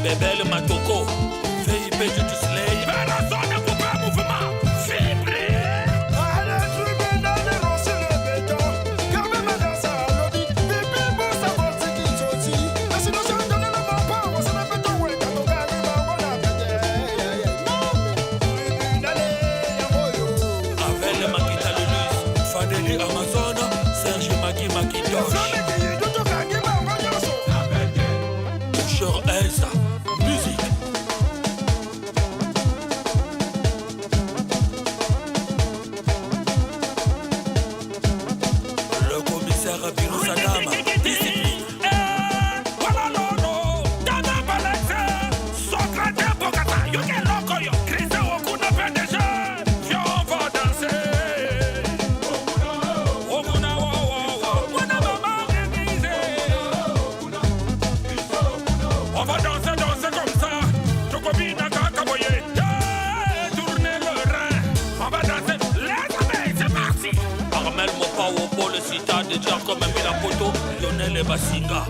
Bebel Matoko, VIP du Slay, Personne ne coupe un mouvement, vibré. Avec Makita Lulus, Fadeli Amazon, Serge Maki Makitosh. Toucheur Elsa, musique. Le commissaire Bino Sadama, discipline. Voilà l'ono, Dana Balexe, Socrate Bogata, Yoke Lokoyo, Christa Okuna PDG, viens on va danser. Okuna Wawa, Wana Mama Révisé. On va danser, danser comme ça. Chocobina Kakaboye, tourner le rein. On va danser, les amis, c'est parti. Armel Mopa Wopo, le cita de Djar comme un Milapoto, Lionel et Basinga.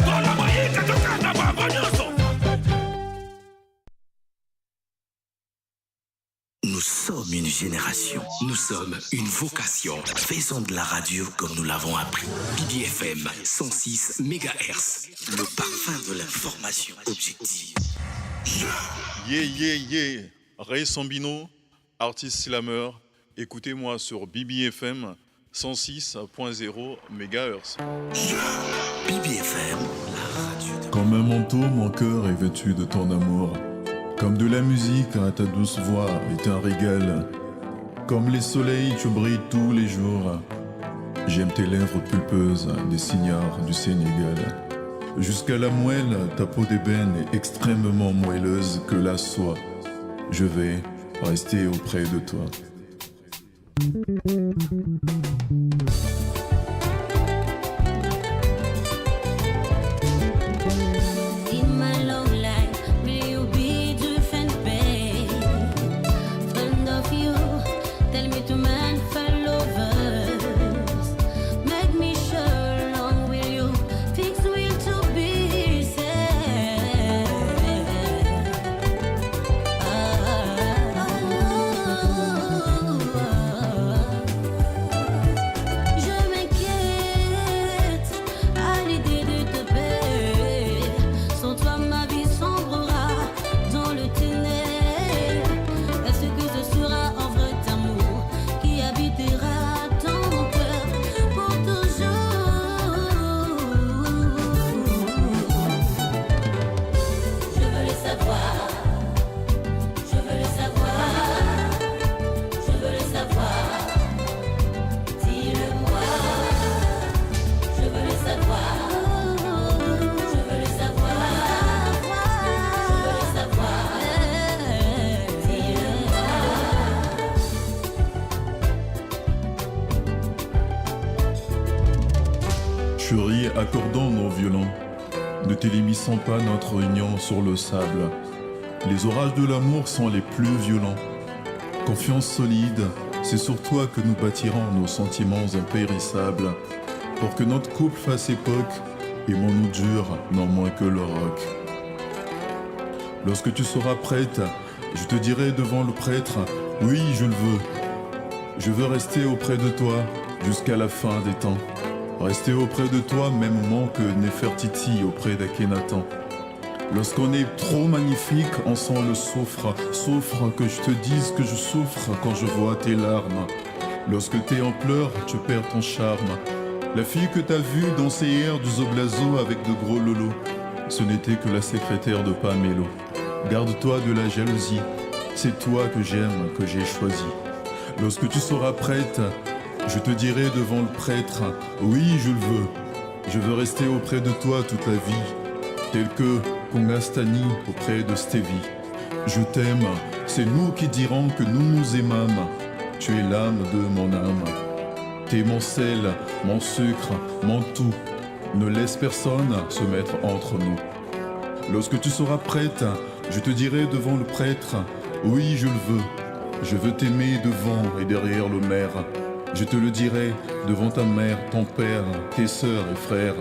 Dans la moyenne, Katokana, Babagnoso. Nous sommes une génération, nous sommes une vocation. Faisons de la radio comme nous l'avons appris. BBFM 106 MHz, le parfum de l'information objective. Yeah. Ray Sambino, artiste slammer. Écoutez-moi sur BBFM 106.0 MHz. BBFM, la radio de... Comme un manteau, mon cœur est vêtu de ton amour. Comme de la musique, ta douce voix est un régal. Comme les soleils, tu brilles tous les jours. J'aime tes lèvres pulpeuses, des cignards du Sénégal. Jusqu'à la moelle, ta peau d'ébène est extrêmement moelleuse que la soie. Je vais rester auprès de toi. In my long life, will you be different, babe? Friend of you, tell me to man followers. Make me sure long will you fix will to be said. Je m'inquiète à l'idée de te perdre. Sans toi ma vie sombrera dans le ténèbre. Est-ce que ce sera un vrai amour qui habitera ton cœur pour toujours? Je veux le savoir. Je veux le savoir. Je veux le savoir. Dis-le-moi. Je veux le savoir. Je veux le savoir. Je veux le savoir. Dis-le-moi. Chérie, accordons nos violons. Ne télémissons pas notre union sur le sable. Les orages de l'amour sont les plus violents. Confiance solide, c'est sur toi que nous bâtirons nos sentiments impérissables. Pour que notre couple fasse époque, aimons-nous dur, non moins que le roc. Lorsque tu seras prête, je te dirai devant le prêtre, oui, je le veux. Je veux rester auprès de toi jusqu'à la fin des temps. Rester auprès de toi même au moment que Nefertiti auprès d'Akhenaton. Lorsqu'on est trop magnifique, on sent le soufre. Souffre que je te dise que je souffre quand je vois tes larmes. Lorsque t'es en pleurs, tu perds ton charme. La fille que t'as vue danser hier du Zoblazo avec de gros lolos, ce n'était que la secrétaire de Pamelo. Garde-toi de la jalousie, c'est toi que j'aime, que j'ai choisi. Lorsque tu seras prête, je te dirai devant le prêtre, oui, je le veux. Je veux rester auprès de toi toute la vie, tel que Kongastani auprès de Stevie. Je t'aime, c'est nous qui dirons que nous nous aimâmes. Tu es l'âme de mon âme. T'es mon sel, mon sucre, mon tout. Ne laisse personne se mettre entre nous. Lorsque tu seras prête, je te dirai devant le prêtre, oui, je le veux. Je veux t'aimer devant et derrière le maire. Je te le dirai devant ta mère, ton père, tes sœurs et frères.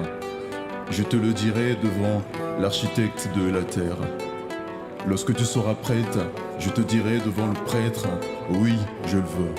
Je te le dirai devant l'architecte de la terre. Lorsque tu seras prête, je te dirai devant le prêtre, oui, je le veux.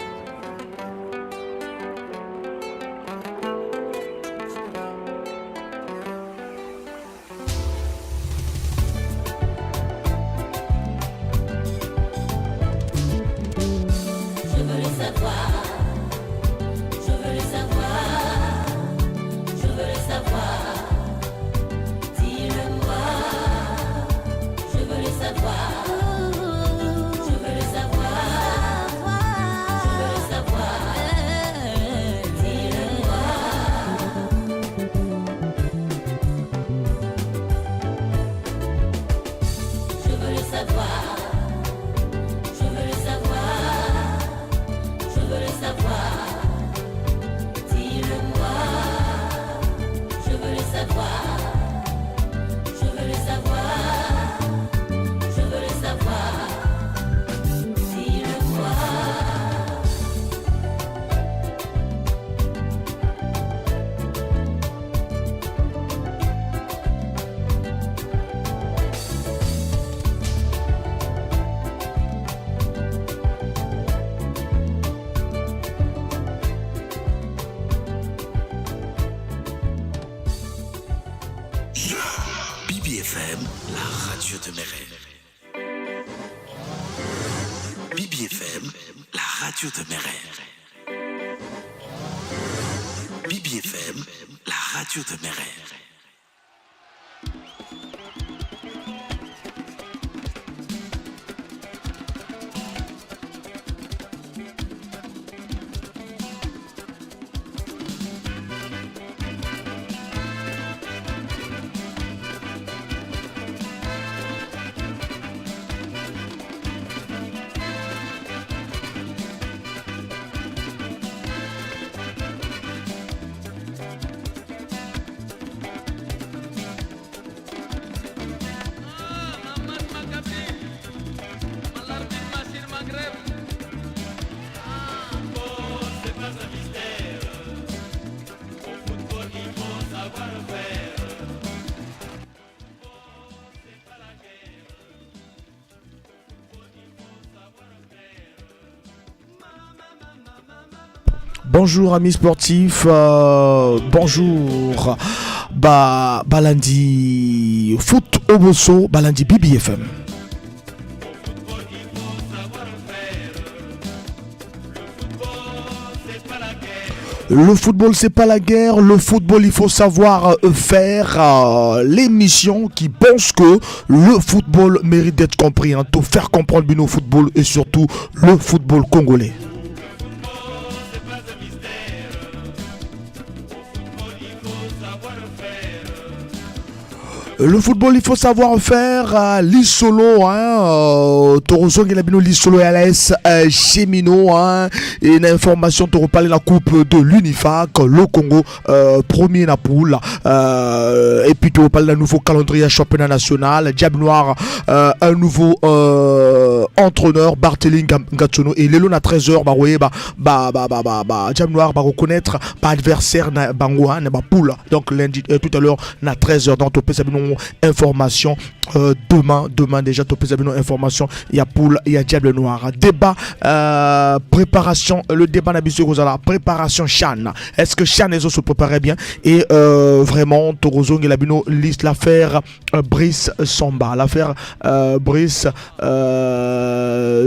BBFM, la radio de mes rêves. BBFM, la radio de mes rêves. BBFM, la radio de mes rêves. Bonjour amis sportifs, bonjour Balandi Foot Oboso, Balandi BBFM. Le football c'est pas la guerre, le football il faut savoir faire, l'émission qui pense que le football mérite d'être compris, hein, tout faire comprendre bien au football et surtout le football congolais. Le football, il faut savoir faire. L'Isolo, Torozo Gelabino, l'Isolo LS, Chemino, et une information, tu reparles la coupe de l'Unifac, le Congo, premier na poule, et puis tu reparles d'un nouveau calendrier championnat national, Diable Noir, un nouveau entraîneur, Barthélémy Gatsono, et Lélo à 13h, bah, oui, Diable Noir va reconnaître, adversaire, Bangoa, poule, donc lundi, tout à l'heure, à 13h, dans Topé Sabino. Information demain déjà Topé Sabino information il y a poule il y a Diable Noir débat préparation le débat n'abusé Rosala préparation Chan est-ce que Chan les autres se préparaient bien et vraiment Torozo Ngelabino liste l'affaire Brice Samba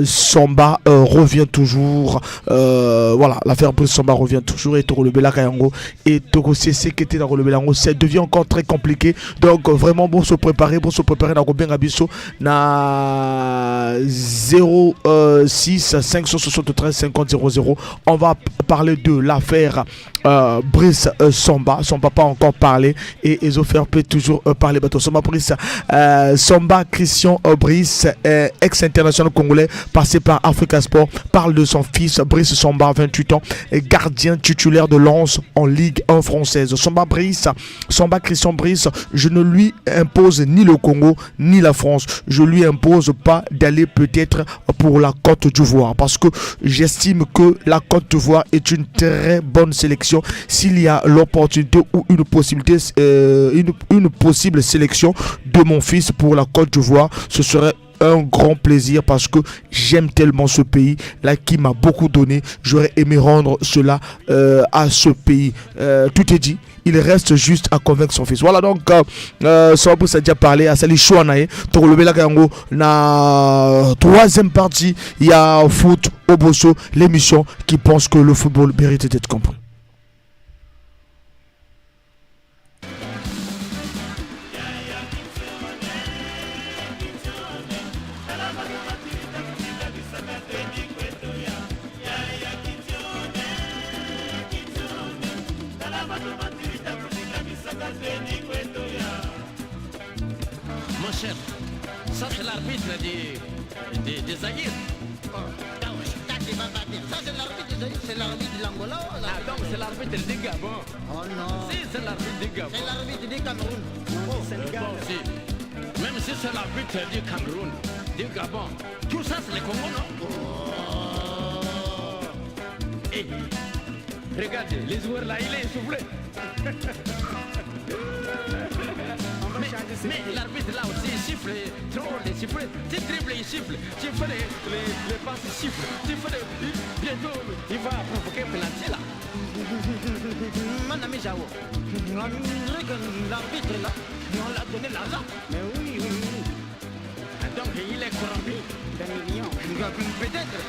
Samba revient toujours voilà l'affaire Brice Samba revient toujours et Toro le Bela Kayango et Toro CC qui était dans le Belango ça devient encore très compliqué donc vraiment pour se préparer dans Robin Abisso na 06 573 50 00 on va parler de l'affaire Brice Samba son papa encore parlé et Ezofer peut toujours parler bateau Samba Brice Samba Christian Brice ex-international congolais passé par Africa Sport, parle de son fils Brice Samba, 28 ans, gardien titulaire de Lens en Ligue 1 française. Samba Christian Brice, je ne lui impose ni le Congo ni la France. Je lui impose pas d'aller peut-être pour la Côte d'Ivoire parce que j'estime que la Côte d'Ivoire est une très bonne sélection. S'il y a l'opportunité ou une possibilité, une possible sélection de mon fils pour la Côte d'Ivoire, ce serait un grand plaisir parce que j'aime tellement ce pays là qui m'a beaucoup donné. J'aurais aimé rendre cela à ce pays. Tout est dit. Il reste juste à convaincre son fils. Voilà donc ça pour ça déjà parlé à Sali Chouanae pour le Belagango na troisième partie. Il y a foot au Bosso, l'émission qui pense que le football mérite d'être compris. Mon cher, ça c'est l'arbitre des Zaïre. Ça c'est l'arbitre des Zaïre, c'est l'arbitre de l'Angola. Ah donc c'est l'arbitre du Gabon. Oh non. Si c'est l'arbitre du Gabon. C'est l'arbitre du Cameroun. Oh, Sénégal. Bon, si. Même si c'est l'arbitre du Cameroun, du Gabon, tout ça c'est le Congo, non? Oh. Et regardez, les joueurs là, il est essoufflé. Mais l'arbitre là aussi il siffle, trop les siffle, tu dribbles il siffle, tu fais les passes il siffle, tu fais bientôt il va provoquer un penalty là. Mon ami Jao, l'arbitre là, on l'a donné l'argent. Mais oui. Donc il est corrompu d'un million, peut-être.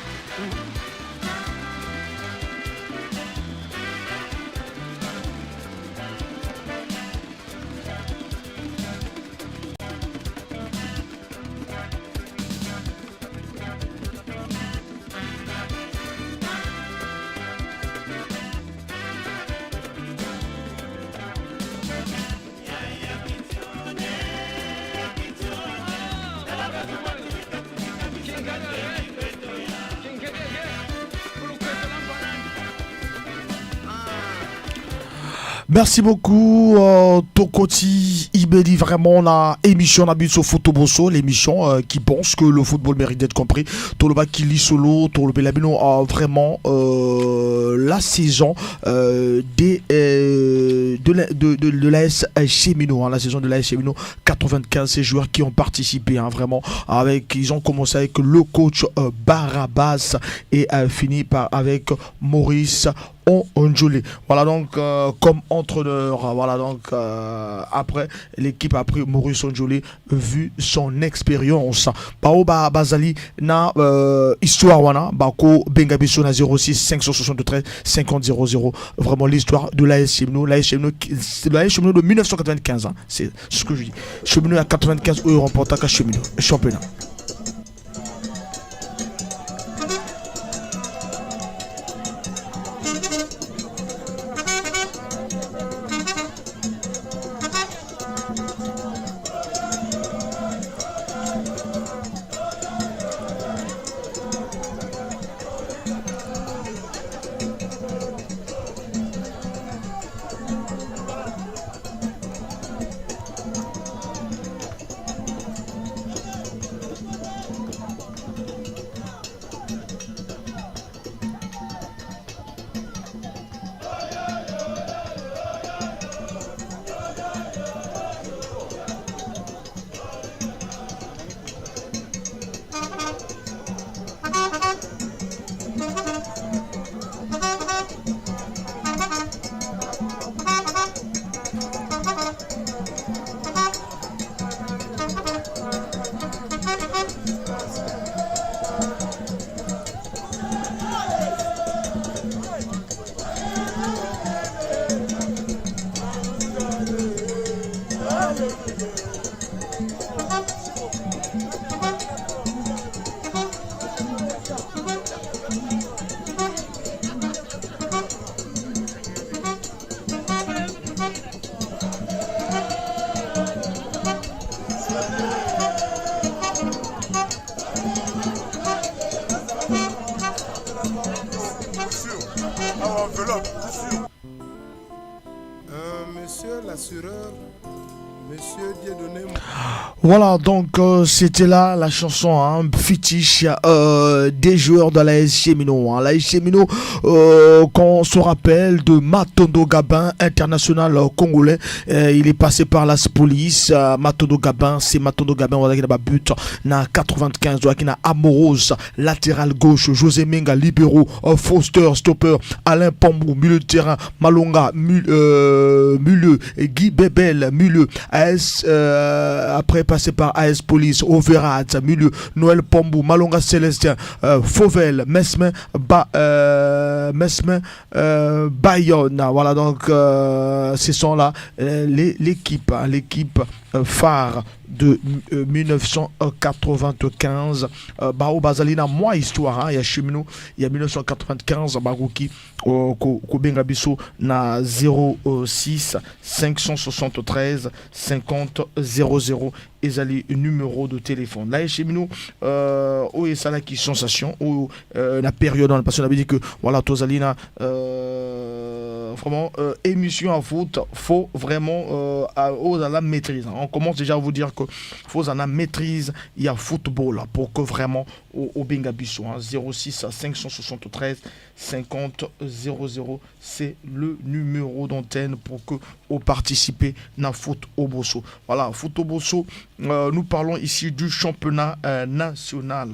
Merci beaucoup Tokoti Ibeli, vraiment la émission Nabiso Fotoboso, l'émission qui pense que le football mérite d'être compris. Toloba Kili Solo, Toloba Labino a vraiment la saison de l'AS Cheminot, hein, la saison de l'AS Cheminot, 95 ces joueurs qui ont participé, hein, vraiment ils ont commencé avec le coach Barabas et fini avec Maurice Onjolé. Voilà donc comme entraîneur, voilà donc après l'équipe a pris Maurice Onjolé vu son expérience. Bao Bazali na histoire wana bako Bengabiso na 06 573 50 00. Vraiment l'histoire de l'AS Cheminot, l'AS Cheminot de 1995, hein, c'est ce que je dis. Cheminot à 95 où il remporta qu'à Cheminot championnat. Monsieur l'assureur, monsieur Dieudonné. Voilà, donc c'était là la chanson hein, fétiche des joueurs de la SC Mino. Hein. La SC Mino, qu'on se rappelle de Matondo Gabin, international congolais. Il est passé par la police. Matondo Gabin, c'est Matondo Gabin, on a un but na 95, qui na Amorose, latéral gauche, José Menga, libéraux, Foster, stopper, Alain Pambou, milieu de terrain, Malonga, milieu, Guy Bebel, milieu, AS, après passé par AS Police, Overat, milieu, Noël Pambou, Malonga Célestin, Fauvel, Mesmin, Bayonne. Voilà donc ce sont là l'équipe phare de 1995 Bao Bazalina moi histoire il y a Chemino il y a 1995 Baruki ko benga biso na 06 573 50 00 ezali numéro de téléphone là Chemino où est ça là qui sensation ou la période parce qu'on avait dit que voilà Tozalina vraiment émission en foot faut vraiment aux à la maîtrise. On commence déjà à vous dire que faut en la maîtrise il y a football là, pour que vraiment au Bengabiso 06 à 573 50 00 c'est le numéro d'antenne pour que vous participez dans foot au Bosso. Voilà, foot au Bosso, nous parlons ici du championnat national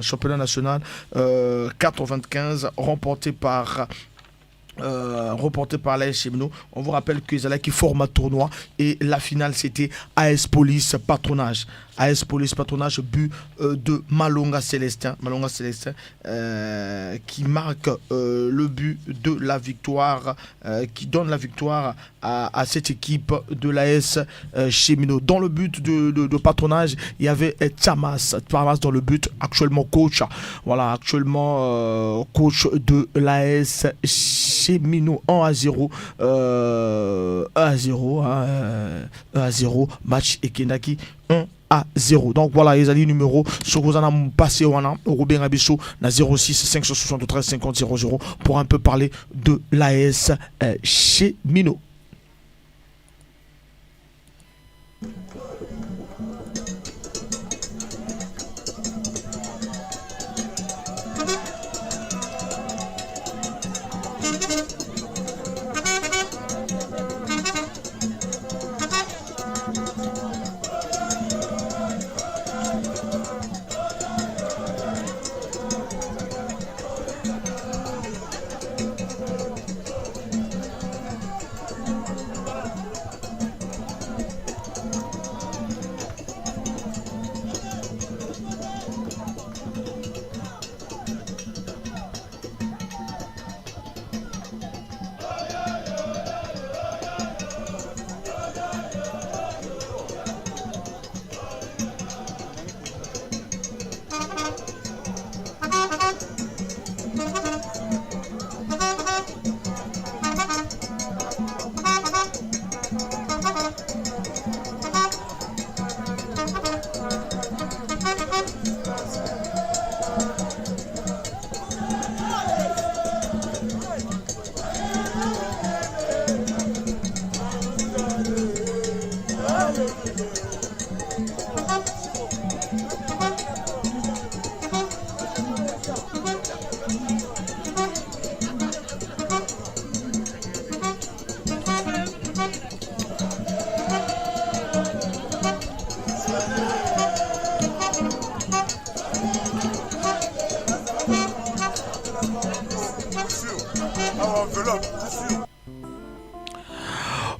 95 remporté par l'AS Chemino. On vous rappelle que Zala qui forme un tournoi et la finale c'était AS Police Patronage. AS Police Patronage, but de Malonga Célestin qui marque le but de la victoire, qui donne la victoire à cette équipe de l'AS Chemino. Dans le but de Patronage, il y avait Tchamas dans le but, actuellement coach. Voilà, actuellement coach de l'AS Chemino 1-0. 1-0, match Ekenaki 1-0. Donc voilà, les alliés numéro sur vous en a passé au Robin Abisso na 06 573 50 00 pour un peu parler de l'AS Chemino.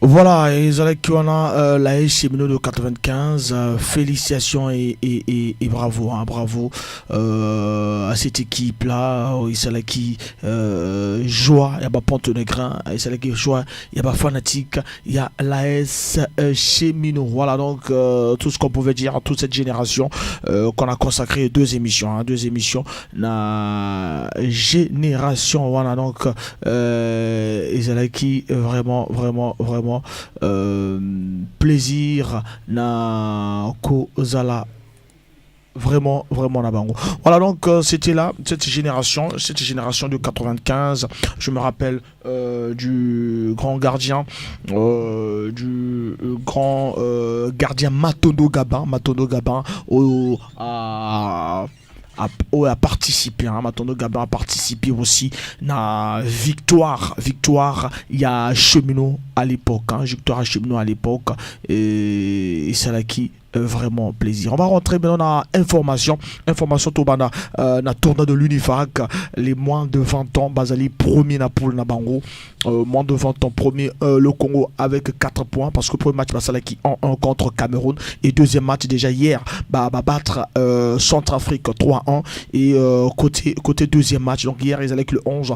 Voilà, et Zalakiwana, la Chemino de 95, félicitations et bravo, hein, bravo à cette équipe-là. Isalaki joie, il y a pas Pontenegrin, Isalaki joie, il y a pas fanatique, il y a l'AS Chemino. Voilà donc tout ce qu'on pouvait dire à toute cette génération qu'on a consacré deux émissions, la génération. Voilà donc Isalaki vraiment plaisir na kozala Vraiment na bango. Voilà, donc c'était là cette génération de 95. Je me rappelle du grand gardien gardien Matondo Gabin a participé, Matondo Gabin a participé aussi na victoire il y a Cheminot à l'époque, et c'est là qui vraiment plaisir. On va rentrer maintenant dans information Tobana na tournoi de l'Unifac, les moins de 20 ans Bazali premier na poule na bango, moins de 20 ans premier le Congo avec 4 points parce que premier match Basala qui en 1 contre Cameroun et deuxième match déjà hier battre Centrafrique 3-1 et côté deuxième match donc hier ils allaient avec le 11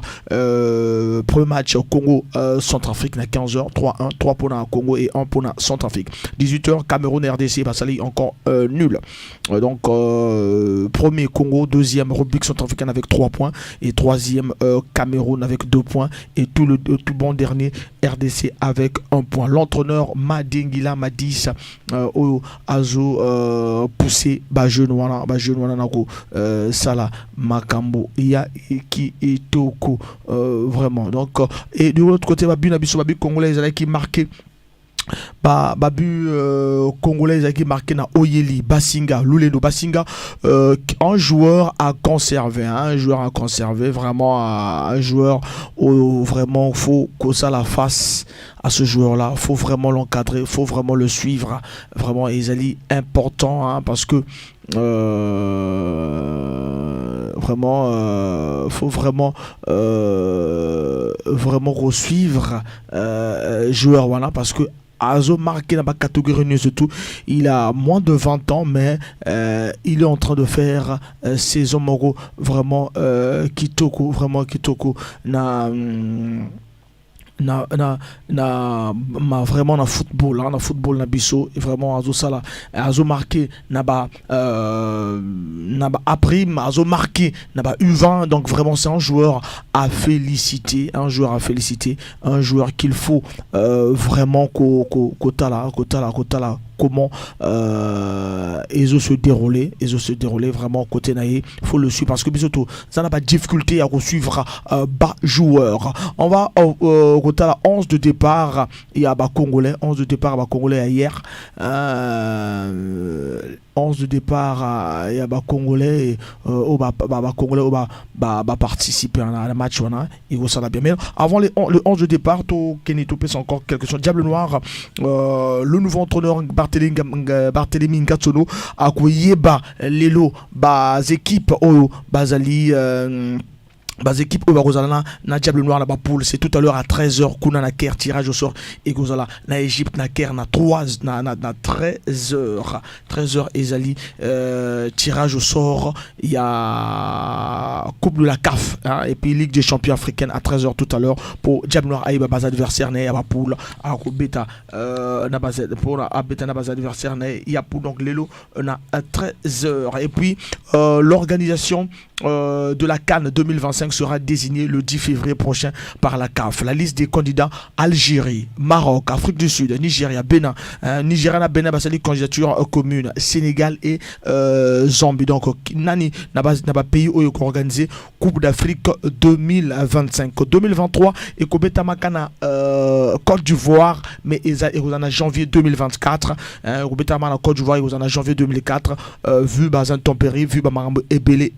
premier match au Congo Centrafrique na 15h 3-1 3 points à Congo et 1 point à Centrafrique. 18h Cameroun RDC Basala encore nul. Donc premier Congo, deuxième République centrafricaine avec 3 points et troisième Cameroun avec 2 points et tout bon dernier RDC avec 1 point. L'entraîneur Madingila Madis Azo poussé Bajenwana Nako Sala Makambo Iya qui est Toko vraiment. Donc et de l'autre côté Babi Congolais ils allaient qui marqué Babu Congolais qui marqué na Oyeli Basinga Luleno Basinga, un joueur à conserver, vraiment un joueur où vraiment faut que ça la fasse à ce joueur là, faut vraiment l'encadrer, faut vraiment le suivre, vraiment Ezali important parce que faut vraiment resuivre joueur voilà parce que Azo marqué dans la catégorie surtout, il a moins de 20 ans mais il est en train de faire saison Moro vraiment Kitoko na vraiment na football na biso et vraiment Azo Sala Azo marqué na appris Azo marqué na U20 donc vraiment c'est un joueur à féliciter, un joueur qu'il faut vraiment kotala comment ils se dérouler vraiment côté naïe, faut le suivre parce que bientôt ça n'a pas de difficulté à suivre bas joueur. On va côté la 11 de départ il y a Congolais hier 11 de départ il y a Congolais Congolais participer à la match et ça va bien mais avant le 11 de départ to Kenito c'est encore quelque chose. Diable Noir le nouveau entraîneur Barthélémy Ngatsono a koyeba lelo équipes bazali équipe na Diable Noir na poule c'est tout à l'heure à 13h kuna na Caire tirage au sort et gozala na Égypte na Caire na 13h ezali tirage au sort il y a coupe de la CAF et puis Ligue des champions africaine à 13h tout à l'heure pour Diable Noir aïba bas adversaire na ba poule a beta na bas pour a beta na bas adversaire na il y a pour donc lelo na 13h et puis l'organisation de la CAN 2025 sera désignée le 10 février prochain par la CAF. La liste des candidats: Algérie, Maroc, Afrique du Sud, Nigeria, Bénin, Nigeria, Bénin, basali candidature commune, Sénégal et Zambie. Donc nani n'a pays où organisé Coupe d'Afrique 2025, 2023 et Kobeta Makana Côte d'Ivoire, mais ils en janvier 2024. Kobeta Makana Côte d'Ivoire ils en janvier 2004. Vu Bazan Tempéry, vu Bamarambo Ebele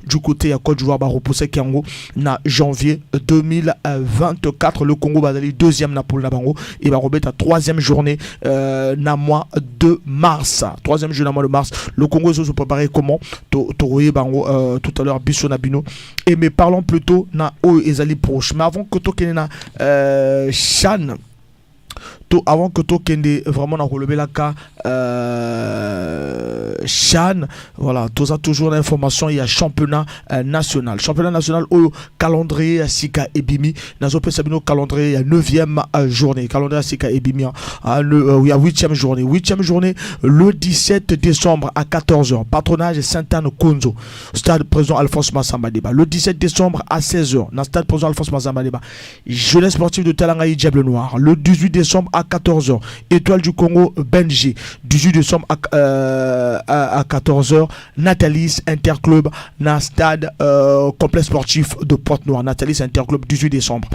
du côté à Côte d'Ivoire repoussé Kiango na janvier 2024. Le Congo Bazali deuxième na poule na bango et va remettre à troisième journée na mois de mars. Troisième journée na mois de mars. Le Congo se préparer comment Toroye bango tout à l'heure Bisso na Bino et mais parlons plutôt na o ezali proche. Mais avant que to kenena Chan avant que to kende vraiment na relever la cas Chan voilà tout ça toujours l'information il y a championnat national au calendrier Sika Ebimi nazo pe sabino calendrier il y a 9e journée calendrier Sika Ebimi il y a 8e journée le 17 décembre à 14h patronage Sainte-Anne Konzo stade président Alphonse Massamba Deba. Le 17 décembre à 16h dans stade président Alphonse Massamba Deba jeunesse sportive de Talangaï Diable Noir. Le 18 décembre à 14h. Étoile du Congo, Benji. 18 décembre à 14h. Natalis Interclub, na stade complexe sportif de Pointe-Noire. Natalis Interclub, 18 décembre.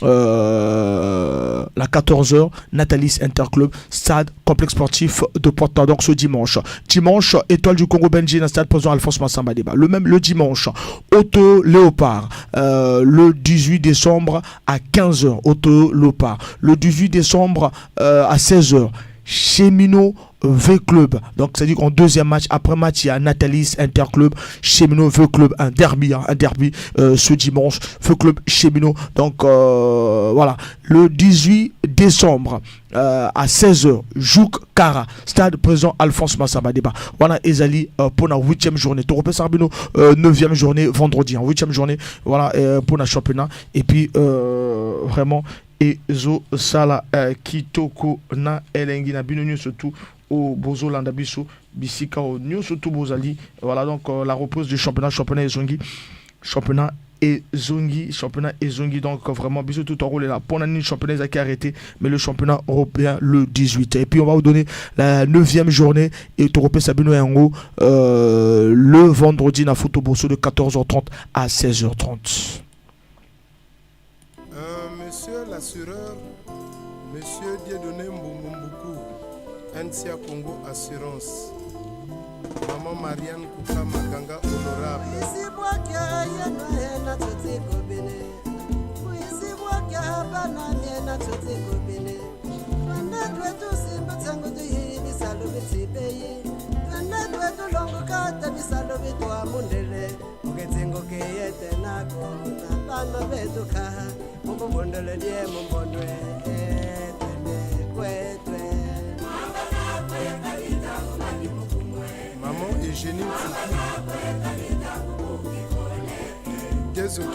La 14h, Natalis Interclub, stade complexe sportif de Pointe-Noire. Donc ce dimanche. Dimanche, Étoile du Congo, Benji, na stade président Alphonse Massamba Débat. Le dimanche, Auto Léopard. Le 18 décembre à 15h. Auto Léopard. Le 18 décembre à 16h. Cheminot V-Club. Donc, c'est-à-dire qu'en deuxième match, après match, il y a Natalis Interclub, Cheminot V-Club, un derby ce dimanche, V-Club Cheminot. Donc, voilà. Le 18 décembre à 16h, Jouk Kara, stade président Alphonse Massamba Débat. Voilà, Ezali pour la 8e journée. Toropé Sarbino, 9e journée, vendredi. 8e journée, voilà, pour le championnat. Et puis, vraiment, Ezo Sala Kitoko na Elengi na bino surtout au Bozo Landabiso Bisika au Nyo surtout Bozali. Voilà donc la reprise du championnat Ezongi. Championnat Ezongi donc vraiment bisous tout en rôle là. Pour l'année championnat qui a arrêté mais le championnat européen le 18. Et puis on va vous donner la 9e journée et Toropé Sabino Yango le vendredi na Photo Bosso de 14h30 à 16h30. Monsieur l'assureur, Monsieur Dieudonné Mboumboukou, NCA Congo Assurance, Maman Marianne Kouka Maganga Honorable. Maman Eugénie Désolé.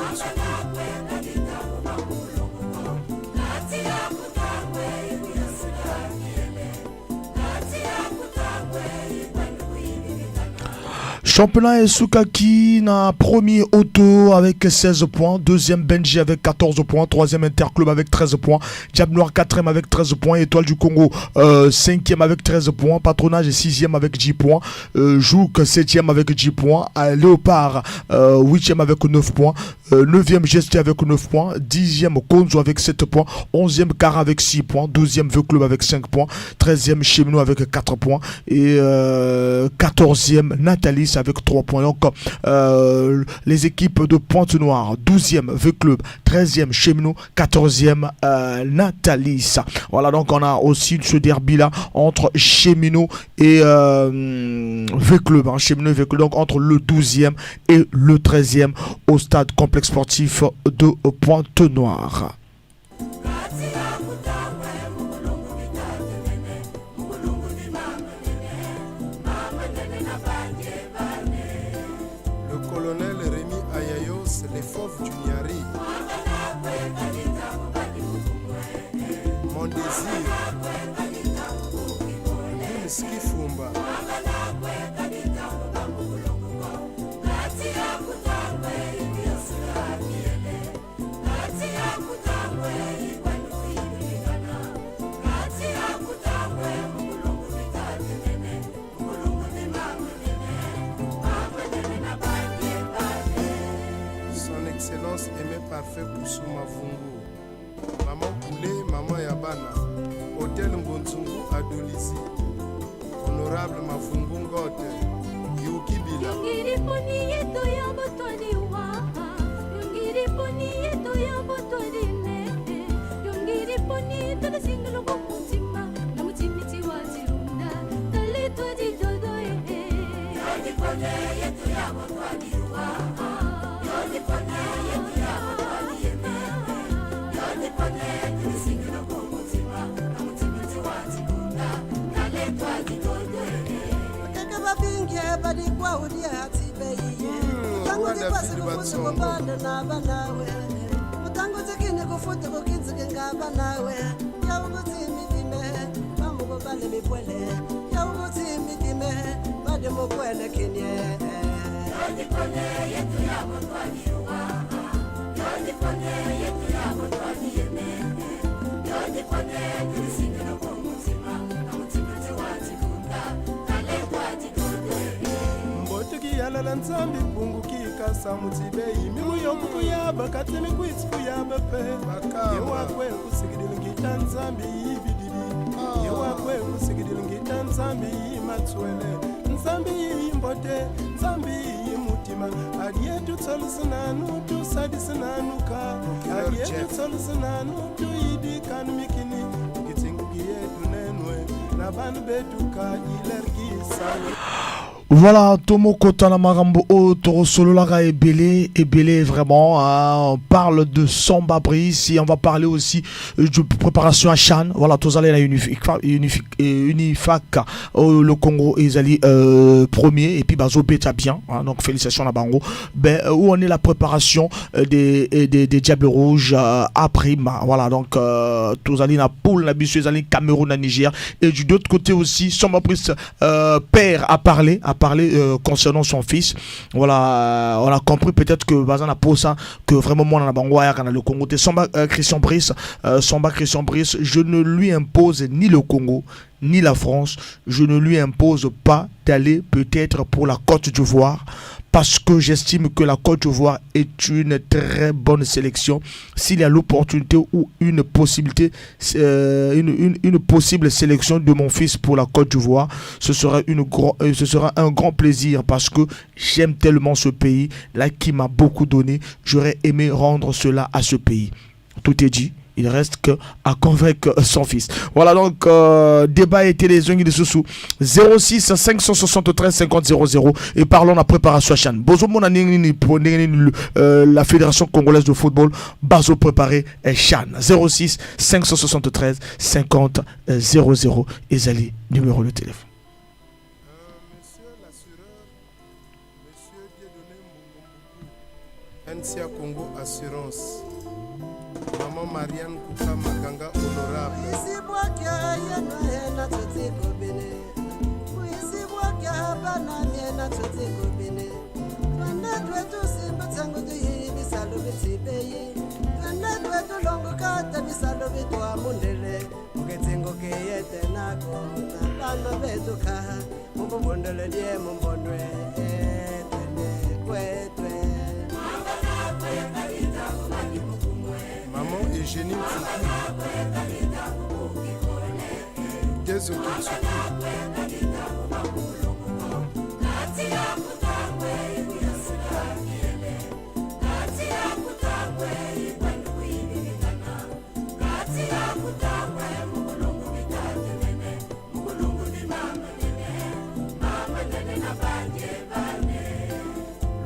Championnat Esukaki na premier Auto avec 16 points, deuxième Benji avec 14 points, troisième Interclub avec 13 points, Diable Noir 4e avec 13 points, Étoile du Congo 5e avec 13 points, Patronage 6e avec 10 points, Jouk 7e avec 10 points, Léopard 8e avec 9 points, 9e Gesté avec 9 points, 10e Konzo avec 7 points, 11e Kara avec 6 points, 12e V-Club avec 5 points, 13e Cheminot avec 4 points et 14e Natalis avec 3 points. Donc les équipes de Pointe-Noire, 12e V-Club, 13e Cheminot, 14e Natalis. Voilà, donc on a aussi ce derby là entre Cheminot et V-Club, Cheminot et V-Club, donc entre le 12e et le 13e au stade complexe sportif de Pointe-Noire. Les fauves du Niari. Mon désir. Ski Fumba. Excellence aimé parfait Koussouma Vungu. Maman Poulé, Maman Yabana. Hôtel Mbonzungu Adolisi. Honorable Mavungu Ngote. Yuki Bila. Yoni pone yalala nzambi pungukika samutibei mimu yomukuyaba katemi kwitsikuyaba pe yewakwe kusigidilingita nzambi ibididi yewakwe kusigidilingita nzambi imatswele nzambi imbote nzambi imutima adietu tsolusinanu tusadisinaanuka adietu tsolusinanu tuidikanu mikini ukitsingukiyetu nenwe nabanu betuka ilergisani. Voilà, Tomo Kotana Marambo Toro Solo Lara et Belé vraiment. On parle de Samba Brice et on va parler aussi de préparation à Chan. Voilà, tous allez à Unifac, le Congo et Zali premier et puis Bazo Beta bien. Hein, donc félicitations à Bango. Ben où on est la préparation des Diables Rouges à Prima. Voilà, donc tous allez na poule, na bisu allez Cameroun, à Niger et du autre côté aussi Samba Brice père a parlé concernant son fils. Voilà, on a compris peut-être que Bazan a posé ça, que vraiment moi on a Bangouaya quand le Congo. Samba Christian Brice, je ne lui impose ni le Congo ni la France, je ne lui impose pas d'aller peut-être pour la Côte d'Ivoire parce que j'estime que la Côte d'Ivoire est une très bonne sélection. S'il y a l'opportunité ou une possibilité, une possible sélection de mon fils pour la Côte d'Ivoire, ce sera un grand plaisir parce que j'aime tellement ce pays là qui m'a beaucoup donné. J'aurais aimé rendre cela à ce pays. Tout est dit. Il reste qu'à convaincre son fils. Voilà donc, débat et télévision de Soussou. 06 573 50 00. Et parlons de la préparation à Chan. Bozo mon la Fédération Congolaise de Football. Bazo préparé Chan. 06 573 50 00. Et Zali, numéro de téléphone. Monsieur l'assureur, monsieur Dieudonné Mungumbuku, NCA Congo Assurance. Maman Marianne Kouka Makanga honorable. Maman Eugénie Mfuku Dezokitsuku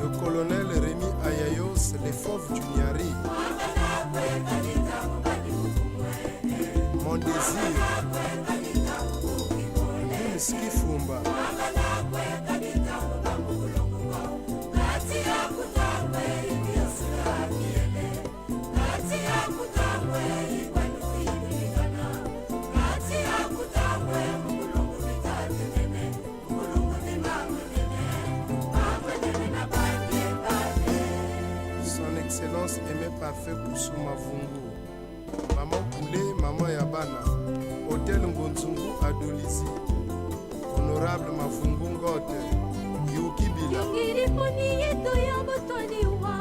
le colonel Rémi Ayayos, les fauves du Niari. Mon désir, Ski Fumba. Son Excellence aimé parfait Boussou Mavungu. Maman Poulet, Maman Yabana. Hôtel Ngonzungu Adolisi. Honorable Mavungu Ngote. Yuki Bila. Yongiri poni yeto ya botoni wa.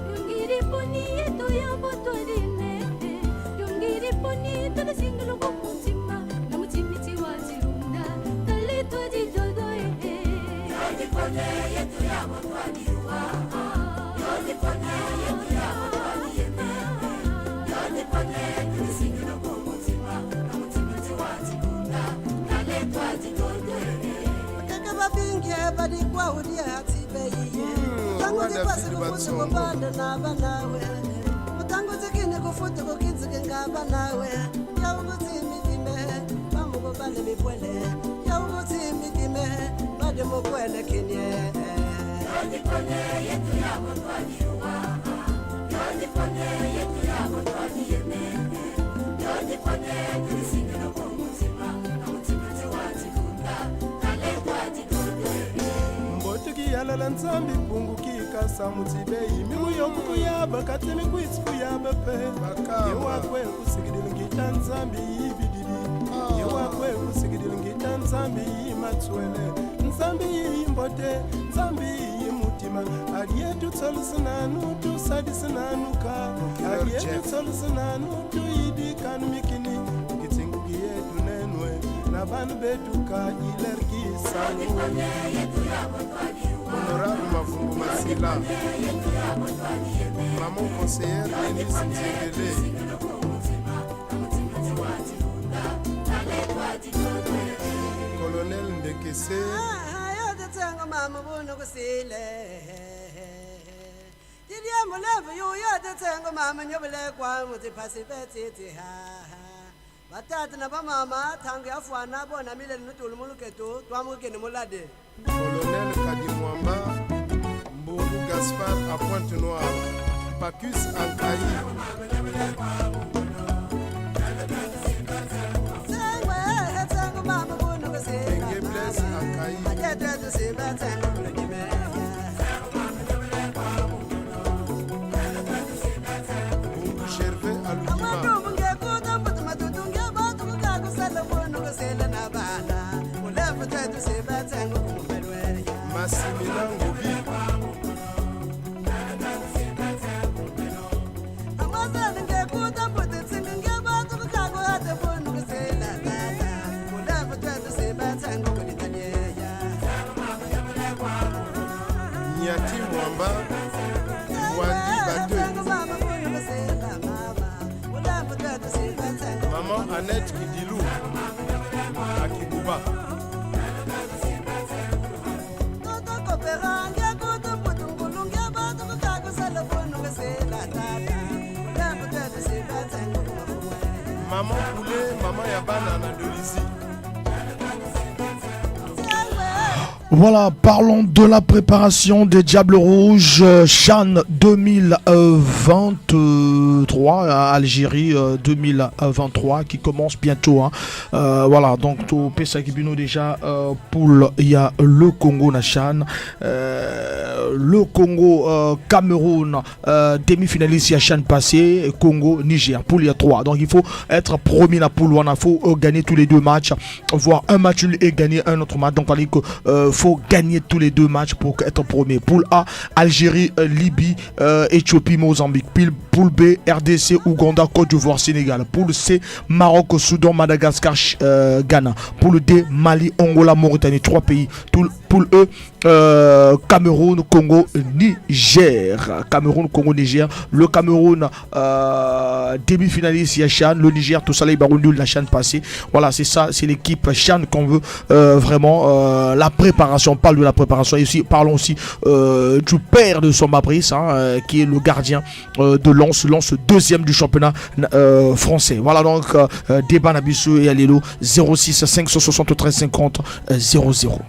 Yongiri poni yeto ya botoni ne. Yongiri poni tala singalo ko mutima. Na mutimi tiwa tiruna. Tale to di dodo e. Yongiri poni yeto ya botoni wa. Yongiri poni yeto ya botoni ne. Yongiri poni tala singalo ko mutima. Na mutimi tiwa tiruna. Tale to di dodo e. Babinge badi kwa udia tibeye tangu dipasi kufuta kubanda na banawe tangu zikine kufuta kukizike ngabanawe ya ubutimi dime bamu bale mipwele ya ubutimi dime bade mupwele kinye yodi pone yetu ya motwani uwa yodi pone yetu ya motwani yeme yodi pone kusinga no kumutima na mutima tiwati kunda yalala nzambi pungukika samutibei mimu yomukuyaba katemi kwitsikuyaba pe yewakwe kusigidilingita nzambi ibididi yewakwe kusikidili ngita nzambi yimatswele nzambi yimbote nzambi yimutima aliyetu tsolusinanu tusadisinanu aliyetu tsolusinanu tuyidikanu mikini tukitsingukiye tunenwe nabanu betuka ilergisanu honorable Mavumbu Masila maman conseillère Denise Nzengele colonel Ndekese mama bono kusile Didier Molev yo ya de tsengo mama nyobele kwa muti pasipeti ha batata na mama tangu afwana bona mile nutulu muluketo twamukene mulade colonel Kadimwamba Mbungu Gaspard à Pointe-Noire Pacus Ankayi Enge Blaise Ankayi Mbungu Gervais Alukima Massimilien Ngobi Nyati Mwamba Wandi Bate Maman Annette Kidilou Akibuba Maman Poulet, maman Yabana Nadolisi. Voilà, parlons de la préparation des Diables Rouges Chan 2023 à Algérie 2023 qui commence bientôt. Hein. Voilà, donc au Pesakibino déjà pour il y a le Congo na Chan, le Congo Cameroun demi-finaliste à Chan passé, Congo Niger. Poule il y a 3. Donc il faut être premier na poule, il faut gagner tous les deux matchs, voire un match nul et gagner un autre match. Donc il faut gagner tous les deux matchs pour être premier. Poule A, Algérie, Libye, Éthiopie, Mozambique. Poule B, RDC, Ouganda, Côte d'Ivoire, Sénégal. Poule C, Maroc, Soudan, Madagascar, Ghana. Poule D, Mali, Angola, Mauritanie. 3 pays. Poule E, Cameroun, Congo, Niger. Cameroun, Congo, Niger. Le Cameroun, demi-finaliste, Yachan. Le Niger, tout ça, les Baroundou, la Chan passée. Voilà, c'est ça, c'est l'équipe Chan qu'on veut vraiment la préparation. On parle de la préparation. Et aussi, parlons aussi du père de Samba Brice, hein, qui est le gardien de Lens, deuxième du championnat français. Voilà donc, débat Nabissou et Alelo 06 573 50 00.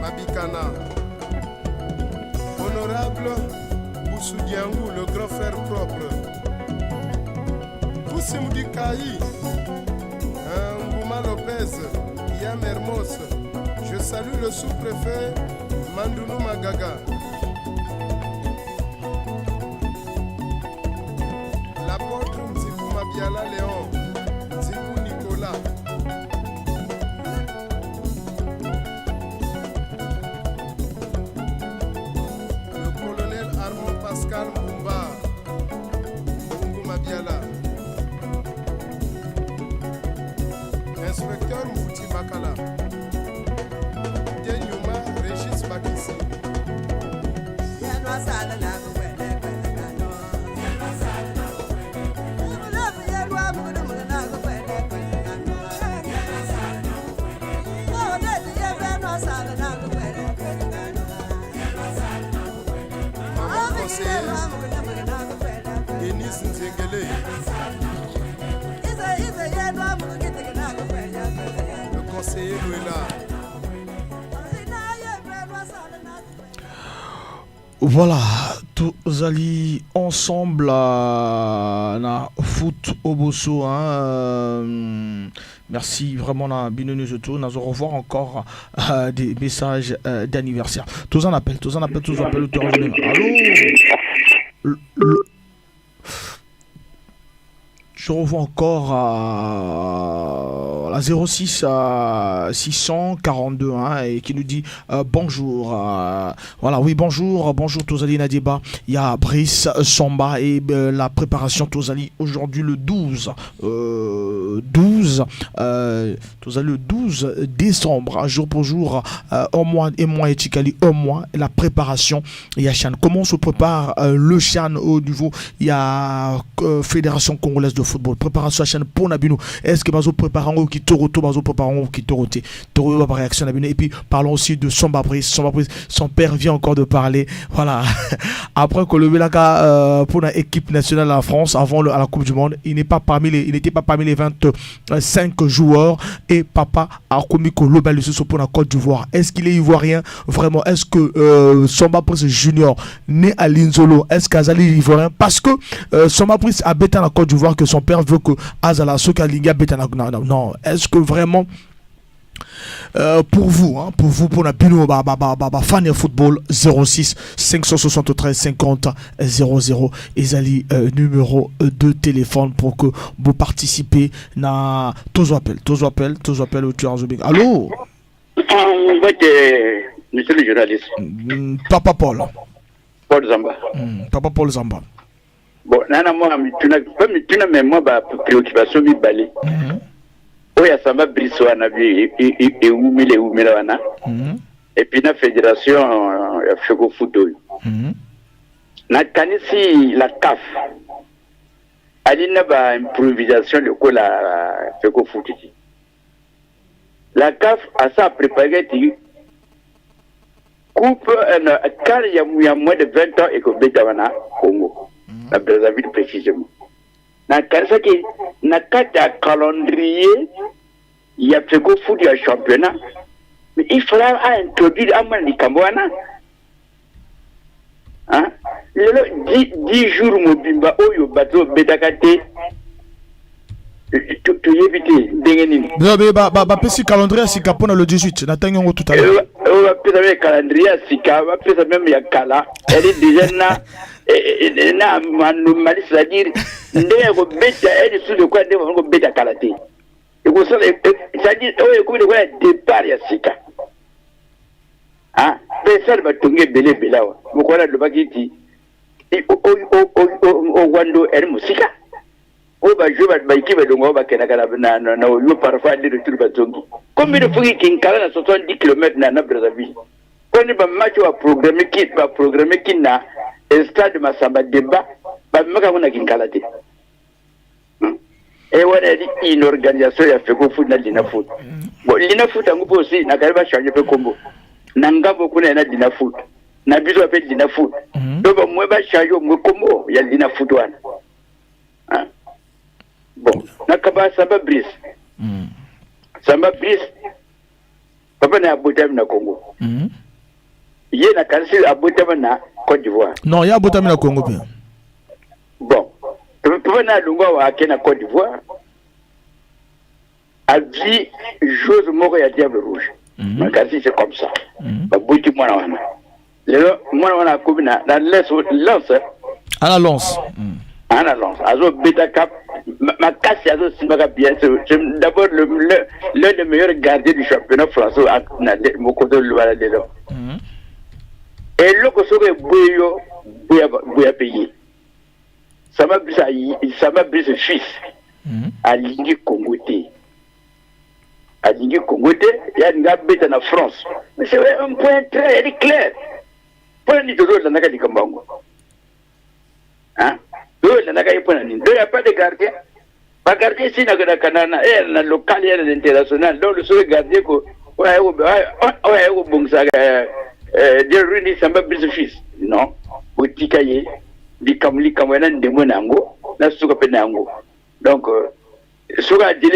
Mabikana, honorable Boussoudiangou, le grand frère propre, Poussimdi Kayi, Ngouma Lopez, Yam Hermos, je salue le sous-préfet Mandounou Magaga, l'apôtre Mzikou Mabiala Léon, Mzikou Nicolas, Pascal Mumba, Mungu Mabiala, Denis Nzengele, le conseiller Louela. Voilà, tous allés ensemble na foot au bosso. Merci vraiment na binonu tout. Nous allons revoir encore des messages d'anniversaire. Tous en appellent. Allô. Je revois encore à la 06 642 et qui nous dit bonjour. Voilà, oui, bonjour Tozali Nadieba. Il y a Brice Samba et la préparation Tozali aujourd'hui le 12 décembre, jour pour jour, un mois et Chikali, un mois, la préparation. Il y a Chan. Comment se prépare le Chan au niveau? Il y a Fédération Congolaise de Football. Préparation à Chan pour Nabino. Est-ce que Bazo prépare un qui Toroto, Bazo prépare un qui Toroté. Toro va réaction Nabino. Et puis parlons aussi de Samba Brice. Son père vient encore de parler. Voilà. Après que le Belaka pour l'équipe nationale de la France avant à la Coupe du Monde, il n'était pas parmi les 25 joueurs et papa a commis que le bal pour la Côte d'Ivoire. Est-ce qu'il est ivoirien vraiment? Est-ce que Samba Brice Junior né à Linzolo, est-ce qu'Azali est ivoirien? Parce que Samba Brice a bêté la Côte d'Ivoire que son père veut que Azala Soka Liga bêté non. Est-ce que vraiment pour vous, pour la Pino fan de football 06 573 50 00 Ezali numéro de téléphone pour que vous participez na tous appels au tueur Zobing. Allô? Monsieur le journaliste. Papa Paul Zamba. Papa Paul Zamba. Bon, nana moi mituna mais moi préoccupation mi balé. Oya Samba Brice wana bi et umile wana. Et puis la fédération Feko Foot. Na kanisi la CAF. Alina ba improvisation de quoi la Feko Foot. La CAF a ça préparé coupe car il y a moins de 20 ans et que Bétawana Congo. La Brazzaville précisément. Na kanisa ki na kata calendrier il y a Feko Foot du championnat. Mais il faudra introduire à Mali Kambouana. Hein? Le 10 jours Mobimba Oyo Bato Bedakate. Tu éviter Dengenini. Pesi calendrier si Capona le 18. N'atteignons tout à l'heure. Le calendrier si Kava, peut-être même Yakala. Elle est déjà là. Et là, c'est-à-dire, Ndego Beta, elle est sous de quoi Ndego Beta Kalate. C'est-à-dire, au départ, il y a Sika. Hein? Personne va tomber belé belawa. Mukola de Bagiti. Au Wando, elle est Musika. On va jouer avec l'équipe de Ngoma Kenakala na Oyo parfois de retour Batongi. Combien de fois qu'il y a 70 km na Brazzaville? Quand il va match à programmer qui na un stade de Massamba débat, ba maka na kinkalate. Et on a dit une organisation ya Feko Foot na Lina Foot. Bon Lina Foot ngupo aussi na kariba changer pe kombo. Nanga beaucoup na Lina Foot. Na biso appelle Lina Foot. Donc moi ba changer mo kombo ya Lina Foot wana. Hein? Bon, nakaba Samba Brice. Samba Brice. Papa na abotam na Congo. Il y a un abotam na Côte d'Ivoire. Non, il y a abotam na Congo. Bon, papa na lunga wa na Côte d'Ivoire. A dit chose moko ya diable rouge. Makasi c'est comme ça. Ba buti mwana wana. Lelo mwana wana kubina na lance. À la lance. À la lance. Azo beta cap ma casse azo simaka bien. C'est d'abord l'un des meilleurs gardiens du championnat français à Mokoto Luala de l'eau. Et le Kosovo Bouya payé. Ça m'a brisé fils à Lingui Congoté. À Lingui Congoté, il y a une gabette en France. Mais c'est un point très clair. Point ni to la naka dikambango hein do la naka ipona ni do ya pas de gardien pas gardien si na kanana na local et international donc le seul gardien ko ouais bongsa de runi samba bisofis non botikaye dikamli kamwana ndemonango na suka penango donc suka a dit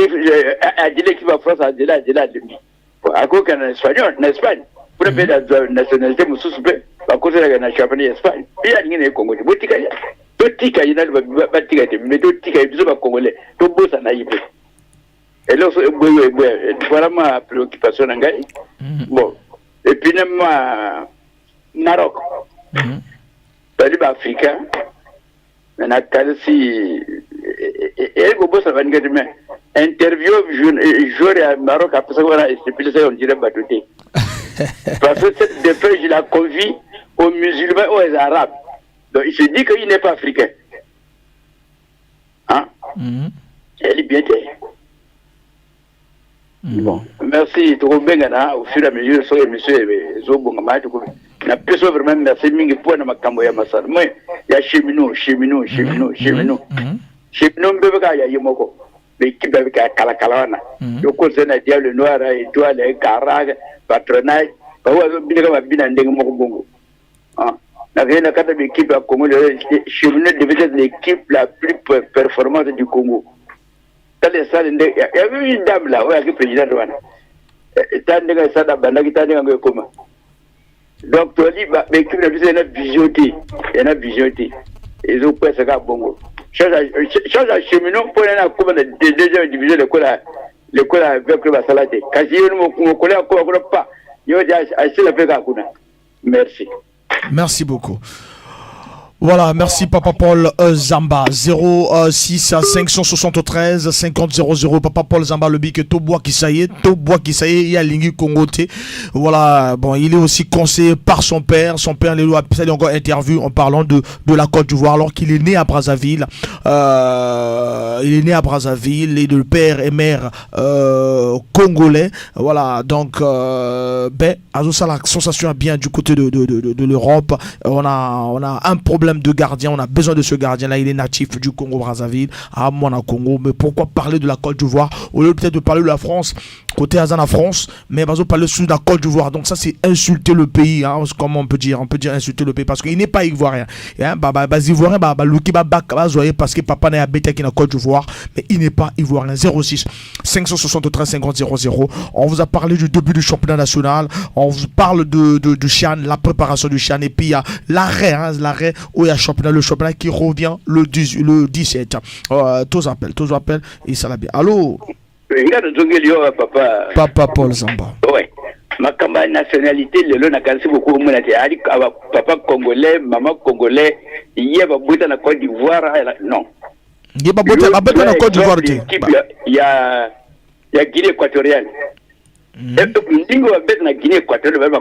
qui va France a dit là demi à cause qu'en espagnol en Espagne pour payer la nationalité mususu pe à cause de la championnat Espagne il y a rien Congo botikaye na batika te mais totika biso ba congolais to bossa na yipe et là voilà ma préoccupation ngai bon et puis même Maroc bali ba africain na kalisi et go bossa ba ngati mais interview joueur à Maroc après ça voilà c'est plus ça on dirait batoté parce que cette défaite je la confie aux musulmans aux arabes. Donc il se dit qu'il n'est pas africain. Hein? Elle est bien dit. Bon, merci. Au fur et à mesure, sur monsieur Zobongama, na personne vraiment merci. Mingi pour na makambo ya masala. Moi, il y a cheminot. Cheminot, mbebe ka ya yimoko. L'équipe avec Kalakalawana. Le conseil na diable noir, étoile, Karaga, patronage. Bah ouais, bien bien ndenge moko bongo. Hein? La quatrième équipe à Congo, Cheminot devait être l'équipe la plus performante du Congo. Il y avait une dame là, qui est présidente. Donc, tu as dit, l'équipe a visionné. Elle a visionné. Ils ont pris ce gars bongo. Change à Cheminot pour aller à la deuxième division de l'école avec le Salade. Quand il y a un collègue, on ne pas. Il y a assez la paix. Merci. Merci beaucoup. Voilà, merci Papa Paul Zamba 06 573 50 00 Papa Paul Zamba le bic Tobois qui ça y est il y a Lingi Congoté. Voilà, bon, il est aussi conseillé par son père les lois a encore interview en parlant de la Côte d'Ivoire alors qu'il est né à Brazzaville. Il est né à Brazzaville et de père et mère congolais. Voilà, donc ça la sensation bien du côté de l'Europe. On a un problème de gardien, on a besoin de ce gardien là, il est natif du Congo Brazzaville à Mona Congo, mais pourquoi parler de la Côte d'Ivoire au lieu peut-être de parler de la France côté Azana France, mais on parler sur la Côte d'Ivoire, donc ça c'est insulter le pays, hein, comment on peut dire insulter le pays parce qu'il n'est pas ivoirien, hein, ivoirien parce que papa n'est habité qui na Côte d'Ivoire, mais il n'est pas ivoirien. 06 573 50 00. On vous a parlé du début du championnat national, on vous parle du Chan, la préparation du Chan et puis il y a l'arrêt où il y a le championnat qui revient le 17. Tous appellent et ça va bien. Allô? Papa Paul Zamba. Ouais. Ma campagne nationalité, le n'a cassé beaucoup de papa congolais, maman congolais, il y a beaucoup de Côte d'Ivoire. Non. Il y a beaucoup de Côte d'Ivoire. Il y a Guinée équatoriale. Il y a Guinée équatoriale,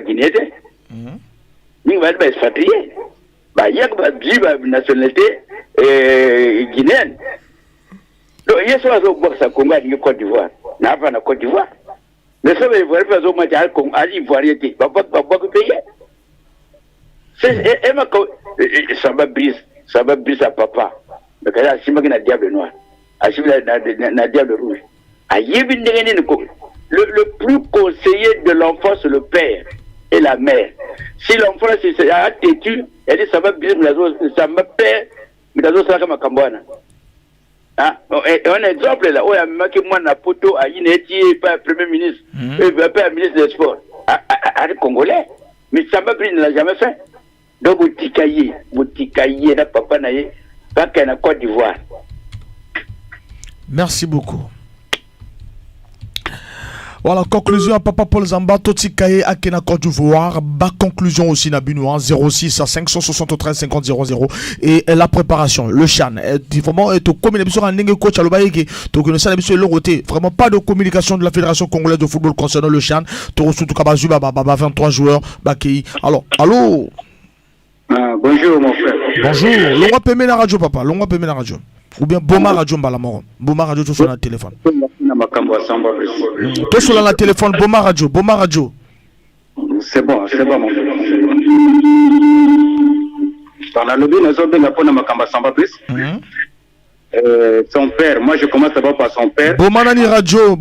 Guinée. Il y a des expatriés. Il y a une nationalité guinéenne. Donc, il y a ce que Congo a Côte d'Ivoire. N'a pas la Côte d'Ivoire. Mais ça, il faut faire au match à l'Ivoire. Il n'y a pas de pays. Ça va briser à papa. Mais quand il y a un diable noir, un diable rouge. Le plus conseiller de l'enfant, c'est le père et la mère. Si l'enfant a têtu, elle dit ça va briser, ça me perd, mais dans ça comme Cambouana. Un exemple là, où il y a moi na poto à Ineti, pas premier ministre, pas ministre des Sports, à Congolais, mais ça me brise, ne l'a jamais fait. Donc vous tikaillez, na papa naïe, pas qu'à la Côte d'Ivoire. Merci beaucoup. Voilà, conclusion à Papa Paul Zamba, Toti Kaye Akena Côte d'Ivoire, conclusion aussi Nabinois, 06 à 573 50 00 et la préparation, le Chan, vraiment, tu communication en ligne coach à l'Obaïki, tu connais ça, vraiment pas de communication de la Fédération Congolaise de Football concernant le Chan, tu reçois tout Kabazu, 23 joueurs, alors, allô? Bonjour mon frère. Bonjour, l'on va payer la radio papa, l'on va payer la radio. Ou bien Boma Radio Mbalamoro. Boma Radio tout sur le téléphone. Tout sur le téléphone Boma Radio. C'est bon mon frère. la lobby n'a pas Samba Brice. Son père, moi je commence d'abord par son père. Bomanani Radio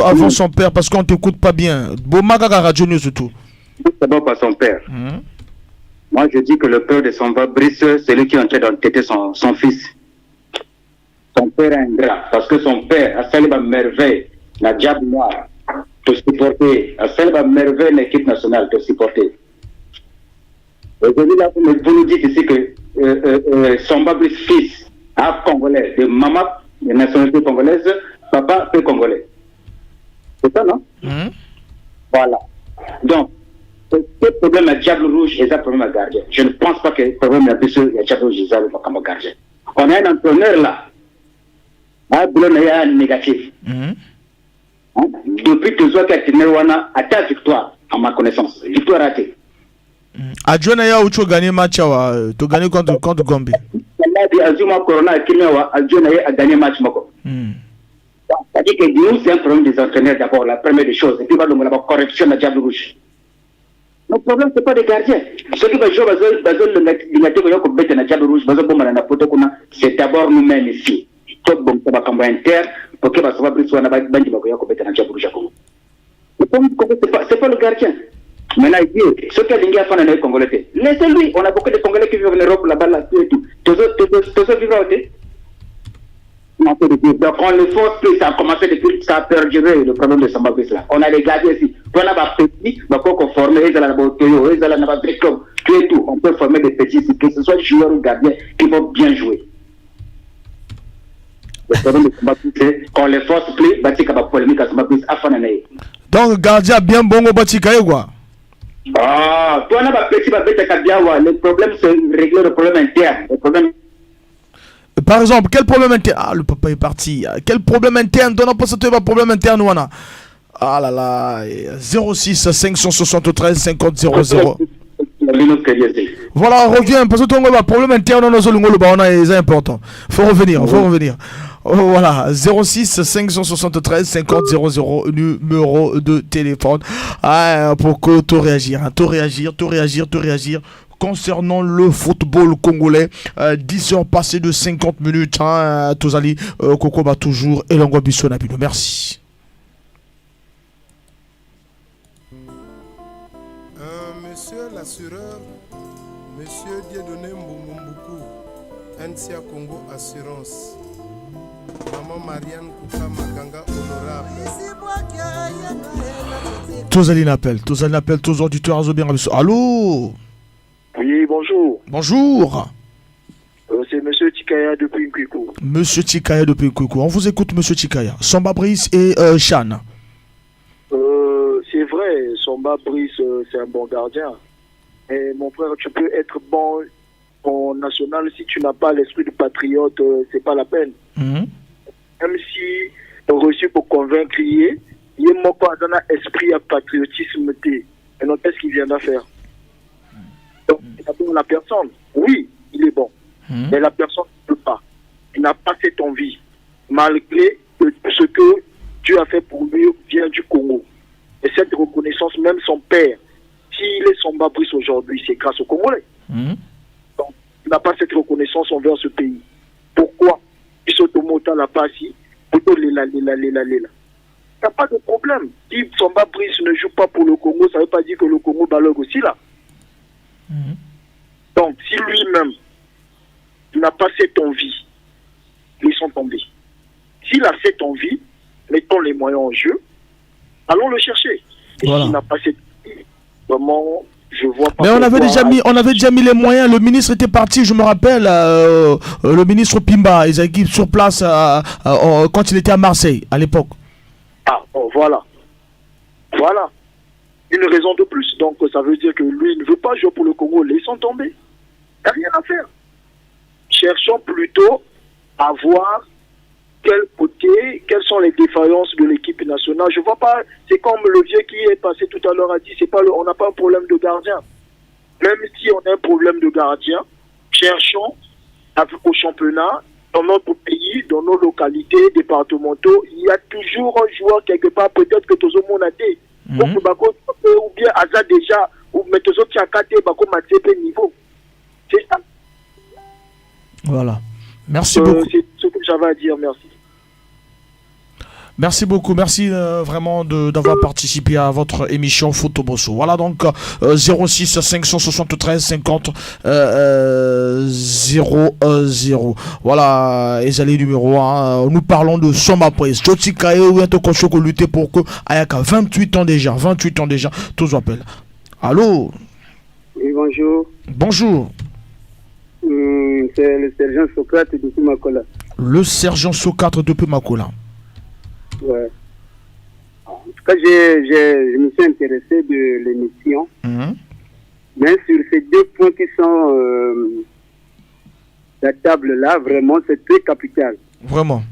avant son père parce qu'on t'écoute pas bien. Bomagaga Radio nous surtout. D'abord par son père. Moi je dis que le père de Samba Brice, c'est lui qui est en train d'entêter son fils. Son père est ingrat parce que son père a célébré merveille, la diable noire, te supporter, a célébré merveille l'équipe nationale, te supporter. Aujourd'hui là, vous nous dites ici que Samba Brice fils, congolais, de maman, de nationalité congolaise, papa est congolais. C'est ça, non? Voilà. Donc, quel problème à Diable Rouge et ça problème à gardien? Je ne pense pas que le problème à Diable Rouge et ça comme gardien. On a un entraîneur là. Il y a un négatif. Depuis que Zoua Katinelwana a ta victoire, à ma connaissance. Victoire ratée. Adjonaya Ucho gagné match, tu gagné contre Gombe. Azuma Corona Adjonaya a gagné match. C'est-à-dire que nous, c'est un problème des entraîneurs d'abord, la première des choses. Et puis, on va avoir correction de Diable Rouge. Le problème, ce n'est pas des gardiens. Ce qui va jouer, c'est d'abord nous-mêmes ici. C'est pas le gardien. Maintenant, ce que les gars font dans les Congolais, laissez-lui. On a beaucoup de Congolais qui vivent en Europe, là-bas, là, tout. Tous ceux vivent à côté. Donc, on le force plus, ça a commencé depuis, ça a perduré le problème de Samba Brice là. On a les gardiens ici. On a des petits, on peut former, ils tout. On peut former des petits ici, que ce soit des joueurs ou gardiens qui vont bien jouer. Le problème de Samba Brice, c'est qu'on les force plus, Batika va polémique à Samba Brice à Fananaï. Donc, gardien bien bon au Batika, quoi. Ah, toi, on a des petits, le problème, c'est régler le problème interne. Le problème. Par exemple, quel problème interne? Ah, le papa est parti. Quel problème interne? Donne pas ce problème interne, Wana. Ah là là. 06 573 50 00. Voilà, on revient. Parce que ton problème interne, c'est important. Faut revenir. Oh, voilà, 06 573 50 00, numéro de téléphone. Ah, pour que tu réagir. Concernant le football congolais, 10 heures passées de 50 minutes, Tozali, Koko va toujours et Longo Bissonabino. Merci. Monsieur l'assureur, monsieur Dieudonné Mboumboukou, NCA Congo Assurance, maman Marianne Kouka Makanga honorable. Tozali n'appelle, tous auditeurs à Zobien. Allô? Oui, bonjour. Bonjour. C'est Monsieur Tikaya depuis Nkuikou. Monsieur Tikaya depuis Nkuikou. On vous écoute, Monsieur Tikaya. Samba Brice et Chan. C'est vrai, Samba Brice, c'est un bon gardien. Et mon frère, tu peux être bon en national si tu n'as pas l'esprit de patriote, c'est pas la peine. Même si tu as reçu pour convaincre, il y a un esprit à patriotisme. Et non, qu'est-ce qu'il vient de faire? Donc, la personne, oui, il est bon. Mais la personne ne peut pas. Il n'a pas cette envie. Malgré que tout ce que Dieu a fait pour lui vient du Congo. Et cette reconnaissance, même son père, s'il est Samba Brice aujourd'hui, c'est grâce au Congolais. Donc, il n'a pas cette reconnaissance envers ce pays. Pourquoi? Il s'automota la passi, plutôt l'éla. Il n'y a pas de problème. Si Samba Brice ne joue pas pour le Congo, ça ne veut pas dire que le Congo balogue aussi là. Donc, si lui-même n'a pas cette envie, laissons tomber. S'il a cette envie, mettons les moyens en jeu, allons le chercher. Et s'il n'a pas cette envie, vraiment, je vois pas. Mais on avait déjà mis les moyens. Le ministre était parti, je me rappelle, le ministre Pimba, ils étaient sur place quand il était à Marseille, à l'époque. Ah, bon, voilà. Voilà. Une raison de plus. Donc, ça veut dire que lui ne veut pas jouer pour le Congo. Laissons tomber. Il n'y a rien à faire. Cherchons plutôt à voir quelles sont les défaillances de l'équipe nationale. Je ne vois pas, c'est comme le vieux qui est passé tout à l'heure a dit, on n'a pas un problème de gardien. Même si on a un problème de gardien, cherchons au championnat, dans notre pays, dans nos localités, départementaux, il y a toujours un joueur quelque part, peut-être que tout le monde a été. Donc, ou bien Aza déjà, ou Metozo Tiakate, Bako Matsepe niveau. C'est ça. Voilà. Merci beaucoup. C'est ce que j'avais à dire, merci. Merci beaucoup, merci vraiment d'avoir participé à votre émission Photo Bosso. Voilà donc 06 573 50 00. Voilà, et c'est les numéros. Nous parlons de Samba Prince. Joti Kaye ou un Tokosho lutter pour que Ayaka 28 ans déjà, tous appellent. Allô? Oui, bonjour. Bonjour. C'est le sergent Socrate depuis Makola. Le sergent Socrate depuis Makola. Ouais. En tout cas, je me suis intéressé de l'émission. Mais sur ces deux points qui sont la table là, vraiment, c'est très capital. Vraiment.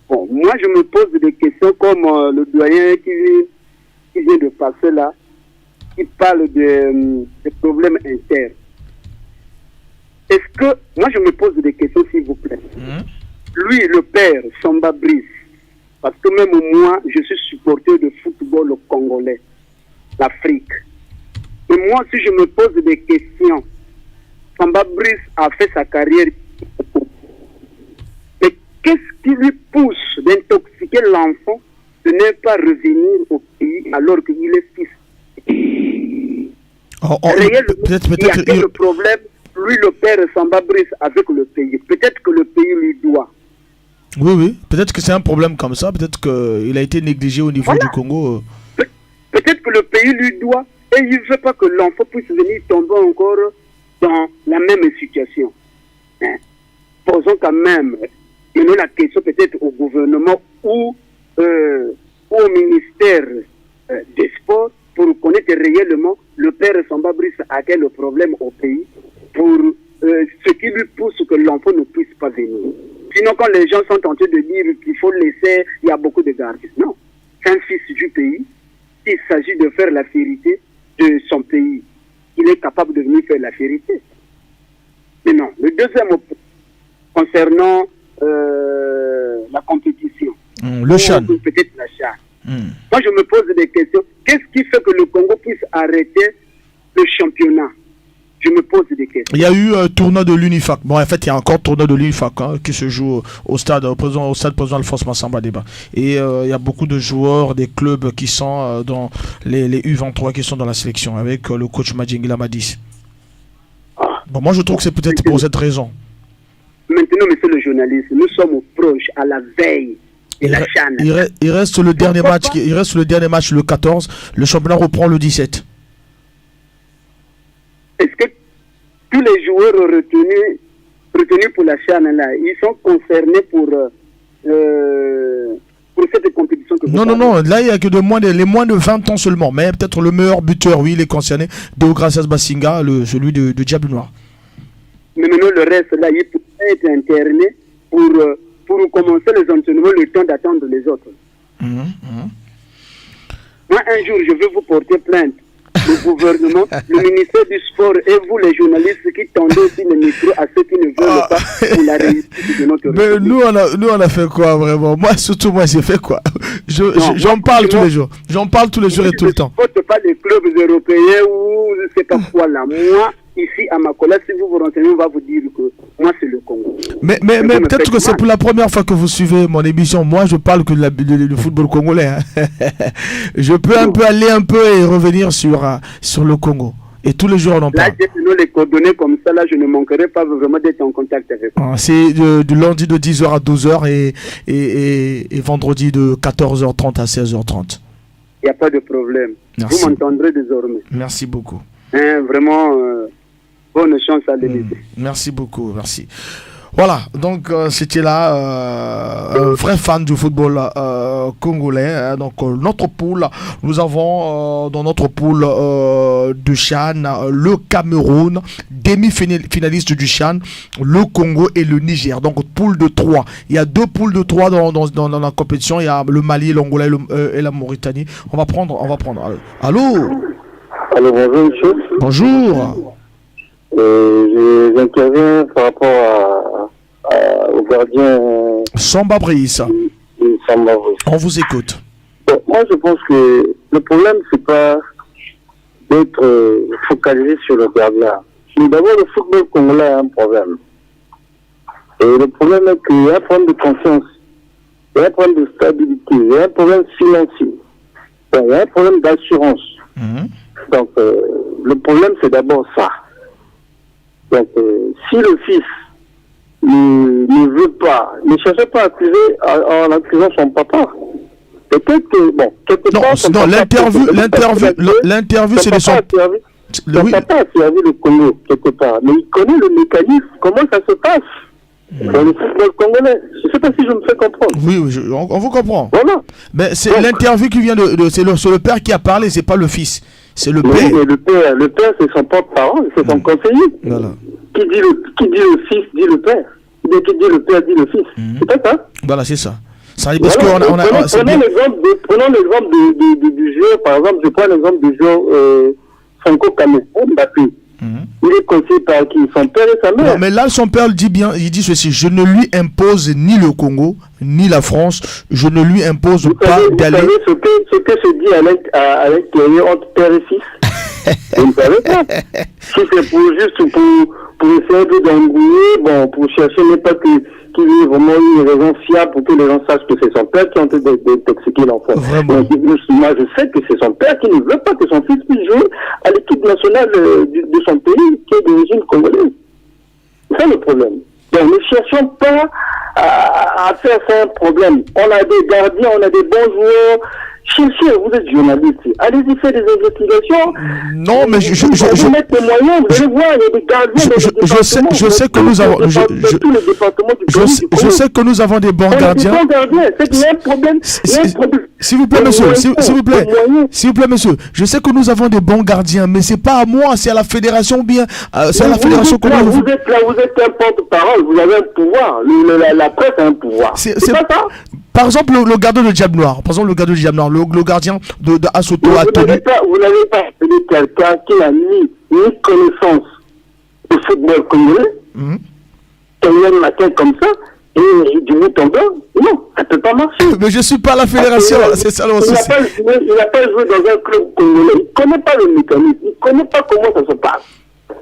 Bon, moi, je me pose des questions comme le doyen qui vient de passer là, qui parle des problèmes internes. Est-ce que, moi, je me pose des questions, s'il vous plaît. Lui, le père, Samba Brice, parce que même moi, je suis supporter de football congolais, l'Afrique. Et moi, si je me pose des questions, Samba Brice a fait sa carrière. Mais qu'est-ce qui lui pousse d'intoxiquer l'enfant de ne pas revenir au pays alors qu'il est fils? Peut-être, il y a quel problème, lui, le père Samba Brice, avec le pays? Peut-être que le pays lui doit. Oui, peut-être que c'est un problème comme ça, peut-être qu'il a été négligé au niveau du Congo. Peut-être que le pays lui doit, et il ne veut pas que l'enfant puisse venir tomber encore dans la même situation. Posons quand même la question peut-être au gouvernement ou au ministère des Sports pour connaître réellement le père Samba Brice a quel problème au pays pour ce qui lui pousse que l'enfant ne puisse pas venir. Sinon, quand les gens sont tentés de dire qu'il faut laisser, il y a beaucoup de gardes. Non. C'est un fils du pays. S'il s'agit de faire la vérité de son pays, il est capable de venir faire la vérité. Mais non. Le deuxième concernant la compétition. Le CHAN. Peut-être la CHAN. Moi, je me pose des questions. Qu'est-ce qui fait que le Congo puisse arrêter le championnat? Je me pose des questions. Il y a eu un tournoi de l'UNIFAC. Bon, en fait, il y a encore un tournoi de l'UNIFAC qui se joue au stade président Alphonse Massamba Débat. Et il y a beaucoup de joueurs des clubs qui sont dans les U23 qui sont dans la sélection avec le coach Madjingila Madis. Bon, moi, je trouve que c'est peut-être pour cette raison. Maintenant, monsieur le journaliste, nous sommes proches à la veille. Il reste le dernier match. Il reste le dernier match le 14. Le championnat reprend le 17. Est-ce que tous les joueurs retenus pour la CHAN là, ils sont concernés pour cette compétition que vous Non. Là, il n'y a que les moins de 20 ans seulement. Mais peut-être le meilleur buteur, oui, il est concerné. Deogracias Bassinga, celui de Diable Noir. Mais maintenant, le reste là, il peut être interné pour commencer les entraînements, le temps d'attendre les autres. Moi, un jour, je vais vous porter plainte. Le gouvernement, le ministère du Sport et vous, les journalistes qui tendez aussi le micro à ceux qui ne veulent pas pour la réussite de notre Mais nous, on a fait quoi vraiment? Moi, surtout, j'ai fait quoi? J'en parle tous les jours. J'en parle tous les jours et tout le temps. Je ne supporte pas les clubs européens ou je ne sais pas quoi là. Moi, ici à Makola, si vous vous renseignez, on va vous dire que moi, c'est le Congo. Mais peut-être que c'est pour la première fois que vous suivez mon émission. Moi, je parle que du football congolais. Je peux aller un peu et revenir sur le Congo. Et tous les jours, on en parle. Là, j'ai donné les coordonnées comme ça. Là, je ne manquerai pas vraiment d'être en contact avec vous. C'est du lundi de 10h à 12h et vendredi de 14h30 à 16h30. Il n'y a pas de problème. Merci. Vous m'entendrez désormais. Merci beaucoup. Vraiment... bonne chance à l'émission. Merci beaucoup, merci. Voilà, donc c'était là un vrai fan du football congolais. Donc notre poule, nous avons dans notre poule du CHAN le Cameroun, demi-finaliste du CHAN, le Congo et le Niger. Donc poule de 3. Il y a 2 poules de 3 dans la compétition. Il y a le Mali, l'Angola et la Mauritanie. On va prendre. Allô? Allô, bonjour monsieur. Bonjour. J'interviens par rapport au gardien Samba Brice. Samba Brice. On vous écoute. Bon, moi, je pense que le problème, c'est pas d'être focalisé sur le gardien. D'abord, le football congolais a un problème. Et le problème est qu'il y a un problème de confiance, il y a un problème de stabilité, il y a un problème financier, il y a un problème d'assurance. Donc, le problème, c'est d'abord ça. Donc, si le fils ne veut pas, ne cherche pas à accuser en accusant son papa, peut-être que, bon, quelque part... Non, l'interview, c'est de son... Son papa a servi le Congo, quelque part, mais il connaît le mécanisme, comment ça se passe dans le football congolais. Je ne sais pas si je me fais comprendre. Oui, on vous comprend. Voilà. Mais c'est l'interview qui vient c'est le père qui a parlé, c'est pas le fils. C'est le père. Oui, mais le père, c'est son porte-parole, c'est son conseiller. Voilà. Qui dit le fils, dit le père. Qui dit le père, dit le fils. C'est pas ça? Voilà, c'est ça. Ça dit parce voilà. qu'on a... Prenons l'exemple du joueur, par exemple, je prends l'exemple du joueur Franco Kamé, Mbappé. Il est conseillé par qui? Son père et sa mère. Non, mais là, son père dit bien, il dit ceci: je ne lui impose ni le Congo, ni la France, je ne lui impose pas d'aller. Vous savez ce que se dit à l'intérieur entre père et fils? Vous ne savez pas. Si c'est pour essayer d'embrouiller, bon, pour chercher n'importe qu'il y ait vraiment une raison fiable pour que les gens sachent que c'est son père qui est en train d'intoxiquer l'enfant. Donc, moi, je sais que c'est son père qui ne veut pas que son fils puisse jouer à l'équipe nationale de son pays, qui est d'origine congolaise. C'est le problème. Donc, ne cherchons pas à faire ça un problème. On a des gardiens, on a des bons joueurs. Cherchez, vous êtes journaliste, allez-y faire des investigations. Non, mais je mettre les moyens, vous allez voir, il y a des gardiens. Je sais que nous avons. Je sais que nous avons des bons gardiens. C'est qu'il y a un problème. S'il vous plaît, monsieur. S'il vous plaît, monsieur. Je sais que nous avons des bons gardiens, mais c'est pas à moi, c'est à la fédération ou bien. C'est à la fédération comment vous êtes là, vous êtes un porte-parole, vous avez un pouvoir. La presse a un pouvoir. C'est pas ça? Par exemple, le gardien de Diable Noir, le gardien de Asoto a tenu. Vous n'avez pas appelé quelqu'un qui n'a ni connaissance du football congolais, qui vient le matin comme ça, et du bout en blanc. Non, ça ne peut pas marcher. Mais je ne suis pas à la fédération, c'est ça le souci. Il n'a pas joué dans un club congolais, il ne connaît pas le mécanisme, il ne connaît pas comment ça se passe.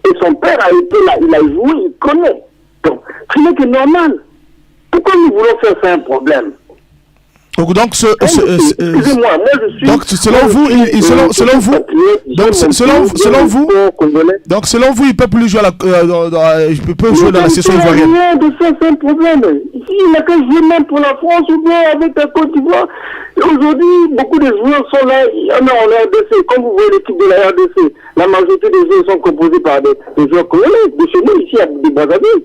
Et son père a été là, il a joué, il connaît. Donc, ce n'est que normal. Pourquoi nous voulons faire ça un problème? Donc, excusez-moi, moi je suis. Donc, selon vous, il peut plus jouer il peut jouer dans la session ivoirienne. C'est un problème. Ici, il n'a qu'à jouer même pour la France ou bien avec la Côte d'Ivoire. Aujourd'hui, beaucoup de joueurs sont là. Il y en a en RDC. Comme vous voyez l'équipe de la RDC, la majorité des joueurs sont composés par des joueurs congolais. De chez nous, ici, à des Brazzaville.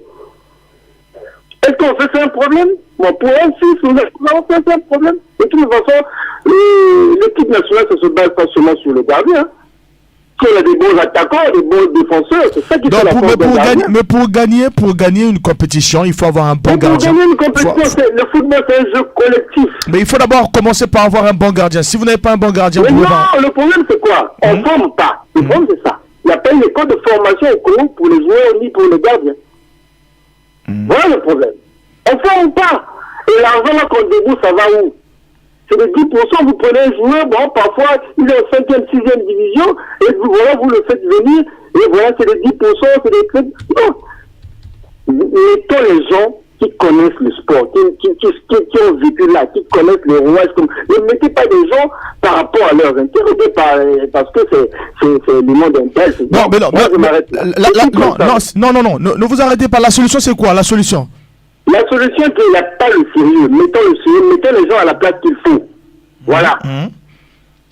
Est-ce qu'on fait ça un problème? Bon, pour un fils, nous avons fait ça un problème. De toute façon, l'équipe nationale, ça se base pas seulement sur le gardien. Il y a des bons attaquants, des bons défenseurs, c'est ça qui fait la force d'un gardien. Mais pour gagner une compétition, il faut avoir un bon gardien. Pour gagner une compétition, le football, c'est un jeu collectif. Mais il faut d'abord commencer par avoir un bon gardien. Si vous n'avez pas un bon gardien, mais non, le problème c'est quoi? On ne forme pas. Le problème c'est ça. Il n'y a pas une école de formation au Congo pour les joueurs ni pour les gardiens. Voilà le problème. On ne forme pas. Et l'argent là qu'on débourse, ça va où? C'est de 10%, vous prenez un joueur, bon, parfois, il est en 5e, 6e division, et puis voilà, vous le faites venir, et voilà, c'est des 10%, c'est des clubs. Non. Mettons les gens qui connaissent le sport, qui ont vécu là, qui connaissent les rouages. Ne mettez pas des gens par rapport à leurs intérêts, parce que c'est le monde intel. Non, mais non, ne vous arrêtez pas. La solution, c'est quoi, la solution? La solution, c'est qu'il n'y a pas le sérieux. Mettons le sérieux, mettons les gens à la place qu'il faut. Voilà.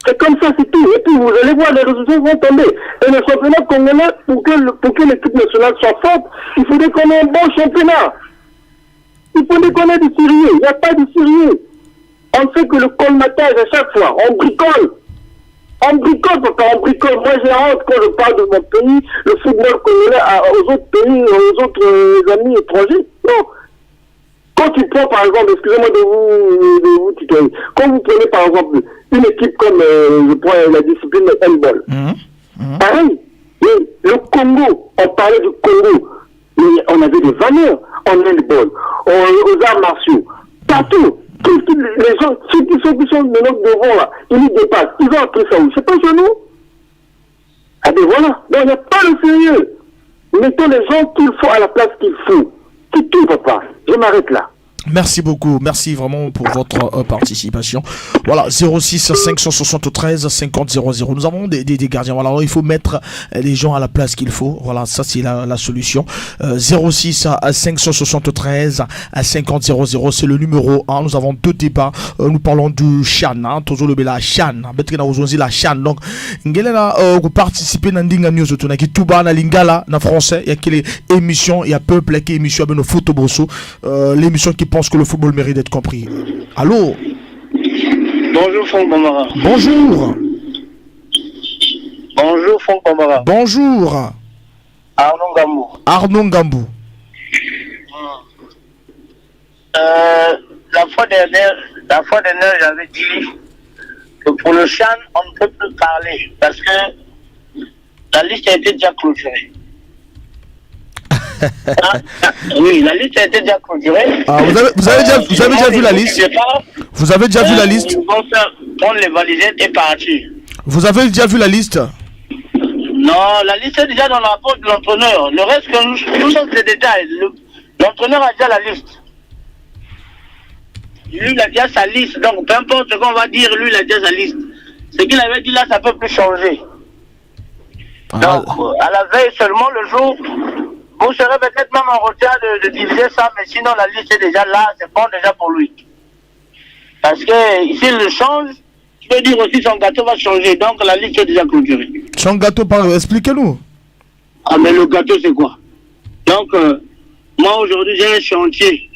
C'est comme ça, c'est tout. Et puis vous allez voir, les résultats vont tomber. Et le championnat congolais, pour que l'équipe nationale soit forte, il faudrait qu'on ait un bon championnat. Il faudrait qu'on ait du sérieux. Il n'y a pas de sérieux. On fait que le colmatage à chaque fois. On bricole. On bricole, papa, on bricole. Moi, j'ai honte quand je parle de mon pays, le football congolais aux autres pays, aux autres amis étrangers. Non. Quand tu prends, par exemple, excusez-moi de vous tutoyer, quand vous prenez, par exemple, une équipe comme, je prends la discipline de handball, pareil, le Congo, on parlait du Congo, mais on avait des valeurs en handball, aux arts martiaux, partout. Les gens, ceux qui sont maintenant devant là, ils nous dépassent, ils ont appris ça où? C'est pas chez nous? Ah ben voilà, donc il n'y a pas de sérieux. Mettons les gens qu'il faut à la place qu'il faut. C'est tout, papa. Je m'arrête là. Merci beaucoup, merci vraiment pour votre participation. Voilà, 06 573 50 00. Nous avons des gardiens. Voilà, alors il faut mettre les gens à la place qu'il faut. Voilà, ça c'est la solution. 06 573 50 00, c'est le numéro 1. Nous avons 2 débats. Nous parlons du Chan, hein, toujours le la Chan. La Chan. Donc, vous participez dans Ndinga News qui tout bas na lingala na français. Il y a quelle émission, il y a peuple qui émission avec nos photos l'émission qui pense que le football mérite d'être compris. Allô? Bonjour Franck Bambara. Bonjour. Bonjour Franck Bambara. Bonjour. Arnaud Gambou. Arnaud Gambou. La fois dernière, j'avais dit que pour le Chan, on ne peut plus parler parce que la liste a été déjà clôturée. Oui, la liste a été déjà clôturée. Vous avez déjà vu la liste? Vous avez déjà vu la liste? Ils vont prendre les valisettes et partir. Vous avez déjà vu la liste? Non, la liste est déjà dans la poche de l'entraîneur. Le reste, tout ça, c'est des détails. L'entraîneur a déjà la liste. Lui, il a déjà sa liste. Donc, peu importe ce qu'on va dire, lui, il a déjà sa liste. Ce qu'il avait dit là, ça ne peut plus changer. Donc, à la veille seulement, le jour, vous serez peut-être même en retard de diviser ça, mais sinon, la liste est déjà là, c'est bon déjà pour lui. Parce que s'il le change, je peux dire aussi son gâteau va changer. Donc, la liste est déjà clôturée. Son gâteau, expliquez-nous. Ah, mais le gâteau, c'est quoi? Donc, moi, aujourd'hui, j'ai un chantier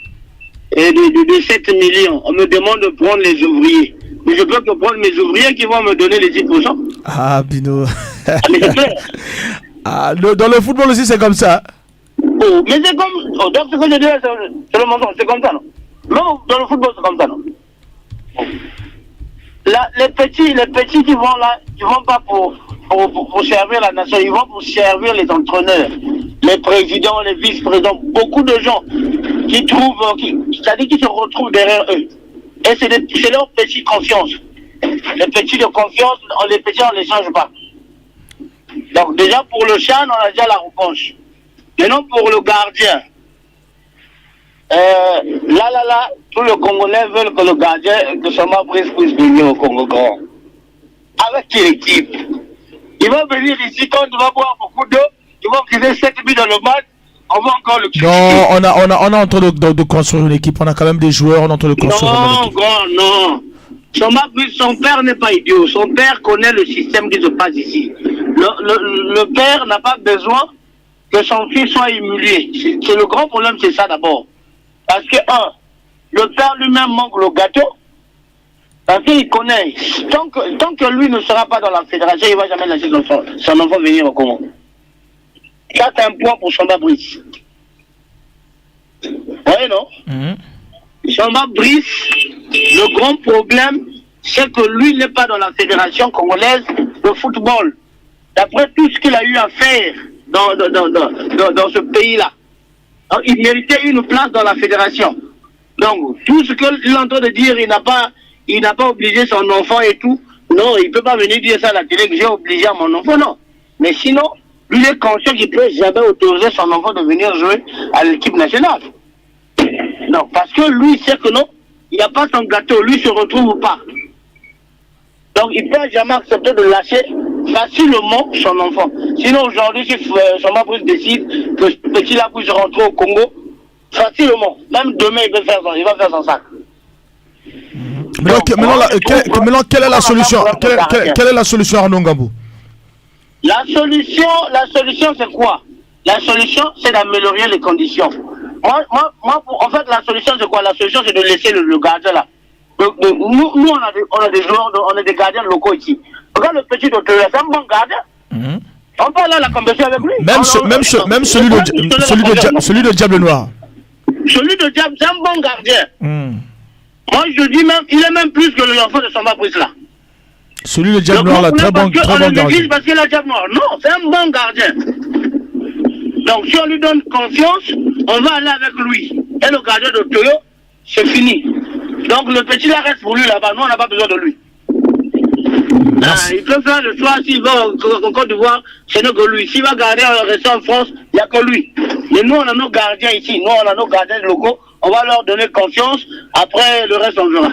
de 7 millions. On me demande de prendre les ouvriers. Mais je peux que prendre mes ouvriers qui vont me donner les 10%. Ah, Bino. Mais c'est clair. Dans le football aussi, c'est comme ça. Oh, mais c'est comme... Oh, donc, ce que je dis, c'est le mensonge. C'est comme ça, non? Non, dans le football, c'est comme ça, non? Là, les petits qui vont là, ils vont pas pour servir la nation, ils vont pour servir les entraîneurs, les présidents, les vice-présidents, beaucoup de gens qui trouvent, c'est-à-dire qui se retrouvent derrière eux. Et c'est leur petit confiance. Les petits de confiance, on les change pas. Donc déjà pour le Chan, on a déjà la revanche. Maintenant pour le gardien, là, tous les Congolais veulent que le gardien, que Samba Brice puisse venir au Congo grand. Avec quelle équipe? Il va venir ici quand il va boire beaucoup d'eau, il va briser 7 buts dans le match, on va encore le critiquer. Non, on est en train de construire une équipe, on a quand même des joueurs, on est en train de construire une équipe. Non. Samba Brice, son père n'est pas idiot, son père connaît le système qui se passe ici. Le père n'a pas besoin que son fils soit humilié. C'est le grand problème, c'est ça d'abord. Parce que, le père lui-même manque le gâteau. Parce qu'il connaît. Tant que lui ne sera pas dans la fédération, il ne va jamais laisser son enfant venir au Congo. Ça, c'est un point pour Samba Brice. Oui, non? Samba Brice, le grand problème, c'est que lui n'est pas dans la fédération congolaise de football. D'après tout ce qu'il a eu à faire dans ce pays-là. Il méritait une place dans la fédération. Donc, tout ce qu'il est en train de dire, il n'a pas obligé son enfant et tout. Non, il ne peut pas venir dire ça à la télé que j'ai obligé à mon enfant, non. Mais sinon, lui est conscient qu'il ne peut jamais autoriser son enfant de venir jouer à l'équipe nationale. Non, parce que lui, il sait que non, il n'y a pas son gâteau, lui ne se retrouve pas. Donc, il ne peut jamais accepter de lâcher facilement son enfant. Sinon, aujourd'hui, si son Brice décide que ce petit-là puisse rentrer au Congo, facilement, même demain, il va faire son sac. Maintenant, quelle est la solution? Quelle est la solution, Arnaud Gambou? La solution, c'est quoi? La solution, c'est d'améliorer les conditions. Moi, en fait, la solution, c'est quoi? La solution, c'est de laisser le gardien là. Nous, on a des joueurs, on a des gardiens locaux ici. Regarde le petit docteur, c'est un bon gardien. On peut aller à la compétition avec lui. Même celui de Diable Noir. Celui de Diable, c'est un bon gardien. Moi, je dis même, il est même plus que l'enfant de Samba Brice là. Celui de Diable Noir, là, très bon gardien. Parce qu'il a Diable Noir. Non, c'est un bon gardien. Donc, si on lui donne confiance, on va aller avec lui. Et le gardien de Toyo, c'est fini. Donc, le petit là reste pour lui là-bas. Nous, on n'a pas besoin de lui. Il peut faire le choix s'il va en Côte d'Ivoire, c'est que lui. S'il va garder rester en France, il n'y a que lui. Mais nous, on a nos gardiens ici. Nous, on a nos gardiens locaux. On va leur donner confiance. Après, le reste, on verra.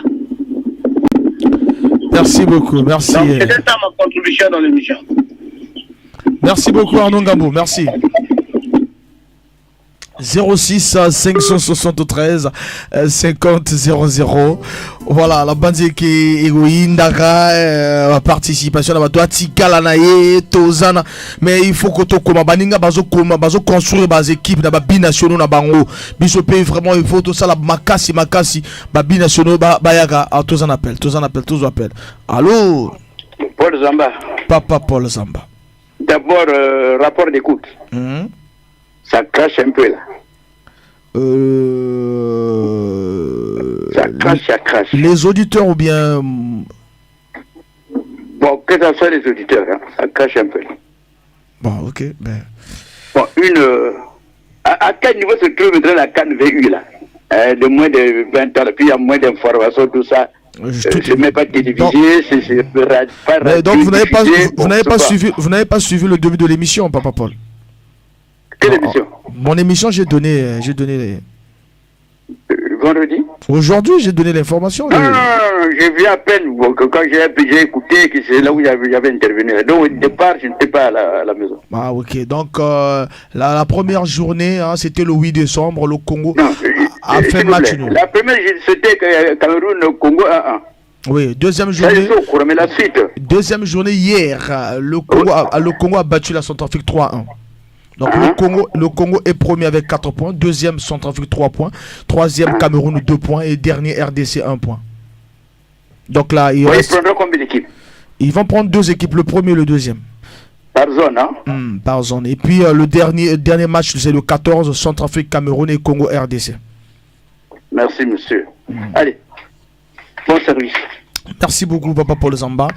Merci beaucoup, merci. Donc, c'était ça ma contribution dans l'émission. Merci beaucoup Arnaud Ngabo, merci. 06 573 50 00. Voilà, la bande qui est héroïne d'Aga, participation à la Tikala Naye, Tozana. Mais il faut que tu commences à construire des équipes dans les binationaux na bango. Biso pays vraiment, il faut tout ça, la makasi, binationaux, bayaga. Tozana appelle. Allô? Paul Zamba. Papa Paul Zamba. D'abord, rapport d'écoute. Ça crache un peu là. Ça crache. Les auditeurs ou bien. Bon, que ce soit les auditeurs, hein, ça crache un peu. Bon, ok. Ben... Bon, à quel niveau se trouve maintenant la canne VU là, de moins de 20 ans, puis il y a moins d'informations, tout ça. Je ne mets pas télévisé, c'est pas radio. Donc vous n'avez pas suivi le début de l'émission, Papa Paul. Quelle émission? Mon émission, j'ai donné vendredi. Aujourd'hui, j'ai donné l'information. Non, j'ai vu à peine quand j'ai écouté que c'est là où j'avais intervenu. Donc au départ, je n'étais pas à la maison. Ah ok, donc la première journée, hein, c'était le 8 décembre, le Congo a fait match nul. La première, c'était Cameroun-Congo 1-1. Oui, deuxième journée. Deuxième journée hier, le Congo a battu la Centrafrique 3-1. Donc le Congo est premier avec 4 points, deuxième Centrafrique 3 points, troisième Cameroun 2 points et dernier RDC 1 point. Donc là, ils prendront combien d'équipes? Ils vont prendre 2 équipes, le premier et le deuxième. Par zone, hein? Par zone. Et puis le dernier match, c'est le 14, Centrafrique, Cameroun et Congo RDC. Merci monsieur. Allez, bon service. Merci beaucoup Papa Paul Zamba.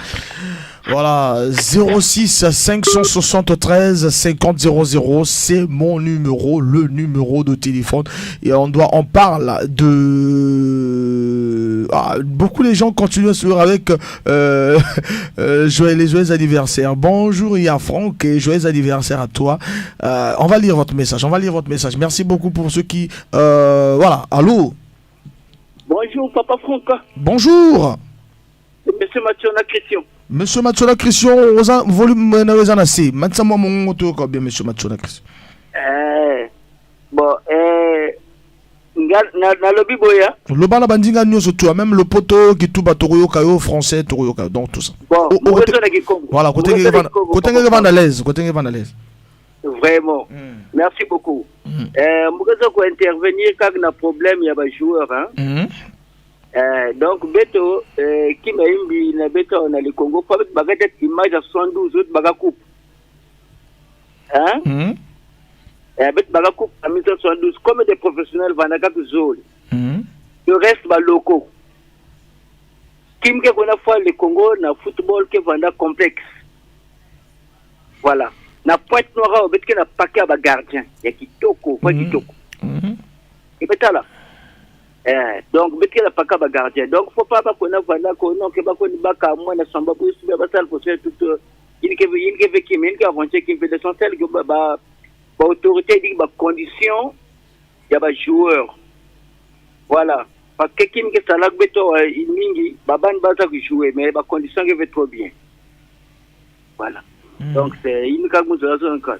Voilà, 06 573 50 00, c'est mon numéro, le numéro de téléphone. Et on parle de... beaucoup de gens continuent à suivre avec les joyeux anniversaires. Bonjour, il y a Franck et joyeux anniversaire à toi. On va lire votre message, Merci beaucoup pour ceux qui... voilà, allô? Bonjour, Papa Franck. Bonjour. Monsieur Mathieu, la question. Monsieur Mathieu Christian, volume assez. Maintenant, mon moto, bien, monsieur Mathieu Christian. Bon, na lobby boya. Le bala bandinga nyo surtout, même le poteau qui tout batoyo kayo français toyo kayo, donc tout ça. Bon, voilà, côté à l'aise. Vraiment. Merci beaucoup. Moukazo ko intervenir quand na problème il y a des joueurs hein. Donc Beto qui m'a imbi na Beto on a le Congo pas bagatette image à 72 autres baga coupe. Hein? Bet baga coupe à 1972 comme des professionnels vanaka zone. Le reste ba locaux. Kim ke kona fois le Congo na football ke vanda complexe. Voilà. Na pointe noire bet ke na paquet ba gardien. Ya kitoko, pas kitoko. Et betala. Donc bet ke na paquet ba gardien. Donc faut pas kona vanda ko non ke ba ko ni baka moi na samba pour subir ba sal pour faire tout il que qui men qui avancer qui fait l'essentiel que ba autorité dit ba condition ya ba joueur. Voilà. Parce que kim ke salak beto il mingi ba ban ba ça jouer mais ba condition que fait trop bien. Voilà. Donc c'est une calculation encore.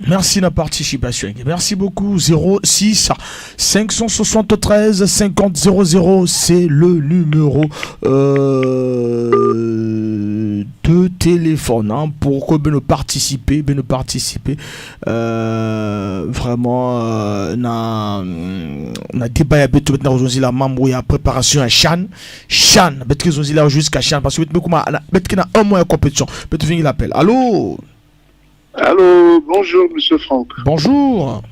Merci de la participation. Merci beaucoup. 06 573 50 00, c'est le numéro de téléphone hein, pour que nous participer. Vraiment, na débat à beto maintenant aujourd'hui la membre ya préparation à Chan, beto aujourd'hui là jusqu'à Chan parce que beto na un mois de compétition. Beto finir l'appel. Allô? Allô, bonjour monsieur Franck. Bonjour.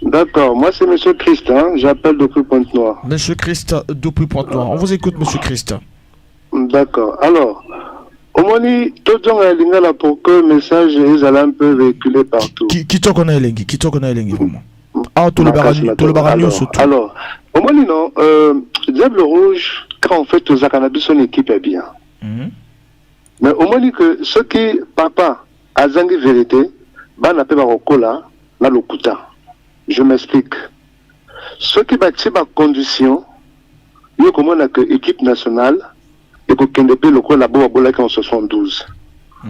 D'accord, moi c'est monsieur Christ, hein, j'appelle depuis Pointe-Noire. Monsieur Christ depuis Pointe-Noire, on vous écoute monsieur Christ. D'accord, alors, au moins, tout le monde a pour que le message est un peu véhiculé partout. Qui te connaît vraiment? Ah, tout le baragno surtout. Alors, au moins, non, Diable Rouge, quand on fait tous les cannabis, son équipe est bien. Mais au moins dit que ce qui papa a zangi vérité, bana pe barokola na lokuta. Je m'explique. Ce qui bâtit ma condition, nous comme on a que équipe nationale et que Kendepe le la bola en 72.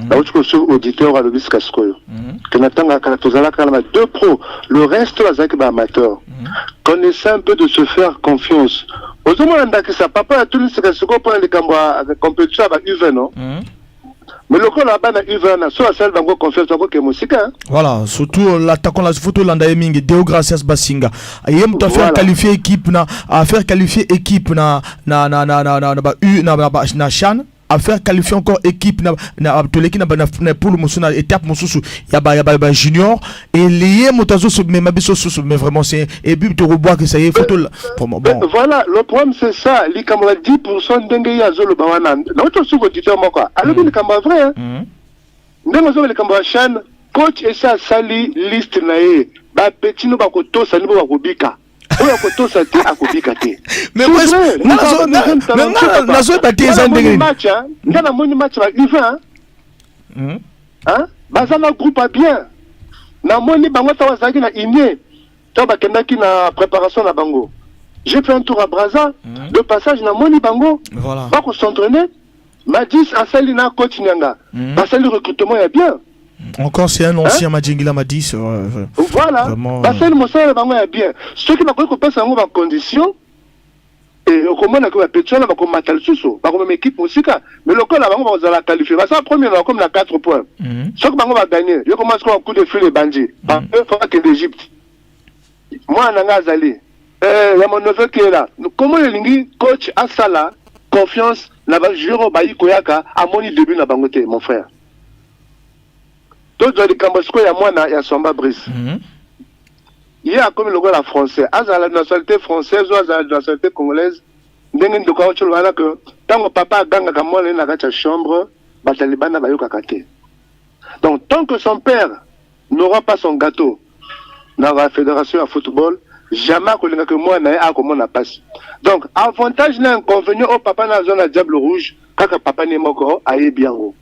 Là où tu peux auditeur à l'obis cascoyo. Que n'attend qu'à tozala kalama 2 pros. Le reste la zangi amateur. Connaissez un peu de se faire confiance. Aux hommes que ça papa a tout le second pour les cambouis compétition avec UV non. Mais le coup là-bas na UV soit celle d'ango confiance d'ango que musique. Voilà, surtout l'attaquant la photo landa mingi Deo Gracias Basinga. Ayem to faire qualifier équipe na à faire qualifier équipe na Chan. À faire qualifier encore équipe na pour le musuna étape mususu ya ba junior et lié motazo sur mais mabiso mais vraiment c'est et puis tu revois que ça y est photo bon. Voilà, le problème c'est ça, li comme 10% dengue ya zolo bawana na autre sous auditeur moko alors que le kamba vrai hein ndenge zo le kamba Chan coach et ça sali liste na ye ba petit no ba ko to sali ba ko bika oya ko to sa te akobika te mais moi nazo ba te zandenge match hein ngana moni match ba U20 hein bazana groupe bien na moni bango ta wazaki na inie to ba kendaki na préparation na bango. J'ai fait un tour à Brazza de passage na moni bango voilà ba ko s'entraîner Madis a sali na coach nyanga ba sali recrutement ya bien. Encore c'est un ancien Madjingila Madis. Voilà. Bah c'est le monsieur bango ya bien. Ceux qui m'ont passer en condition et comment na ko pétrole ba ko matal suso ba ko même équipe musika mais le col bango ba za qualifier ba ça premier comme la 4 points. Ceux qui bango va gagner, je commence comme un coup de fil les bandits. Ba faut que l'Égypte. Moi nanga zali. Il y a mon neveu qui est là. Comment le lingi coach Asala confiance na ba Jiro Bayi Koyaka à mon début na bangote mon frère. Tout le Cambasco, il y a moi, il y a Samba Brice. Il y a comme le gars français. À la nationalité française ou à la nationalité congolaise, il y a que tant que papa a gagné comme moi, il y a une chambre, les talibans n'ont pas eu. Donc, tant que son père n'aura pas son gâteau dans la fédération de football, jamais que moi, il n'a pas. Donc, avantage, l'inconvénient, au papa n'a pas diable rouge, quand papa n'est pas encore, aïe bien haut.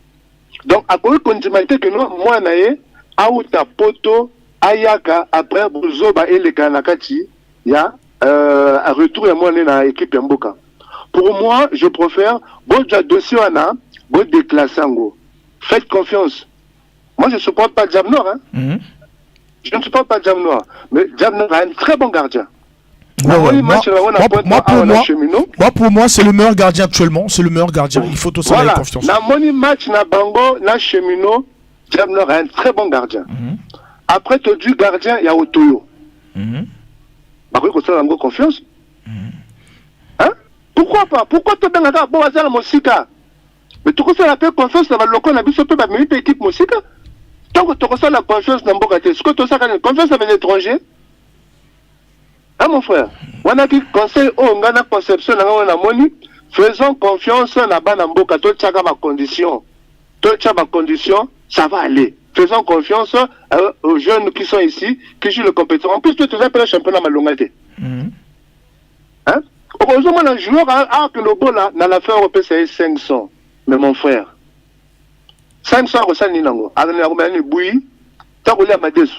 Donc, à cause de la continuité que nous, moi, Aouta Poto, Ayaka, après Bozoba et les Kanakati, il y a un retour à moi dans l'équipe Mboka. Pour moi, je préfère, bon, dossier, bon, déclasser en gros. Faites confiance. Moi, je ne supporte pas Diam Noir. Hein. Je ne supporte pas Diam Noir. Mais Diam Noir a un très bon gardien. Moi, pour moi, c'est le meilleur gardien actuellement. C'est le meilleur gardien. Il faut aussi avoir confiance. Dans mon match, na Bango, na Cheminot, Diam Noir a un très bon gardien. Après, tu du gardien, il y a Otoyo. Bah, oui, ça a confiance. Hein? Pourquoi pas? Pourquoi tu as un bon hasard à Mosika? Mais tu as la confiance dans le local, on a vu ce peu de l'équipe Mosika. Tant que tu as la confiance dans le Mboka, est-ce que tu as la confiance avec l'étranger? Ah mon frère, on a dit conseil on a conception on a moni, faisons confiance na bana mboka to tchaka ma condition. To tchaka ma condition, ça va aller. Faisons confiance aux jeunes qui sont ici, qui jouent le compétition. En plus tu as appelé championnat malongate. Hein? Heureusement un joueur a que le beau là dans l'affaire européenne c'est 500. Mais mon frère 500 ça ni nango. Agna romani bui, ta roulé à Madesu.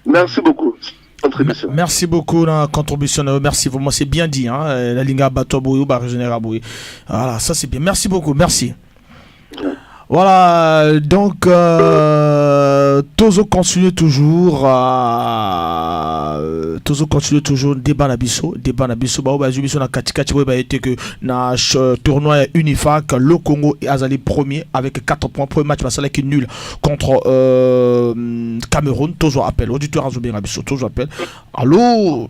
Merci beaucoup. Merci beaucoup la contribution. Merci vraiment, c'est bien dit. Hein? La ligne Batobouyou, Bargénéra Bouy. Voilà, ça c'est bien. Merci beaucoup. Merci. Voilà, donc Tozo continue toujours débat na biso ba obazubiso na katikati ba été que na tournoi Unifac le Congo est azali premier avec 4 points. Premier match basala qui nul contre Cameroun. Tozo appel auditeur azobinga biso Tozo appel. Allô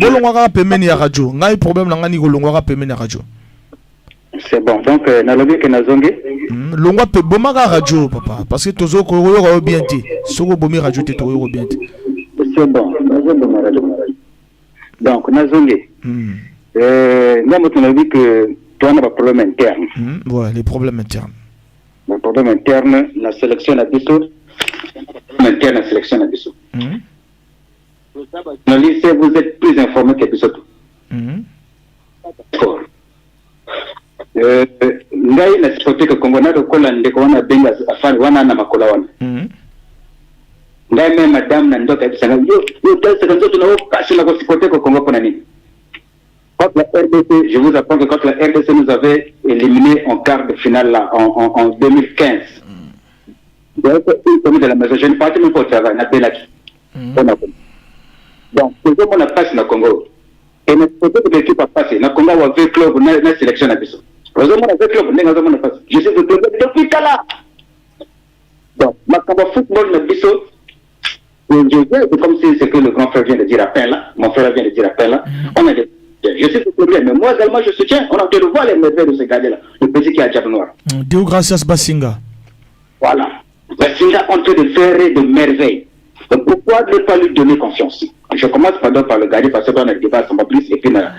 bolongwa ka pemeni ya radio ngai problème na ngani ko longwa ka pemeni ya radio. C'est bon, donc nalobi ke nazongi longwa pe bomaka radio papa parce que tozo ko yo bien dit soko bomi radio te to yo bien dit. C'est bon, nazongi radio. Donc nazongi ngamoto nalobi que toi na problème interne. Ouais, les problèmes internes. Le problème interne la sélection na biso interne la sélection na biso. Dans le lycée, vous êtes plus informé que biso. ngai na supporter que Congo na kola ndeko wana benga afari wana na makola wana ngai même madame na ndoka bisanga yo test quand tu n'as pas sur la supporter que Congo pour nani. Quand la RDC, je vous apprends que quand la RDC nous avait éliminé en quart de finale là en 2015. Une de la maison, je ne partais même pas au travail, n'a pas l'acquis. Donc, c'est comme on a passé dans le Congo. Et notre côté de l'équipe a passé. Dans le Congo, on a vu le club, on a sélection à Bissau. Heureusement, on a vu le club, on a passé. Je sais que le club depuis là. Donc, quand on football à Bissau, c'est comme si c'est que le grand frère vient de dire à peine là. Mon frère vient de dire à peine là. On a des. Je sais ce problème, mais moi également je soutiens. On a envie de voir les merveilles de ce gars-là. Le petit qui a Diable Noir. Deo Gracias Basinga. Voilà. Basinga est en train de faire de merveilles. Donc pourquoi ne pas lui donner confiance? Je commence par le garder parce qu'on a le débat sans plus et puis ma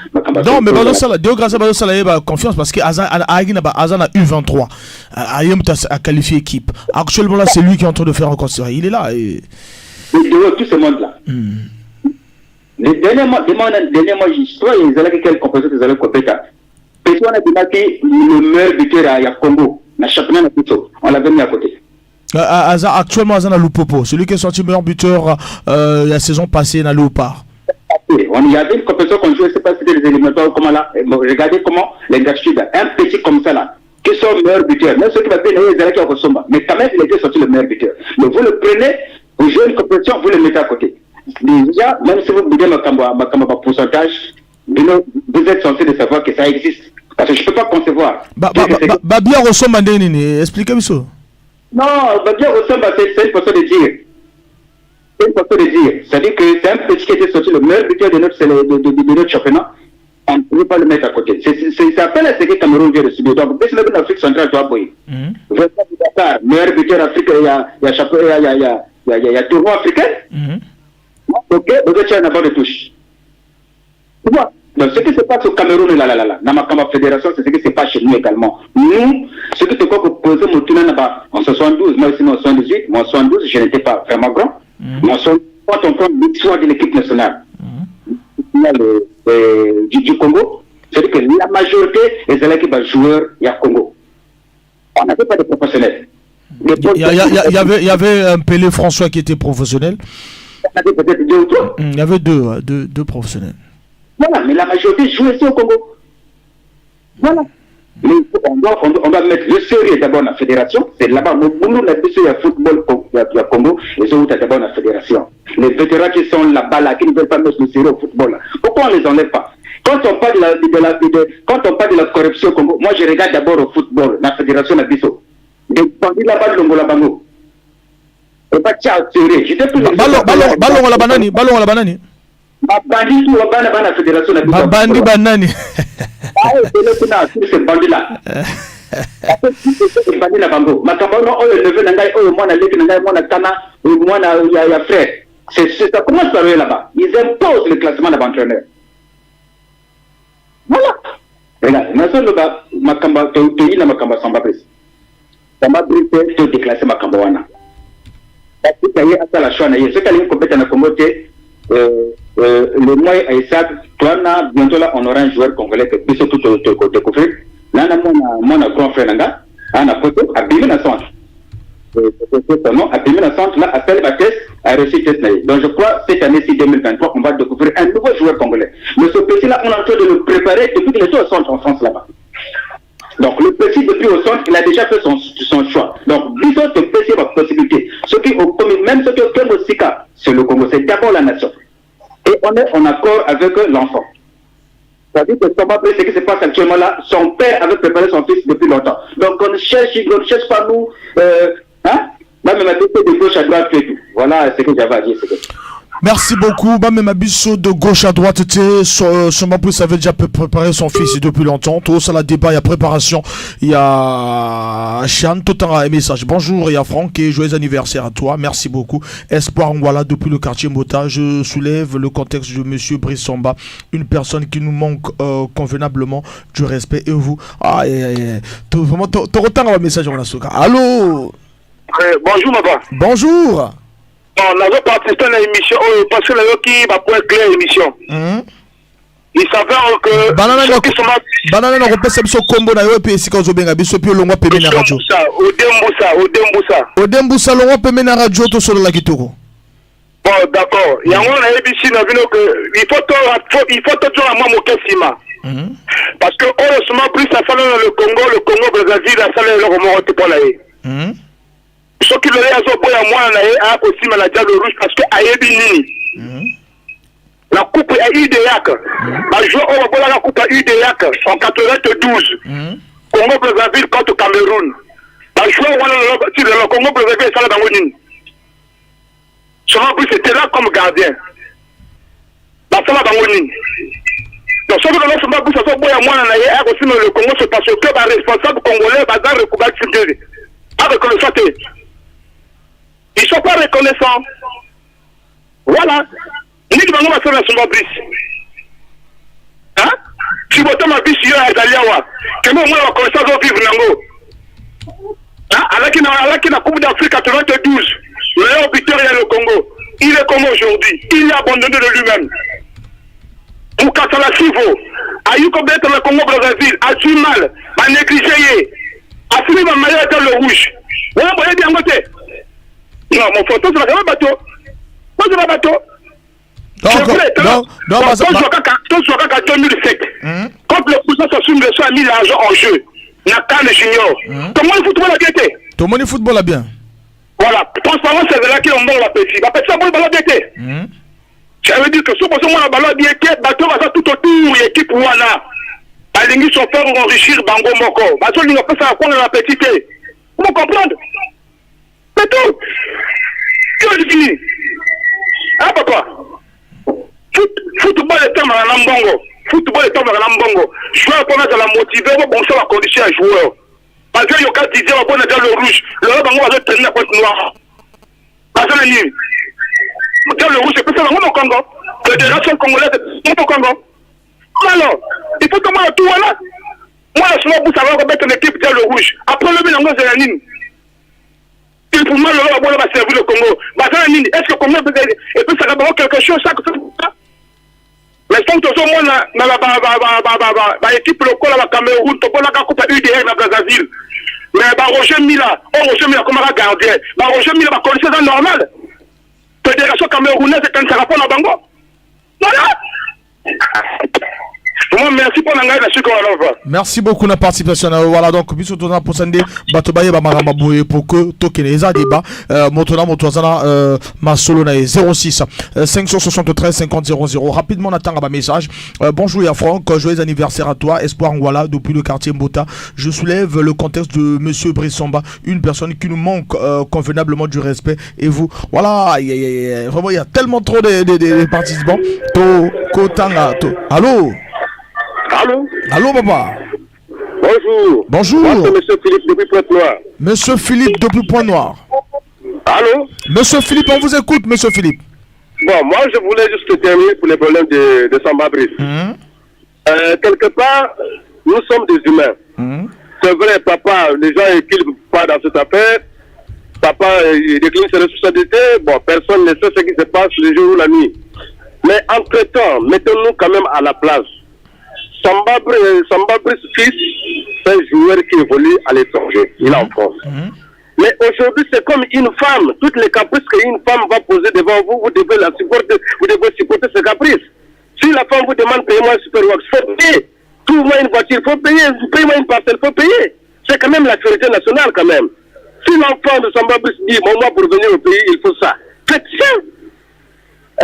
non, mais Deo Gracias Basinga a confiance parce que Azan a U23. Ayem a qualifié équipe. Actuellement là, c'est lui qui est en train de faire encore ça. Il est là. Et tout ce monde-là. Les derniers mois, je crois qu'ils allaient quel compositeur ils allaient compéter. Personne n'a démarqué le meilleur buteur à Congo, dans le championnat plutôt. On l'avait mis à côté. Actuellement, Azan a Lupopo, celui qui est sorti meilleur buteur la saison passée dans Léopard. Il y avait une compétition qu'on jouait, je ne sais pas si c'était les éliminatoires ou comment là. Regardez comment les gars suivent. Un petit comme ça là, qui sont meilleurs buteurs. Même ceux qui m'appellent, ils allaient qui ont Somba. Mais quand même, il était sorti le meilleur buteur. Mais vous le prenez, vous jouez une compétition, vous le mettez à côté. Déjà, même si vous boudez ma pourcentage, vous êtes censé de savoir que ça existe. Parce que je ne peux pas concevoir. Babia ressemble à Nini, expliquez-moi ça. Non, Babia ressemble à c'est une façon de dire. C'est une façon de dire. C'est-à-dire que c'est un petit qui était sorti le meilleur buteur de notre championnat. On ne peut pas le mettre à côté. Ça appelle ce que Cameroun vient de subir. Donc, si le Afrique centrale doit boyer. Meilleur buteur africain, il y a tournoi africain. Ok, vous êtes un avant de touche. Donc, ce qui se passe au Cameroun, dans ma fédération, c'est ce qui se passe chez nous également. Nous, ce qui te quoi que poser mon tournoi là-bas en 72, moi ici en 78, moi en 72, je n'étais pas vraiment grand. Moi, quand on prend l'histoire de l'équipe nationale du Congo, c'est-à-dire que la majorité des élèves qui vont jouer, il y a Congo. On n'avait pas de professionnels. Il y avait un Pelé François qui était professionnel. Il y avait peut-être deux ou trois. Il y avait deux professionnels. Voilà, mais la majorité joue ici au Congo. Voilà. Mais on va mettre le sérieux d'abord dans la fédération. C'est là-bas. Nous, il y a football, il y a Congo, et les autres d'abord dans la fédération. Les vétérans qui sont là-bas, là, qui ne veulent pas mettre le sérieux au football, là. Pourquoi on ne les enlève pas? Quand on parle de la corruption au Congo, moi je regarde d'abord au football, dans la fédération de Bissau. Des bandits là-bas de Longola Bango. Et pas tchao, sérieux. J'étais plus. Ballon à la banane. Bandit tout au bas la fédération de Bissau. Bandit banane. Ah, c'est là, c'est ce bandit-là. C'est bandit là, Bango. Ma campagne, oh, le neveu n'engaille, oh, moi, na Tana, moi, il y a frère. Ça commence par eux là-bas. Ils imposent le classement d'entraîneur. Voilà. Regarde, ma campagne, tu es là, ma campagne, sans baptême. Samba Brice, tu déclassé ma campagne. Parce que tu as à la choix, ce qui a une compétence dans le Congo, le mois Aïssak, bientôt là, on aura un joueur congolais que Bissau tout découvrir. Là, on a un grand frère, on a photo, à Bimina Centre. À Bimina Centre, là, appelle ma test, a reçu test. Donc, je crois, cette année-ci 2023, on va découvrir un nouveau joueur congolais. Mais ce petit-là, on est en train de le préparer depuis qu'il est au centre en France là-bas. Donc, le petit, depuis au centre, il a déjà fait son choix. Donc, Bissau te petit ma possibilité. Même ceux qui ont aussi cas, c'est le Congo, c'est d'abord la nation. Et on est en accord avec l'enfant. C'est-à-dire que ce qui se passe actuellement là, son père avait préparé son fils depuis longtemps. Donc on ne cherche pas nous, même ma tête de gauche à droite et tout. Voilà ce que j'avais à dire. Merci beaucoup. Même Abisso de gauche à droite, son plus avait déjà préparé son fils depuis longtemps. Tout ça, la débat, il y a préparation. Il y a Chian, tout un message. Bonjour, il y a Franck et joyeux anniversaire à toi. Merci beaucoup. Espoir Ngwala depuis le quartier Mota. Je soulève le contexte de monsieur Brice Samba, une personne qui nous manque convenablement du respect. Et vous, vraiment, tu retard un message en Asuka. Allô? Bonjour, papa. Bonjour. On avait participé à l'émission parce que nous qui va pour éclairer l'émission. Il s'avère que banana na kopesa biso kombo na yo pe esika ozobenga biso pe longwa pembe na radio. Odembusa longwa pembe na radio to solo la kitoko. Bon, d'accord. Il y a un ABC na vino que il faut toujours à moi mon kesima. Parce que heureusement plus ça fait le Congo Brazzaville la salle le remonte pour l'aller. Ce qui le réazo pour moi na a aussi na diable rouge parce que ayebi nini. La coupe à UDEAC. La joueur au la coupe à UDEAC en 92. Congo Brazzaville contre Cameroun. La joueur le Congo Brazzaville ça la dans plus c'était là comme gardien. La salle dans donc, ce que nous avons fait, c'est que le Congo se passe au club responsable congolais, bazar recouvert avec le fait. Ils ne sont pas reconnaissants. Voilà. Nous devons faire la somme brise. Hein? Si vous avez ma bise, il y a Italiawa. Que nous, on va reconnaissance au vivre Nango. Hein? Alors qu'il y a la Coupe d'Afrique 92, le meilleur buteur, il y a le Congo. Il est comme aujourd'hui. Il est abandonné de lui-même. Moukasala Sivo, a eu comme d'être le Congo Brazzaville, a du mal, a négligé, a fini ma maillot dans le rouge. Vous voyez bien côté. Non, mon photo, c'est la bateau. Moi, c'est la bateau. Donc, je vois qu'à 2007, quand le président s'assume le soin a mis l'argent en jeu, Nathan le junior. Comment le football a bien été? Comment le football a bien? Voilà, transparence, c'est là qu'il y a un bon appétit. La petite ballon a bien été. Ça veut dire que si on a un ballon bien été, bateau va tout autour, l'équipe Wana. Alingi son frère enrichir Bango Moko. Bateau, il n'a pas ça à prendre la petite. Vous comprenez? C'est tout. Que je dis? Hein, papa? Football est temps à la Mbongo. Football est temps à la Mbongo. Joueur pour la motiver, bon, ça va conditionner un joueur. Parce que le cas disait, on va dans le rouge. Le Bango va tenir la pointe noire. Parce que le nid. Dans le rouge, c'est plus ça, mon Congo. Fédération congolaise, mon Congo. Alors, il faut que moi, tout voilà. Moi, je suis là pour savoir mettre une équipe dans le rouge. Après le bilan, c'est la ligne. Et pour moi, le Congo va servir le Congo. Est-ce que le Congo peut savoir quelque chose chaque fois? Mais tant que tout le monde dans l'équipe locale, la Cameroun, tout le monde a coupé UDR dans Brazzaville. Mais Roger Mila, comme un gardien, Roger Mila va connaître ça normal. Fédération camerounaise, c'est quand ça rapporte à Bango. Voilà. Merci pour l'engagement de ce. Merci beaucoup de la participation. Voilà, donc, bisous tout le monde pour s'aider. Batobaye Bamarambaboué pour que token les débat. Motona Motozana Masolo 06 573 50 00. Rapidement, on attend un message. Bonjour à Franck, joyeux anniversaire à toi. Espoir Ngwala depuis le quartier Mbota. Je soulève le contexte de Monsieur Brissomba, une personne qui nous manque convenablement du respect. Et vous, voilà, vraiment, il y a tellement trop de participants. Allô? Allô, papa. Bonjour. Bonjour. Moi, c'est Monsieur Philippe depuis Pointe-Noire. Monsieur Philippe depuis Pointe-Noire. Allô? Monsieur Philippe, on vous écoute, Monsieur Philippe. Bon, moi, je voulais juste terminer pour les problèmes de Samba Brice. Quelque part, nous sommes des humains. C'est vrai, papa, les gens n'équilibrent pas dans cette affaire. Papa, il décline ses responsabilités. Bon, personne ne sait ce qui se passe le jour ou la nuit. Mais entre-temps, mettons-nous quand même à la place. Samba Brice fils, c'est un joueur qui évolue à l'étranger. Il est en France. Mais aujourd'hui, c'est comme une femme. Toutes les caprices qu'une femme va poser devant vous, vous devez la supporter. Vous devez supporter ses caprices. Si la femme vous demande payez-moi un super wax, il faut payer. Trouve-moi une voiture, il faut payer. Paye-moi une parcelle, il faut payer. C'est quand même la fierté nationale quand même. Si l'enfant de Samba Brice dit, bon, moi pour venir au pays, il faut ça. Faites ça.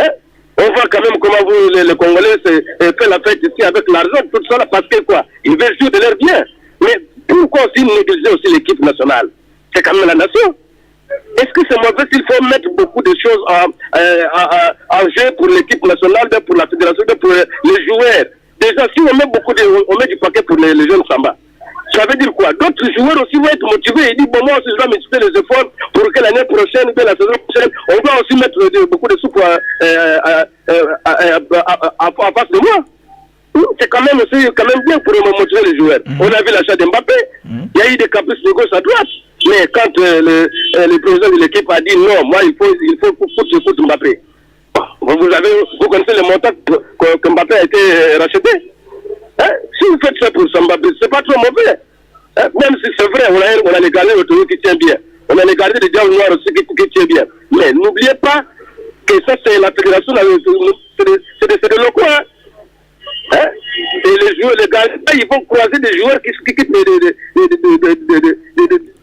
Hein? On voit quand même comment vous, les Congolais, fait la fête ici avec l'argent, tout ça, parce que quoi? Ils veulent jouer de leur bien. Mais pourquoi aussi négliger aussi l'équipe nationale? C'est quand même la nation. Est-ce que c'est mauvais s'il faut mettre beaucoup de choses en jeu pour l'équipe nationale, pour la fédération, pour les joueurs? Déjà, si on met on met du paquet pour les jeunes Samba, ça veut dire quoi? D'autres joueurs aussi vont être motivés. Ils disent, bon, moi aussi, je dois multiplier les efforts pour que l'année prochaine, la saison prochaine, on doit aussi mettre beaucoup de sous en face de moi. C'est quand même bien pour motiver les joueurs. On a vu l'achat d'Mbappé. Il y a eu des caprices de gauche à droite. Mais quand le président de l'équipe a dit non, moi, il faut foutre Mbappé. Vous connaissez le montant que Mbappé a été racheté. Hein? Si vous faites ça pour Samba Brice, c'est pas trop mauvais. Hein? Même si c'est vrai, on a les gardiens de Toyo qui tient bien. On a les gardiens de Diable Noir aussi qui tient bien. Mais n'oubliez pas que ça, c'est la fédération, c'est des locaux. Hein? Hein? Et les joueurs, les gardiens, ils vont croiser des joueurs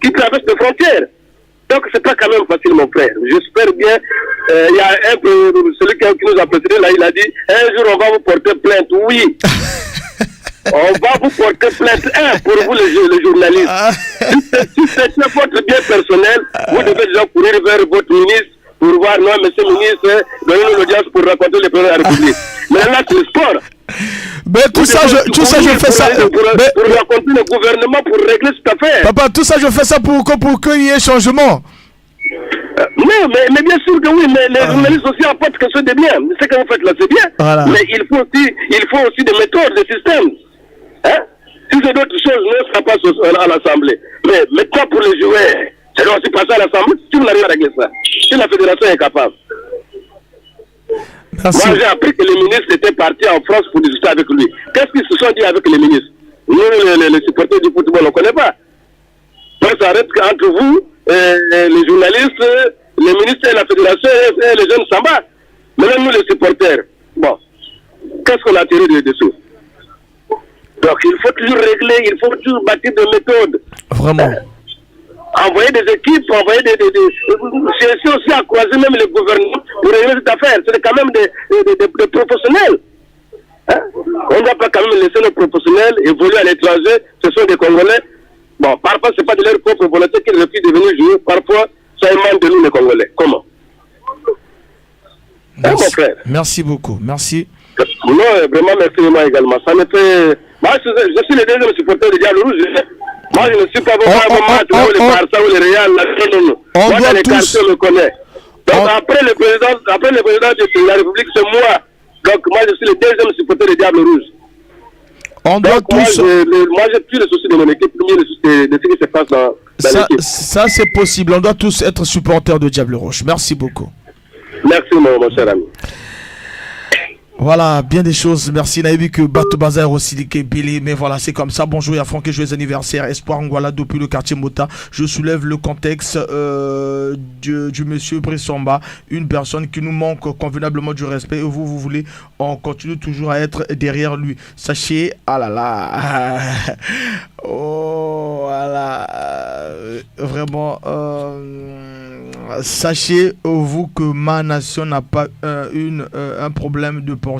qui traversent des frontières. Donc c'est pas quand même facile, mon frère. J'espère bien. Il y a un peu, celui qui nous a précédé là, il a dit un jour on va vous porter plainte. Oui. On va vous porter plainte. Pour vous les journalistes. Si c'est votre bien personnel, vous devez déjà courir vers votre ministre pour voir, non, monsieur le ministre, donnez-nous l'audience pour raconter les problèmes de la République. Mais là, c'est le sport. Mais tout ça, je fais ça. Pour raconter le gouvernement pour régler cette affaire. Papa, tout ça, je fais ça pour qu'il y ait changement. Non, mais bien sûr que oui, mais les journalistes aussi apportent quelque chose de bien. Ce que vous faites là, c'est bien. Voilà. Mais il faut aussi des méthodes, des systèmes. Hein? Si c'est d'autres choses, non, ça passe à l'Assemblée. Mais maintenant, pour les joueurs, ça doit aussi passer à l'Assemblée si vous n'arrivez pas à régler ça. Si la fédération est capable. Merci. Moi, j'ai appris que les ministres étaient partis en France pour discuter avec lui. Qu'est-ce qu'ils se sont dit avec les ministres? Nous, les supporters du football, on ne connaît pas. Donc, ça reste entre vous, les journalistes, les ministres et la fédération et les jeunes Samba. Maintenant, nous, les supporters, bon, qu'est-ce qu'on a tiré de dessous? Donc, il faut toujours régler, il faut toujours bâtir des méthodes. Vraiment. Envoyer des équipes, envoyer chercher aussi à croiser même les gouvernements pour régler cette affaire. C'est quand même des professionnels. Hein? On ne doit pas quand même laisser les professionnels évoluer à l'étranger. Ce sont des Congolais. Bon, parfois, ce n'est pas de leur propre volonté qu'ils refusent de venir jouer. Parfois, ça émane de nous, les Congolais. Comment? Merci. Mon frère. Merci beaucoup. Merci. Non, vraiment, merci moi également. Ça me fait... Moi, je suis le deuxième supporter de Diable Rouge. Moi, je ne suis pas vraiment match ou les Barça ou les Real. Non. Moi, dans les quartiers, je me connais. Donc, après le président de la République, c'est moi. Donc, moi, je suis le deuxième supporter de Diable Rouge. On doit donc, tous... moi, j'ai plus le souci de mon équipe, plus le souci de ce qui se passe dans l'équipe. Ça, c'est possible. On doit tous être supporters de Diable Rouge. Merci beaucoup. Merci, mon cher ami. Voilà, bien des choses. Merci. On a vu que Bato Bazar aussi dit que Billy, mais voilà, c'est comme ça. Bonjour, il y a Franck et joyeux anniversaire. Espoir Ngwala depuis le quartier Mota. Je soulève le contexte du monsieur Brissamba, une personne qui nous manque convenablement du respect. Et vous voulez, on continue toujours à être derrière lui. Sachez, ah là là, oh voilà, vraiment, sachez vous que ma nation n'a pas un problème de portier.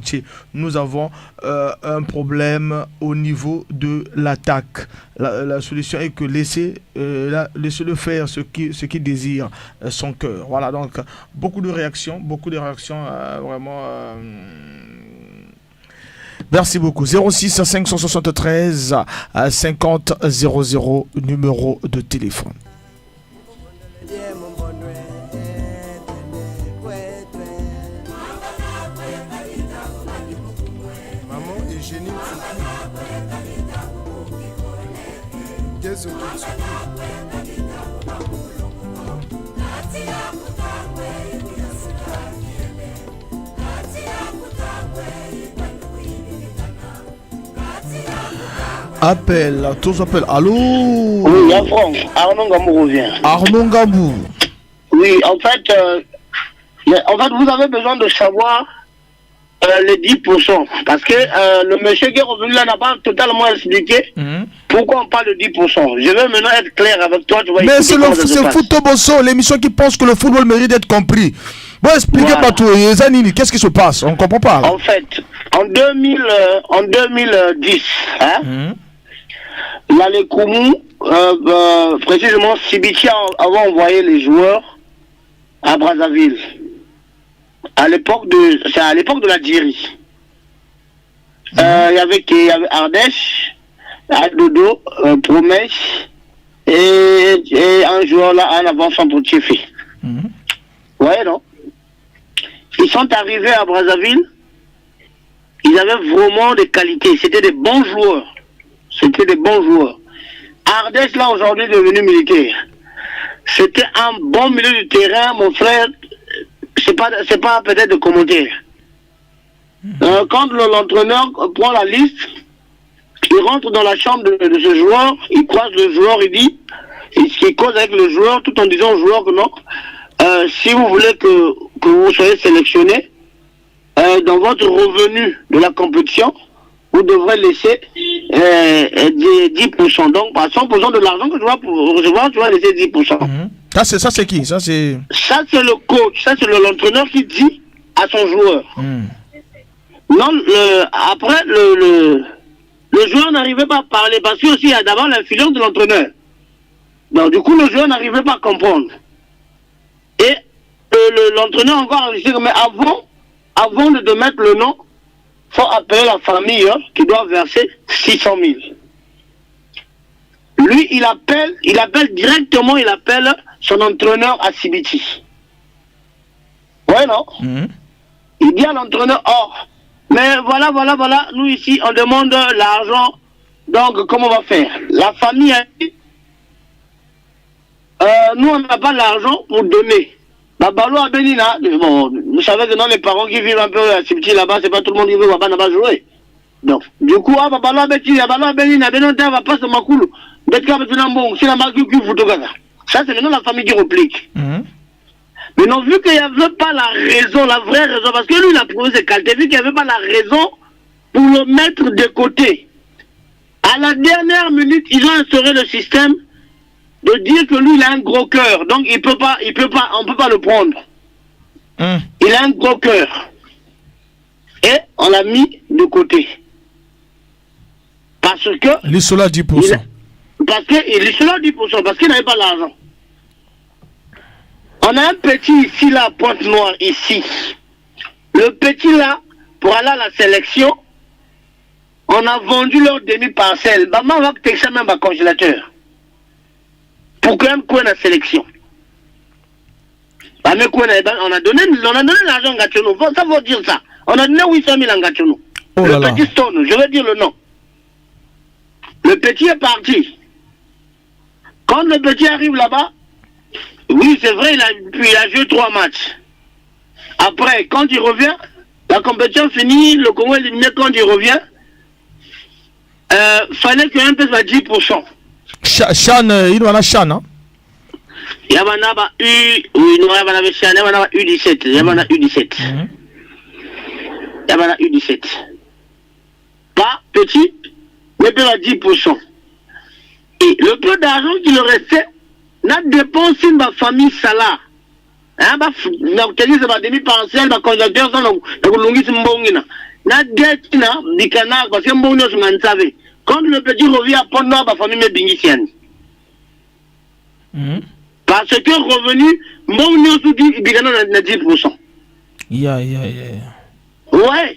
Nous avons un problème au niveau de l'attaque. La solution est que laissez-le faire ce qu'il désire, son cœur. Voilà, donc beaucoup de réactions vraiment. Merci beaucoup. 06 573 50 00 numéro de téléphone. Tous appellent. Allô? Oui, il y a Franck. Arnaud Gambou revient. Arnaud Gambou. Oui, en fait, vous avez besoin de savoir les 10%. Parce que le monsieur qui est revenu là n'a pas totalement expliqué pourquoi on parle de 10%. Je vais maintenant être clair avec toi. Tu vas mais c'est Football, l'émission qui pense que le football mérite d'être compris. Bon, expliquez pas tout. Qu'est-ce qui se passe? On ne comprend pas. Là. En fait, en 2010, l'année Koumou, précisément Sibitia avait envoyé les joueurs à Brazzaville. C'est à l'époque de l'Algérie. Il y avait Ardèche, Adodo, Promesse et un joueur là en avançant pour Tchéfé. Ouais, non? Ils sont arrivés à Brazzaville. Ils avaient vraiment des qualités. C'était des bons joueurs. Ardèche, là, aujourd'hui, est devenu militaire. C'était un bon milieu du terrain, mon frère. C'est pas peut-être de commentaire. Quand l'entraîneur prend la liste, il rentre dans la chambre de ce joueur, il croise le joueur, il cause avec le joueur tout en disant au joueur que non, si vous voulez que vous soyez sélectionné, dans votre revenu de la compétition, vous devrez laisser 10%. Donc, par 100% de l'argent que tu vas recevoir, tu vas laisser 10%. Ça, c'est qui? Ça, c'est le coach, ça, c'est l'entraîneur qui dit à son joueur. Non, après, le joueur n'arrivait pas à parler parce qu'il y a d'abord l'influence de l'entraîneur. Donc, du coup, le joueur n'arrivait pas à comprendre. Et l'entraîneur encore enregistré, mais avant de mettre le nom, il faut appeler la famille qui doit verser 600 000. Lui, il appelle directement, son entraîneur à Sibiti. Ouais, non? Il dit à l'entraîneur, mais voilà, nous ici, on demande l'argent, donc comment on va faire? La famille a dit, nous, on n'a pas l'argent pour donner. Babalo à Benina, bon, vous savez que non, les parents qui vivent un peu à Sibiti là-bas, c'est pas tout le monde qui veut là-bas jouer. Donc, du coup, Babalo à Benina, Benonta va pas se makoulou. Betka Betunambong, c'est la marque qui vous togaga. Ça, c'est maintenant la famille qui replique. Mais non, vu qu'il n'y avait pas la raison, la vraie raison, parce que lui, il a prouvé ses qualités, vu qu'il n'y avait pas la raison pour le mettre de côté. À la dernière minute, ils ont instauré le système de dire que lui, il a un gros cœur. Donc, on peut pas le prendre. Il a un gros cœur. Et on l'a mis de côté. Parce que... Lissola 10%. Parce qu'il n'avait pas l'argent. On a un petit ici, là, Pointe-Noire, ici. Le petit, là, pour aller à la sélection, on a vendu leur demi-parcelle. Maman va texter même un congélateur. Pour quand même quoi la sélection. On a donné l'argent à Gatchono. Ça veut dire ça. On a donné 800 000 à Gatchono. Le petit Stone, je veux dire le nom. Le petit est parti. Quand le petit arrive là-bas, oui, c'est vrai, il a joué 3 matchs. Après, quand il revient, la compétition finie, le Congo est éliminé. Quand il revient, fallait qu'il y ait un peu de 10%. Chan, il doit avoir Chan, hein? Il y a un U17. Il y a un U17. Pas petit, mais de la 10%. Et le peu d'argent qui le restait, n'a dépensé ma famille Salah. Hein, n'a obtenu sa demi-parcelle, ma congélateur, n'a dette, parce que mon nom, je savais. Quand le petit revient à Pont-Noir, ma famille m'est bénitienne. Parce que revenu, mon nom, il dit, n'a 10%. Ouais.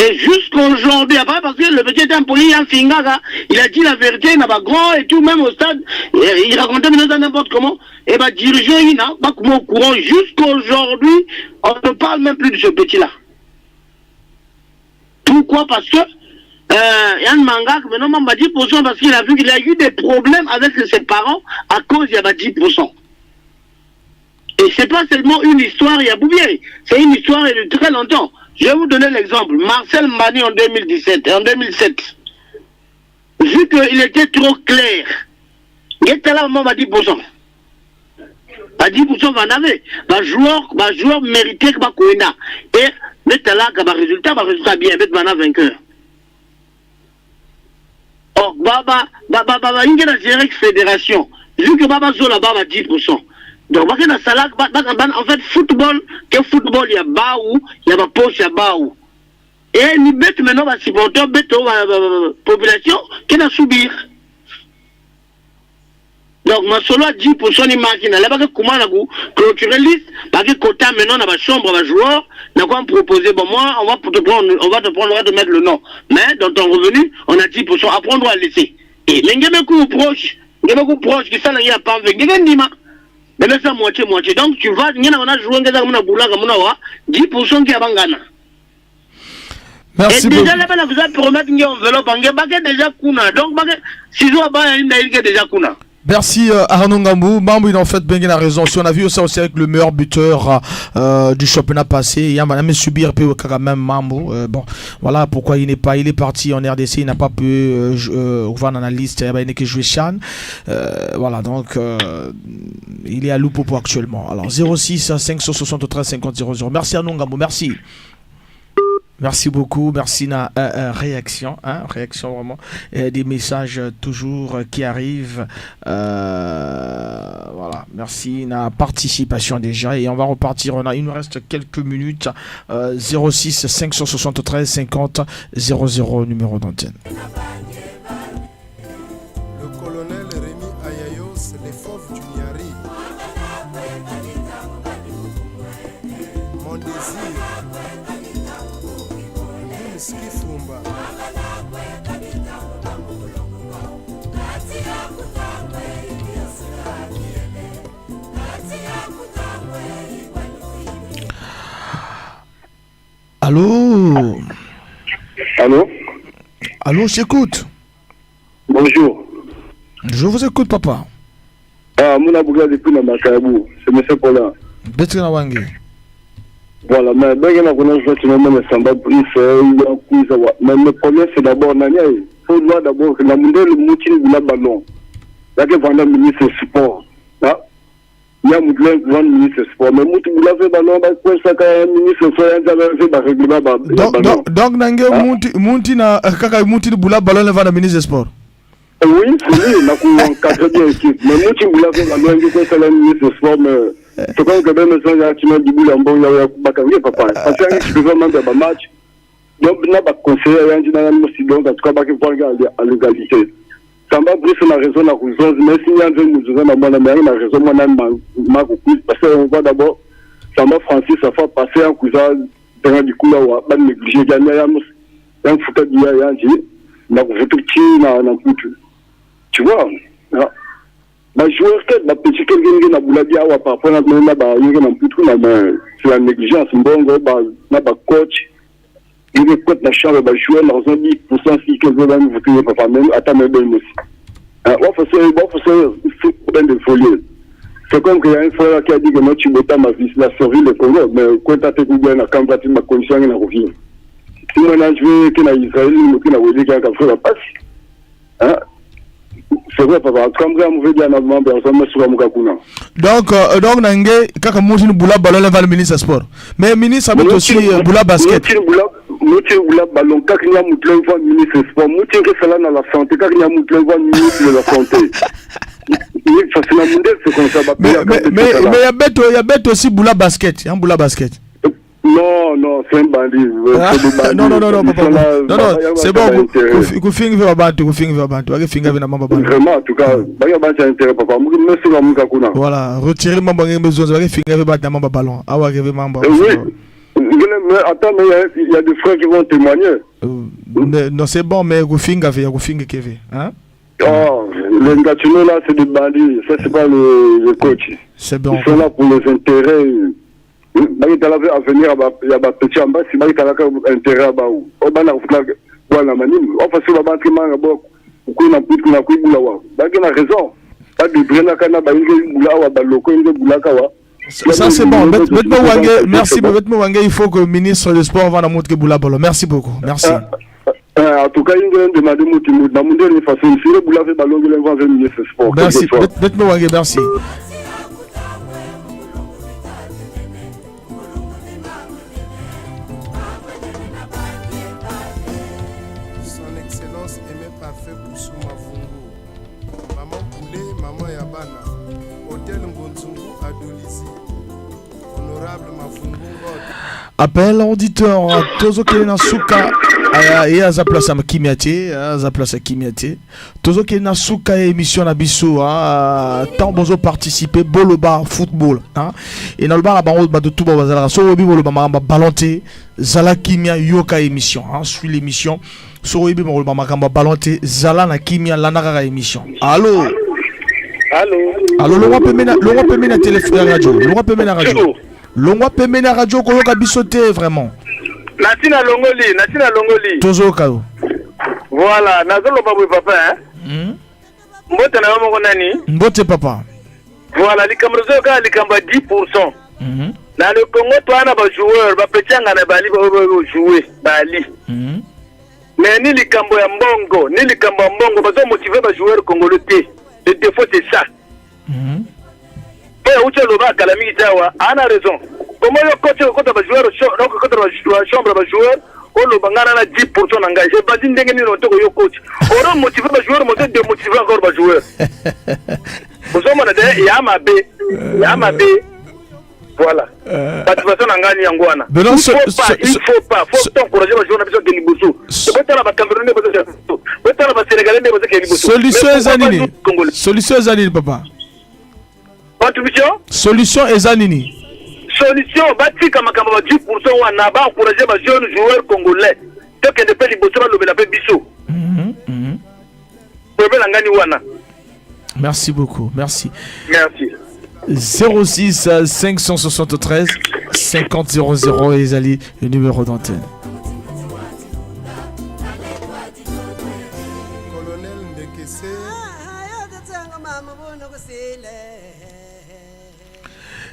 Et jusqu'aujourd'hui, après, parce que le petit était impoli, il a dit la vérité, il n'a pas grand et tout, même au stade, il racontait n'importe comment, et dirigeant, il n'a pas au courant. Jusqu'aujourd'hui, on ne parle même plus de ce petit-là. Pourquoi? Parce que Yann Mangak, maintenant, m'a 10% parce qu'il a vu qu'il a eu des problèmes avec ses parents à cause il y a 10%. Et c'est pas seulement une histoire, il y a Boubier, c'est une histoire de très longtemps. Je vais vous donner l'exemple. Marcel Mani en 2017, en 2007, vu qu'il était trop clair, il était là, on m'a 10%. À 10%, on avait. Joueur mérité que Bakouna. Et, mais là, résultat bien, mais vainqueur. Oh, il y a une fédération. Vu que Baba Zola, 10%. Donc, en fait, football, il y a Baou, il y a poche, il y a Baou. Et nous mettons maintenant les supporters, la population qui va subir. Donc, ma solo à 10% de machine, là, comment on a clôturer liste, parce que côté maintenant, on a chambre, on a joueur, on a quoi proposer, bon, moi, on va te prendre le droit de mettre le nom. Mais, dans ton revenu, on a 10%, après, on doit laisser. Et, les gens proches, qui sont là, il n'y a pas avec, mais c'est moitié. Donc tu vas, on a joué 10% qui a bangana. Merci et déjà là-bas, vous avez promettre une enveloppe, déjà kuna. Donc, si vous avez déjà kuna. Merci Arnaud Ngambou. Mambo, il en fait bien la raison. Si on a vu ça aussi avec le meilleur buteur du championnat passé. Il y a même subir quand même Mambo. Bon, voilà pourquoi il est parti en RDC, il n'a pas pu voir dans la liste, il n'a que joué Chan. Voilà, donc il est à Lupopo actuellement. Alors 06 573 50 00. Merci à nous Ngambo, merci. Merci beaucoup, merci na réaction vraiment, des messages toujours qui arrivent, voilà, merci na participation déjà et on va repartir, il nous reste quelques minutes, 06 573 50 00 numéro d'antenne. Le colonel Rémi Ayayos, les fauves du Niari. Mon désir. Skifumba. Allô? Allô? Allô, j'écoute. Bonjour. Je vous écoute, papa. Ah, mon abouga depuis la Macabou. C'est M. Paulin. Betina Wangi. Voilà, mais ben, il y a un Samba Brice, mais le problème c'est d'abord, il faut voir d'abord que la mondiale, le moutin de la ballon. Là, il y a un ministre du sport. Il y a un ministre du sport, mais le moutin de la ballon, il ministre du sport, donc, Moutina de la ballon, le ministre du sport. Oui, c'est lui, il a un cadre bien équipe. Mais moutin de la ballon, c'est le ministre du sport, mais. C'est comme que même si on a du boulot en bon, il y a papa. Parce que je peux vraiment faire un match. Donc, il n'y a pas de conseil, il y a un aussi donc, en tout cas, il faut regarder à l'égalité. Ça m'a pris sur la raison de la raison, mais si il y a un peu de raison, moi, parce qu'on voit d'abord, ça m'a Francis, ça fait passer un cousin, du coup, là, on va négliger, il y a un foutu d'il y a un dit, il y a un foutu, tu vois, ma joueur que ma petit quelqu'un na bouladia wa par rapport à na ba yinga na putu na c'est la négligence mbongo ba na ba coach il est coach na chambre ba joueur na 10% si que vous allez vous tenir papa même attends mais bien aussi on fait c'est bien de folie. C'est comme qu'il y a un frère qui a dit que moi tu bota ma vie la survie le Congo mais quand tu as bien na camp tu ma condition na revient si moi je veux que na Israël nous que na wodi ka ka faire passe hein. C'est vrai, papa. Comme ça, on veut dire à notre personne, mais souvent, donc, Nange, quand Moutine Boula ballon, le ministre des Sports. Mais le ministre a aussi Boula basket. Moutine Boula ballon, quand il y a Moutine voit ministre des Sports, Moutine que cela dans la santé, quand il y a Moutine voit ministre de la santé. Mais il y a bête aussi Boula basket. Il y a Boula basket. Non, c'est un bandit. Non, papa. Non, c'est bon. Vous finissez votre bantu, vraiment, en tout cas, il y a intérêt, papa. Voilà, retirez le membre, besoin de finir votre ballon. Ah ouais, oui. Mais attends, mais il y a des frères qui vont témoigner. Non, c'est bon, mais vous finissez, hein? Oh, les gâteaux là, c'est des bandits. Ça, c'est pas le coach. C'est bon. Ils sont là pour les intérêts. Il y a à venir à petit en bas, si il y a intérêt à bas. On va la manine. On va se la battre, on va a raison. Pas de brûler la canne, ça c'est bon. Merci, il faut que le ministre des Sports va nous montrer. Merci beaucoup. Merci. En tout cas, il y a demandé de façon si le boulot fait ballon, il va venir ministre des Sports. Merci. Merci. Appel auditeur Tozo Kelena Souka et à sa place à Kimiate, Tozo Kelena Souka émission na biso tant bozo participer boloba football et dans le bar ba de tout bazala so obi boloba mamba ballonté zala kimia yoka émission suit l'émission so obi boloba mamba ballonté zala na kimia lanaka émission. Allô le roi peut mena téléphone radio, le roi peut mena radio. Longwa pemena radio ko yoka bisoté vraiment. Natina longoli. Tozo kao. Voilà, nazolo babu papa Mbote na wamo nani? Mbote papa. Voilà, likamrozo ka likamba 10%. Dans le Congo, toi, on a des joueurs, petit on a Bali, jouer Bali. Mais ni les Cambo ya Mbongo, ni les Cambo ya Mbongo, parce que motiver les joueurs congolais. Le défaut c'est ça. Et où tu le vas, Kalami Tawa, on a raison. Comment le coach quand les joueurs, donc quand la chambre des joueurs, on le bangana na 10% engagé. Pas dit n'engagé ni l'autre coach. On a motivé les joueurs, on a démotivé encore les joueurs. Vous savez, on a dit, il y a ma B. Voilà. Il faut pas encourager les joueurs de Liboso. Solution Zanini, papa. Solution Zanini. Solution, bâti comme 10% on a encouragé les jeunes joueurs congolais. Tant que ne peut Liboso le Bisso. Merci beaucoup, merci. Merci. 06 573 50 00 Ezali, le numéro d'antenne.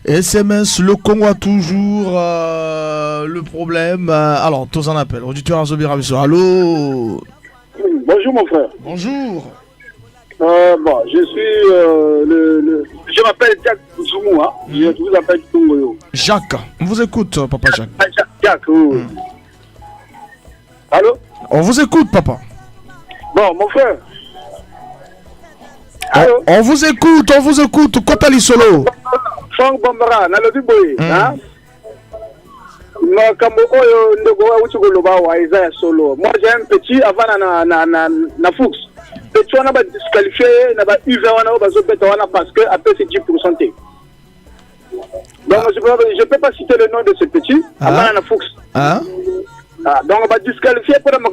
SMS, le Congo a toujours le problème. Alors, tous en appel. Auditeur Azobira Bisso. Allô. Bonjour mon frère. Bonjour. Bon, je suis je m'appelle Jacques Zoumou, hein. Je vous appelle Congo. Jacques, on vous écoute, papa Jacques. Jacques, oui. Allô? On vous écoute, papa. Bon, mon frère. Allô? On vous écoute. Kotali Solo. Franck Bambara, Nalobi Boy, hein? Solo. Moi, j'ai un petit avant na Fuchs. Petit, on a disqualifié, on a UV, on a parce que après c'est 10%. Donc, je ne peux pas citer le nom de ce petit, avant na Fuchs. Donc, on va disqualifier pour le 10%,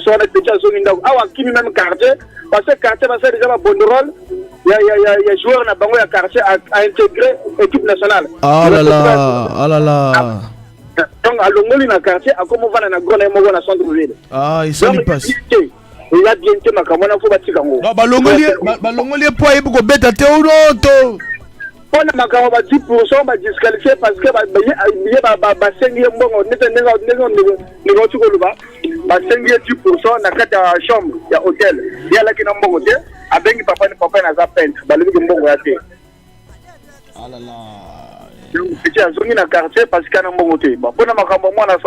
on a petit à zone. Ah, qui même quartier, parce que quartier, c'est déjà un bon rôle. Il y a joueur na bango ya quartier à intégrer l'équipe nationale. Ah là là. Donc, à Longoli, dans le quartier, à comment on va dans la grande émotion dans centre-ville. Ah, il s'en passe. Il a bien été, ma camarade, il faut bâtir Kango. Non, Longoli, pour y avoir bête à Théodoto. On a ma camarade 10%, on va disqualifier parce que il y a 5 bon, négocie au Louba, 5 10% dans la chambre, il y a hôtel. Il y a là qui n'a pas hôtel, avec papa n'a pas peine, il y a bon hôtel. Ah là là. Petit à zone dans le quartier parce qu'il y a un bon côté. Bon, pour ma camarade,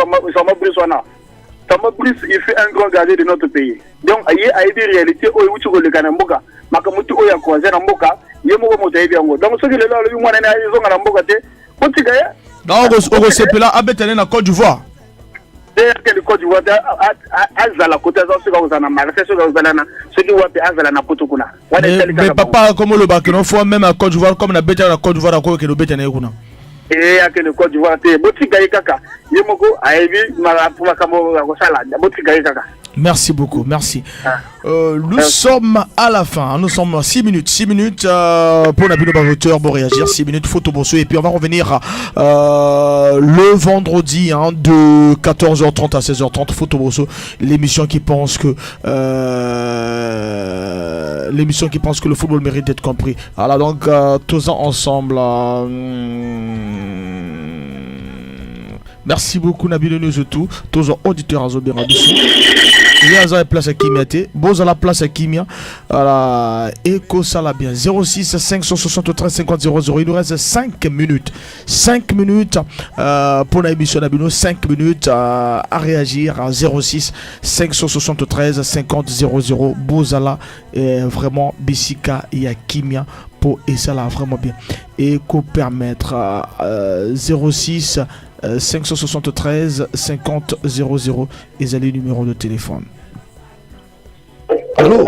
Sama Brice, il fait un grand gardien de notre pays. Donc, il y a des réalités où il y a des Ganamboka. Makamutu Oya Kwazen Amboka, Yemomoto Ebiango. Donc, ce qui est là, le Yumana Izon à Lamboka, c'est non, on s'est là à Bétélé, en Côte d'Ivoire. C'est que le Côte d'Ivoire, Azala, côté Zana, Marseille, ceux qui voient Azala, Napotokuna. Mais papa, comme le bac, il faut même à Côte d'Ivoire, comme la Bétélé à Côte d'Ivoire, à Côte d'Ivoire. Et à quel Côte d'Ivoire, Botika, Yemoko, Aevi, Malapouakamo, Botika. Merci beaucoup, merci. Nous sommes à la fin, nous sommes 6 minutes pour Nabino Bavoteur pour réagir, 6 minutes photo bosso et puis on va revenir le vendredi de 14h30 à 16h30 photo bosso, l'émission qui pense que le football mérite d'être compris. Voilà donc tous ensemble. Merci beaucoup Nabino Nuzutu, tous les auditeurs à Zobirabissi. Il y a la place à Kimia, Boza la place à Kimia, Eco Salabien 06 573 50 00. Il nous reste 5 minutes. 5 minutes pour l'émission Nabino, 5 minutes à réagir à 06 573 50 00. Bozala est vraiment Bissika et à Kimia pour et ça là vraiment bien. Et qu'on permettre 06 573 50 00 et les numéros de téléphone. Allô?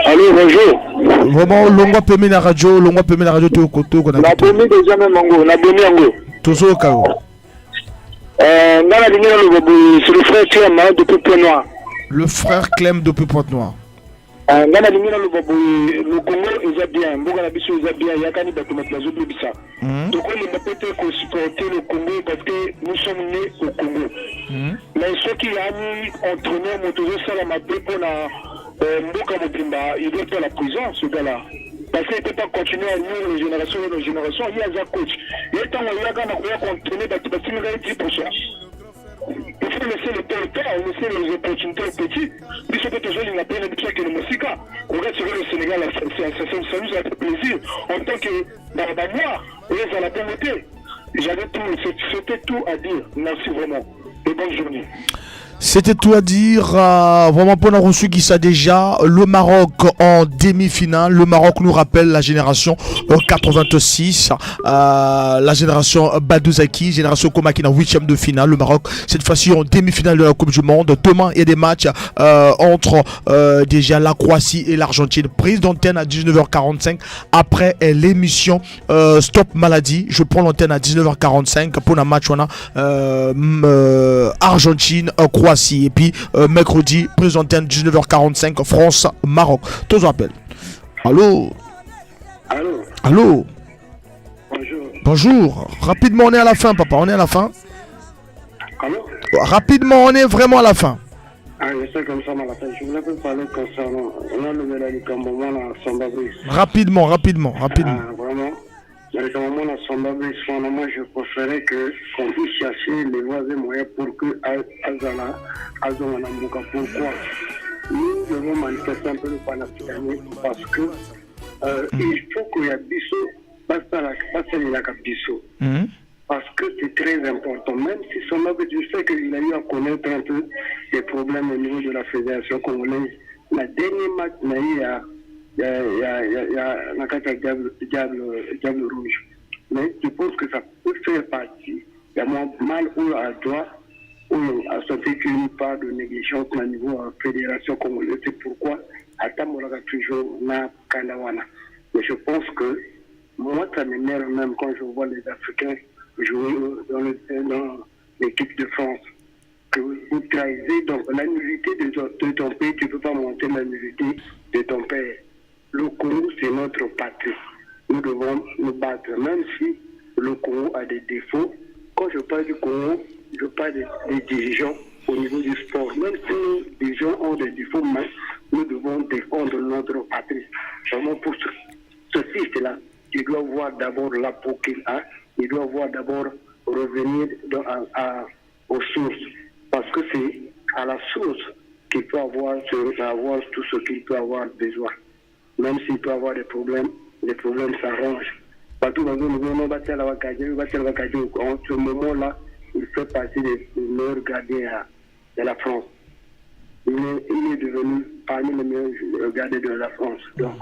Allô, bonjour. Vraiment, l'ongwa peut la radio, tout au côté. On a promis déjà même Mango, on a donné Mango. Toujours au cas où. C'est le frère Clem depuis Pointe-Noire. Le frère Clem depuis Pointe-Noire. Le Congo est bien, Mboganabiso est bien, il y a quand même des commémorations de Bissa. Donc on ne peut pas supporter le Congo parce que nous sommes nés au Congo. Mais ceux qui ont mis entraîneur Motozo Salamabé pour la Mboka Mobimba, il doit être à la prison, ce gars-là. parce qu'il ne peut pas continuer à nuire les générations et les générations. Il y a un coach. Il est temps où il y a un contenir 10%. Il faut laisser le temps, laisser les opportunités aux petits. Puis ce que toujours il n'a pas l'habitude que le Mosika. On reste sur le Sénégal, ça nous a fait plaisir. En tant que Barbamois, on est à la beauté. J'avais tout, c'était tout à dire. Merci vraiment. Et bonne journée. C'était tout à dire, vraiment pour avoir reçu qui ça déjà, le Maroc en demi-finale. Le Maroc nous rappelle la génération 86, la génération Badouzaki, génération Komaki en 8e de finale. Le Maroc cette fois-ci en demi-finale de la Coupe du Monde. Demain il y a des matchs entre déjà la Croatie et l'Argentine. Prise d'antenne à 19h45 après l'émission Stop Maladie. Je prends l'antenne à 19h45 pour un match on a Argentine, Croatie. Et puis mercredi, prise d'antenne 19h45 France-Maroc. Tous appels. Allô? Allô? Allô? Bonjour. Bonjour. Rapidement, on est à la fin, papa. On est à la fin. Allô? Rapidement, on est vraiment à la fin. Ah, je sais comme ça, à la fin. Je voulais parler concernant. On a le Mélanie Kambouman à Sambabris. Rapidement. Ah, vraiment. Dans le moment où Sambabris, moi, je préférais qu'on puisse chercher les voies et moyens pour que Azana Mouka. Pourquoi? Nous devons manifester un peu le panafricanisme parce que il faut qu'il y ait Bissot, pas ça, Bissot. Parce que c'est très important. Même si Sambabris, je sais qu'il a eu à connaître un peu des problèmes au niveau de la fédération congolaise. La dernière match, il y a Diable Rouge. Mais je pense que ça peut faire partie. Il y a moins mal ou à droit ou à sentir qu'il n'y a pas de négligence au niveau de la fédération congolaise. C'est pourquoi à Tamboraga toujours na Kanawana. Mais je pense que moi, ça m'énerve même quand je vois les Africains jouer dans l'équipe de France. Que vous trahissez donc la nullité de ton pays, tu ne peux pas monter la nullité de ton père. Le Congo, c'est notre patrie. Nous devons nous battre, même si le Congo a des défauts. Quand je parle du Congo, je parle des dirigeants au niveau du sport. Même si nos dirigeants ont des défauts, mais nous devons défendre notre patrie. Vraiment pour ce fils-là, il doit voir d'abord la peau qu'il a. Il doit voir d'abord revenir aux sources. Parce que c'est à la source qu'il peut avoir tout ce qu'il peut avoir besoin. Même s'il peut avoir des problèmes s'arrangent. Partout dans le monde, en ce moment-là, il fait partie des meilleurs gardiens de la France. Il est devenu parmi les meilleurs gardiens de la France. Donc,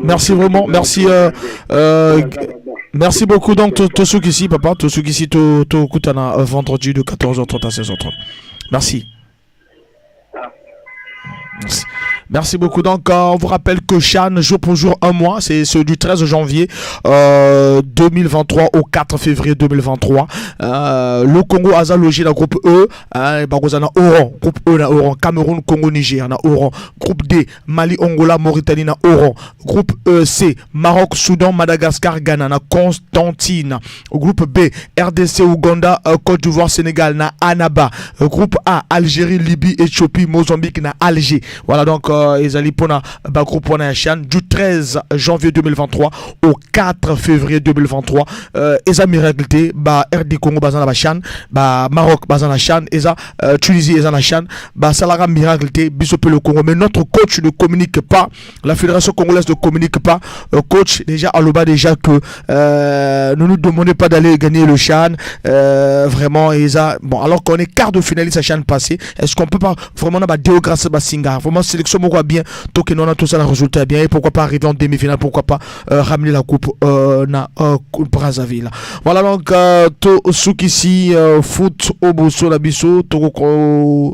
merci vraiment, merci beaucoup. Donc tout ce qui ici, papa, tout ce qui ici, tout écoute vendredi de 14h30 à 16h30. Merci. Merci beaucoup. Donc, on vous rappelle que Chan, jour pour jour, un mois, c'est du 13 janvier 2023 au 4 février 2023. Le Congo a logé dans le groupe E. Oran. Groupe E, na Oran. Cameroun, Congo, Niger, na Oran. Groupe D, Mali, Angola, Mauritanie, na Oran. Groupe C, Maroc, Soudan, Madagascar, Ghana, na Constantine. Groupe B, RDC, Ouganda, Côte d'Ivoire, Sénégal, na Annaba. Groupe A, Algérie, Libye, Éthiopie, Mozambique, na Alger. Voilà donc. Ezali pona groupe pona Chan du 13 janvier 2023 au 4 février 2023 eza miracle RD Congo bazana ba Chan Maroc bazana Chan eza Tunisie ezana Chan salara miracle biso pe le Congo, mais notre coach ne communique pas, la fédération congolaise ne communique pas. Coach déjà aloba déjà que ne nous demandez pas d'aller gagner le Chan vraiment eza bon, alors qu'on est quart de finaliste à Chan passé, est-ce qu'on peut pas vraiment na Deo grâce à Singa vraiment sélection quoi bien, tout que non a tout ça le résultat bien, et pourquoi pas arriver en demi-finale, pourquoi pas ramener la coupe na Brazzaville. Voilà donc tout ce qui ici foot au Bosso la Bisso,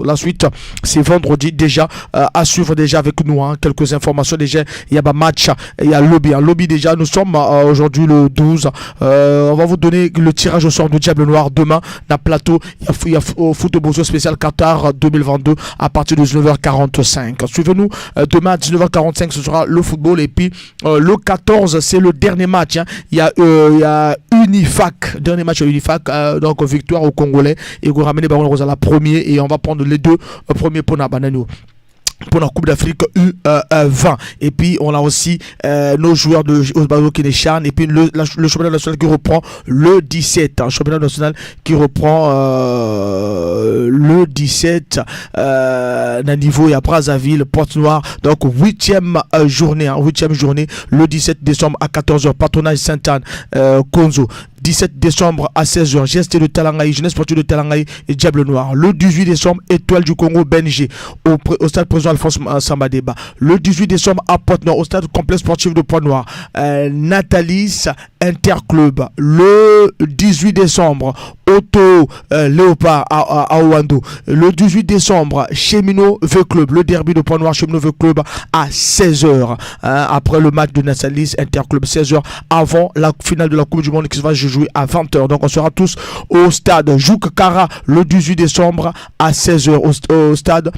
la suite c'est vendredi déjà à suivre déjà avec nous quelques informations déjà. Il y a un match, il y a lobby déjà. Nous sommes aujourd'hui le 12. On va vous donner le tirage au sort du Diable Noir demain dans plateau. Il y a foot au Bosso spécial Qatar 2022 à partir de 19h45. Suivez-nous demain à 19h45, ce sera le football. Et puis le 14 c'est le dernier match. Il y a Unifac, dernier match à Unifac, donc victoire aux Congolais et vous ramenez Baron Rosa la première, et on va prendre les deux premiers pour Nabanano. pour la Coupe d'Afrique U20. Et puis on a aussi nos joueurs de Osbalo Kinechan. Et puis le championnat national qui reprend le 17. Un championnat national qui reprend le 17 d'un niveau à Brazzaville, Pointe-Noire. Donc 8e journée, le 17 décembre à 14h. Patronage Sainte-Anne, Konzo. 17 décembre à 16h, GST de Talangaï, Jeunesse Sportive de Talangaï et Diable Noir. Le 18 décembre, Étoile du Congo, Benji, au stade président Alphonse Sambadeba. Le 18 décembre à Pointe-Noire, au stade complexe sportif de Pointe-Noire, Natalis Interclub. Le 18 décembre, Auto Léopard à Ouando. Le 18 décembre, Cheminot V Club, le derby de Pointe-Noire, Cheminot V Club à 16h. Après le match de Natalis Interclub, 16h, avant la finale de la Coupe du Monde qui se va jouer à 20h. Donc on sera tous au stade Jouk Kara le 18 décembre à 16h au stade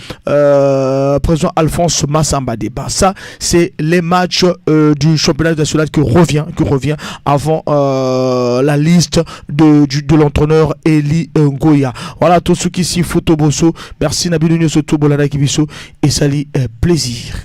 président Alphonse Massamba-Déba. Ça, c'est les matchs du championnat national qui revient avant la liste de l'entraîneur Eli Ngoya. Voilà tout ce qui s'y fout au bosso. Merci Nabil Nyo Soto Bolada Kibiso et sali plaisir.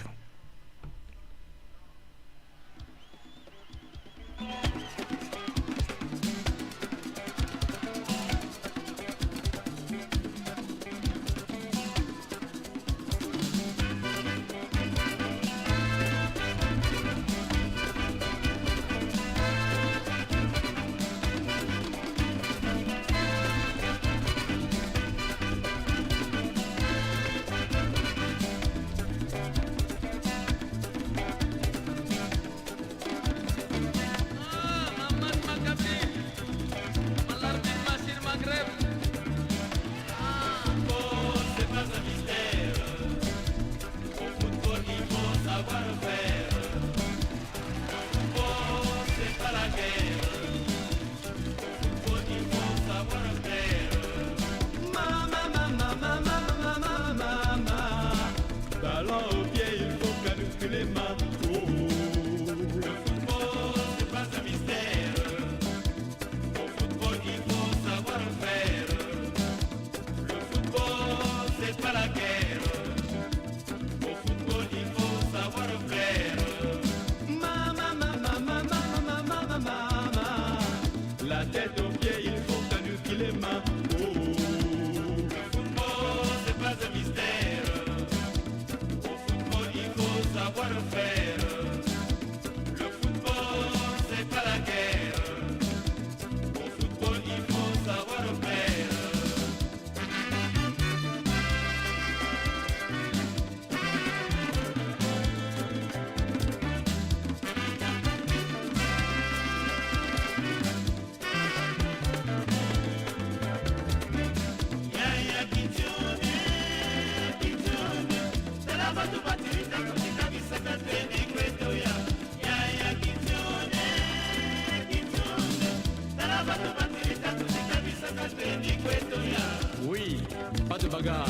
Oui, pas de bagarre.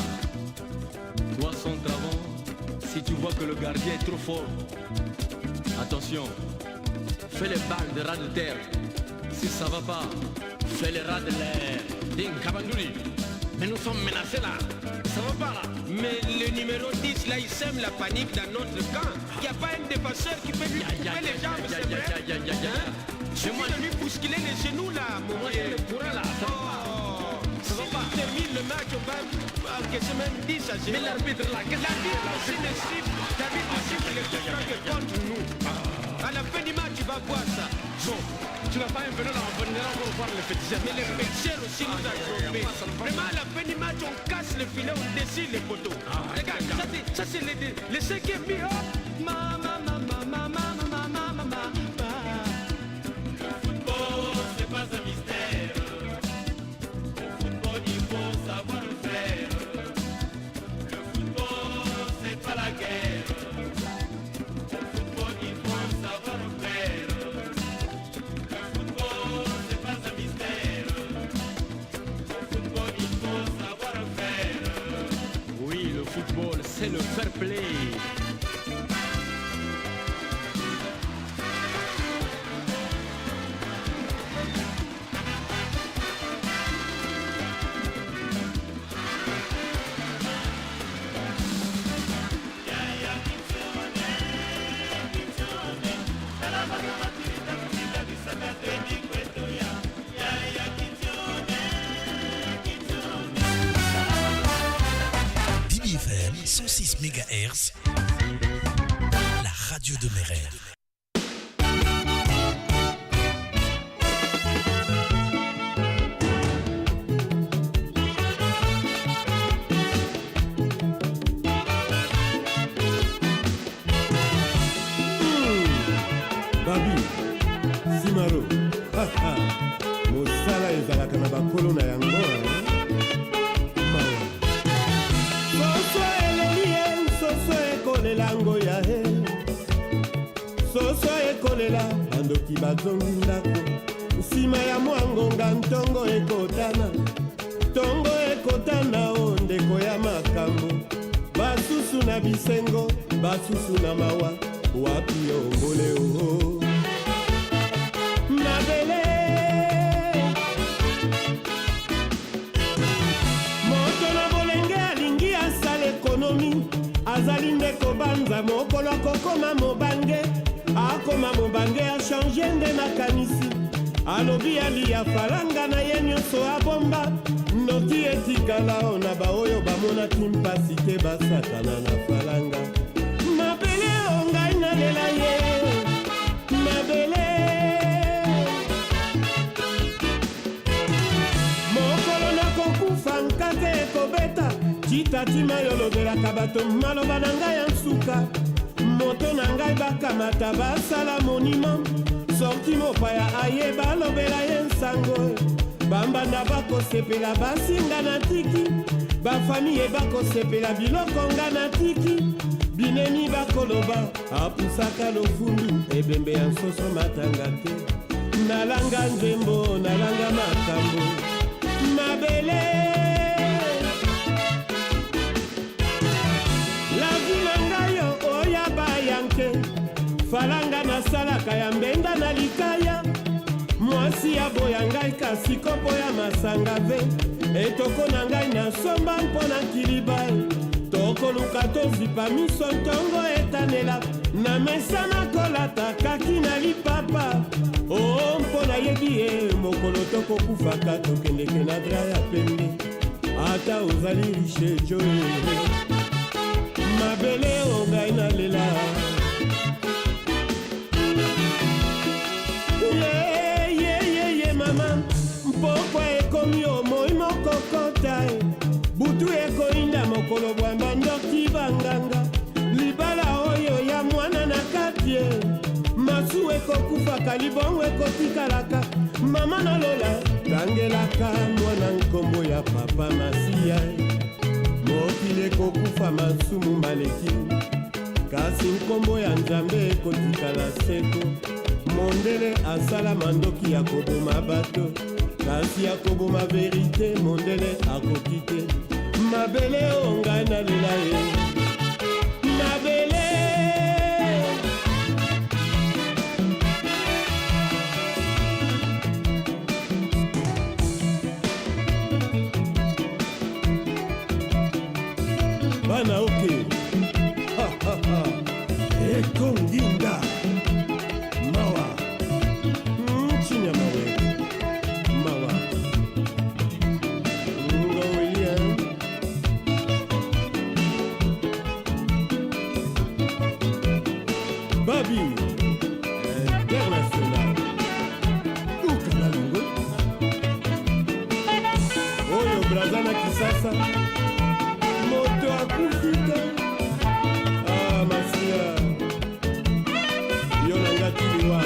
Toi son travail, si tu vois que le gardien est trop fort, attention, fais les balles de ras de terre. Si ça va pas, fais les rats de l'air. Ding Kabandouli, mais nous sommes menacés là. Ça va pas là. Mais le numéro 10 là, il sème la panique dans notre camp. Il n'y a pas un défenseur qui peut lui couper les jambes, c'est vrai. C'est moi de lui bousculer les genoux là, mon moyen de courant là. Ça va pas. Termine le match, on va encaisser même 10 à 0. Mais l'arbitre là, l'arbitre aussi ne siffle. L'arbitre siffle les coups que contre nous. À la fin du match, tu vas voir ça. Non, tu vas pas venir là, on va voir le féticheur. Mais le féticheur aussi nous a trompés. Vraiment, à la fin du match, on casse le filet, on dessine les poteaux. Regarde, ça c'est les 5e but. C'est pas un mystère. Au football, il faut savoir le faire. Le football, c'est pas la guerre. Au football, il faut savoir le faire. Le football, c'est pas un mystère. Au football, il faut savoir le faire. Oui, le football, c'est le fair play. 106 MHz, la radio de mes rêves. Babi, Simaro, Mosala ezalaka na bakolo na yango. Soso eleli soso ekolela ngoya he. Soso ekolela bandoki bazongi ndako. Nsima ya mwangonga ntongo ekotana. Tongo ekotana o ndeko ya makambo. Basusu na bisengo, basusu na mawa. Wapi ongole oho Mabele Moto na bolenge alingi asala ekonomi Azali ndeko banza mokolo kokoma mobange Akoma mobange achange nde makanisi Alobi aliya falanga na ye nyonso abomba Noki etikala ona baoyo bamonaki mpasi te basakana na falanga Mabele ongai na lela ye Mabele Mokolo na kokufa nkate ekobeta Chitatima yolobelaka bato maloba na ngai ya nsuka Moto na ngai bakamata basala monument Sorti mopaya aye balobela ye nsango Bambanda bakosepela basinga na tiki Bafamiye bakosepela biloko nga na tiki Bineni bakoloba apusaka lofundu ebembe ya nsoso matanga te Nalanga nzembo nalanga makambo Mabele La vilanga yo oya bayanke Falanga na salaka ya mbenga na likaya Mwasi ya boya ngai kasi kopo ya masanga ve Etoko na ngai na somba mpona kilibai Toko luka tozipa miso ntongo etanela Na mesa na kolata kaki na lipapa O mpona yebi e mokolo toko kufaka tokendeke na dra ya pembe Ata ozali riche joe Mabele ongai na lela Ye mama Mpokwa ekomi omoi mokokota Butu ekoinda mokolo bwamba ndoki banganga Libala oyo ya mwana na katie Masu ekokufaka libongo ekotikalaka Mama na lola tangelaka mwana nkombo ya papa masiya Mokili ekokufa masumu maleki Kasi nkombo ya nzambe ekotikala seko Mondele asala mandoki ya koboma bato Kasi ya koboma verite mondele akokite Mabele ongai na lela ye Mabele Bana oke Ekonginda Mawa Chinya mawe Mawa William Babi International Ukanalingo Oyo Brazana Kisasa Moto akufita Masia Yolanga Tiliwa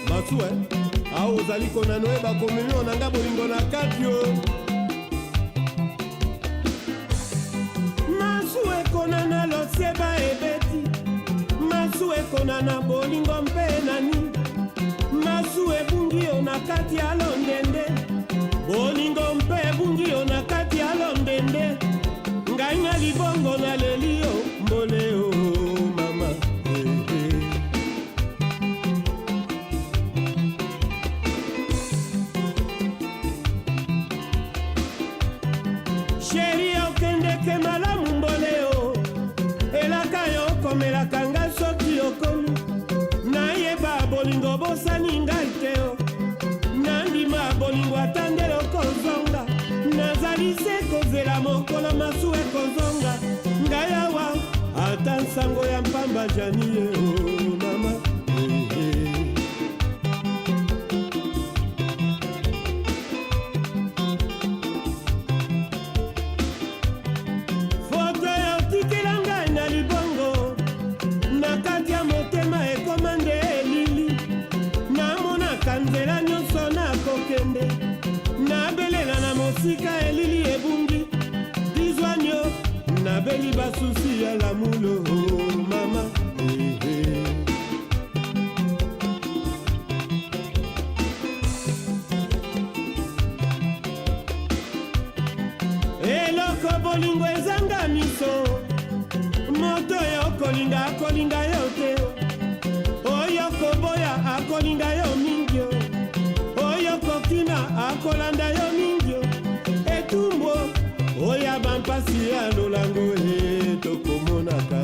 Masua Ao zaliko na noeba komunyo na nga bolingo na katio Masu ekona na losieba ebeti Masu ekona na bolingo mpe nani Masu ebungi yo na kati ya londende Bolingo mpe ebungi yo na kati ya londende Ngai nga libongo na lelio mbole o mama ekozonga ngai awa ata nsango ya mpamba janie mama foto yotikela ngai na libongo na kati ya motema ekomande elili namonaka nzela nyonso nakokende nabelela na mosika elili ebungi dizwanyo nabeli basusi ya lamulo mama eloko bolingo ezanga miso moto yo kolinga akolinga yo te oyo koboya akolinga yo mingi oyo kokima akolanda yo mingi etumbo oya bampasi ya lolango tokomonaka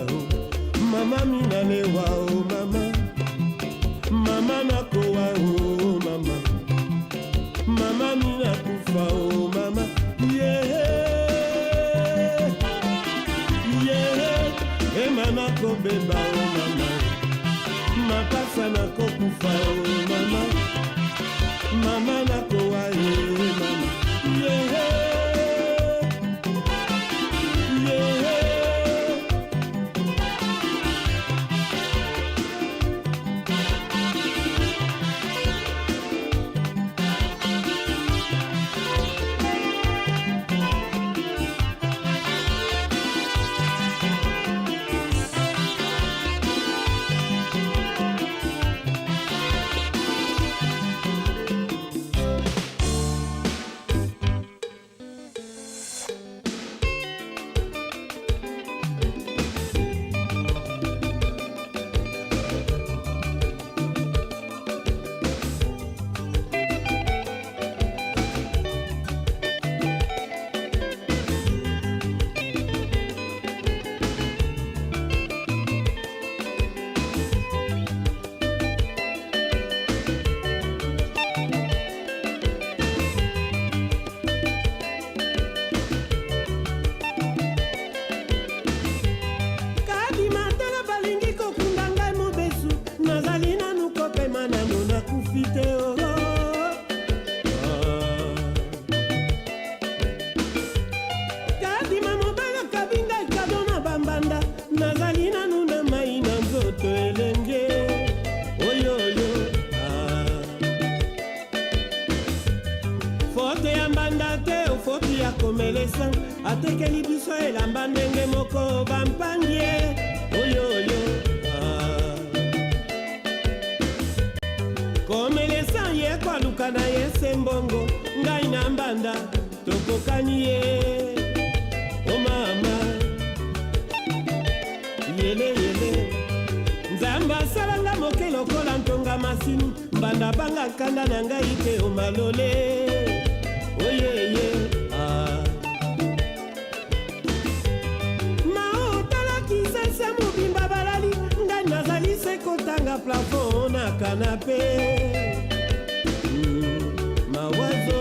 mama minalewa o mama mama nakowa o mama mama minakufa o mama mama kobeba o mama mapasa nakokufa o mama mama nakowa mama atekeli biso elamba ndenge moko bampangie oyoyo komelesa ye kwaluka na ye sembongo ngai na mbanda tokokani ye o mama yele nzambe asalanga moke lokola ntonga masini mbanda banga kanda na ngai te o malole oyeye mobimba balali ngai nazali se kotanga plafond na kanape mawazo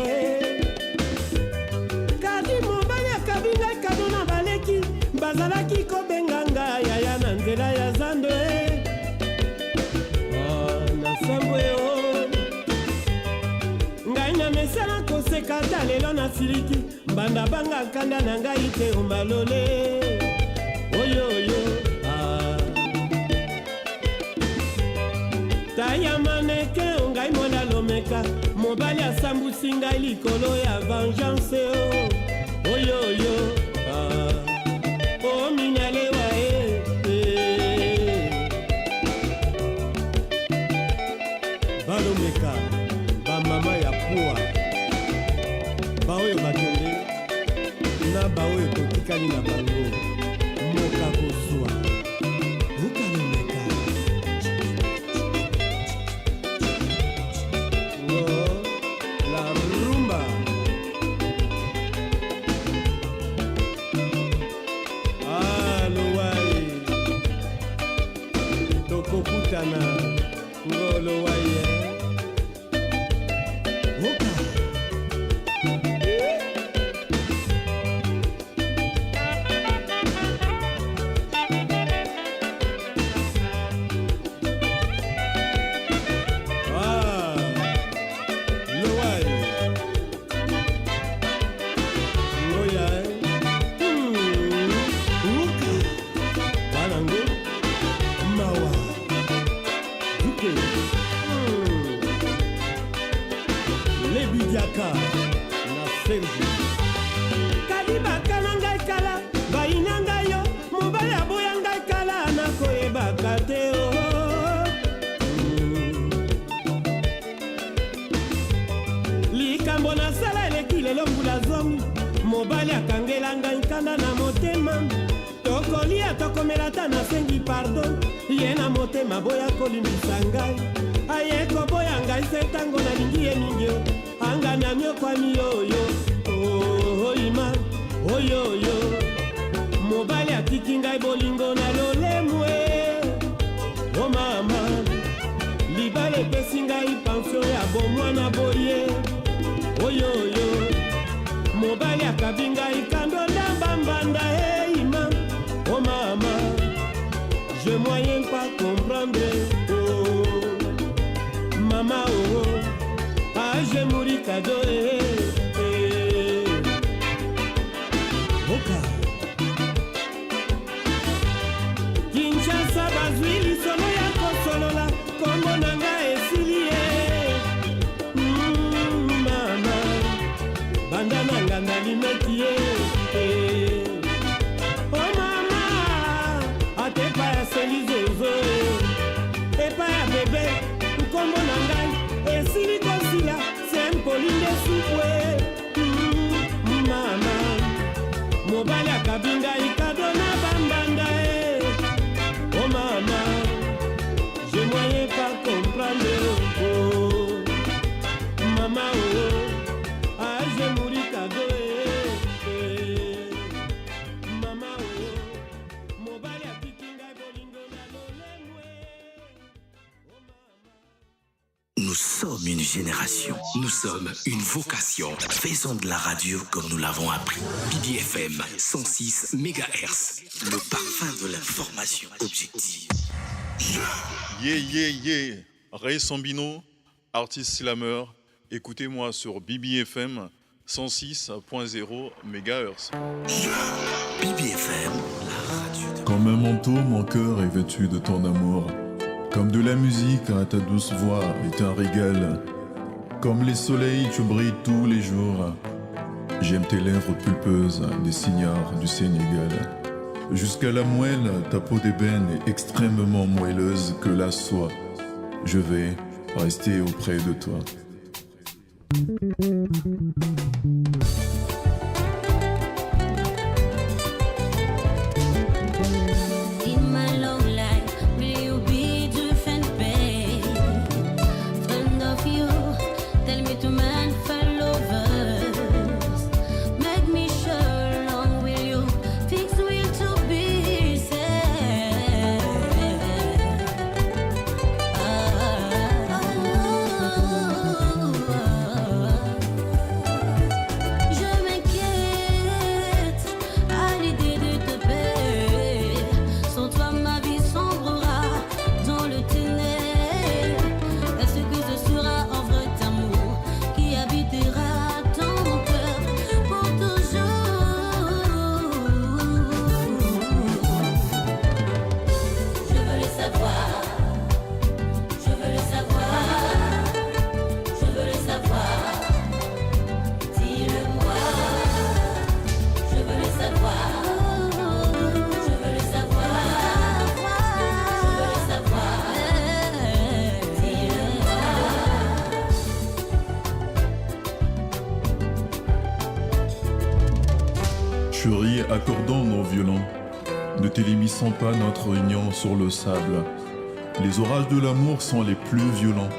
kadi mobali akabi ngai kado na baleki bazalaki kobenga ngai yaya na nzela ya zando na sambwe ngai na mesana koseka ta lelo na siliki mbanda banga kanda na ngai te omalole oyoyo taya maneke ngai mwana lomeka mobali asambusi ngai likolo ya vengeance oyoyo o minalewa balomeka bamama ya pua baoyo batonde na baoyo totikali na bango moka kozwa ukalomeka la rumba mobali akangela ngai nkanda na motema tokolia tokomela ta nasengi pardon ye na motema boya kolimbisa ngai aye koboya ngai se ntango nalingi ye mingi anga na miokwami oyo oima oyoyo mobali atiki ngai bolingo na lolemwe o mama libala epesi ngai pansio ya bomwana boye oyoyo mobali akabi ngai kando ndamba mbanda eima o mama je moyen pas comprendre mama je mouri kado oka Kinshasa bazwi lisolo ya kosolola kombo na nga esili ye mama banda na nga nalimeki ye o mama ate epa ya selizozo epa ya bebe nkombo na ngai esili kosila sempolide supwe mama mobali akabi ngai kado na bambanda oh mama je moyen pas comprendre mama je mouri kado mama mobali akiki ngai bolingo na lolemwe. Nous sommes une génération, nous sommes une vocation. Faisons de la radio comme nous l'avons appris. BDFM 106 MHz, le parfum de l'information objective. Yeah. Ray Sambino, artiste slammer. Écoutez-moi sur BBFM 106.0 MHz. BBFM, la radio. Comme un manteau, mon cœur est vêtu de ton amour. Comme de la musique, ta douce voix est un régal. Comme les soleils, tu brilles tous les jours. J'aime tes lèvres pulpeuses, des signares du Sénégal. Jusqu'à la moelle, ta peau d'ébène est extrêmement moelleuse que la soie. Je vais rester auprès de toi. In my long life, will you be different, babe? Friend of you, tell me to man lovers. Make me sure long will you fix will to be said. Je m'inquiète à l'idée de te perdre. Sans toi ma vie sombrera dans le ténèbre. Est-ce que ce sera un vrai amour qui habitera ton cœur pour toujours? Je veux le savoir, je veux le savoir, je veux le savoir. Dis-le-moi, je veux le savoir, je veux le savoir, je veux le savoir. Dis-le-moi. Chérie, accordons nos violons. Ne télémissons pas notre union sur le sable. Les orages de l'amour sont les plus violents.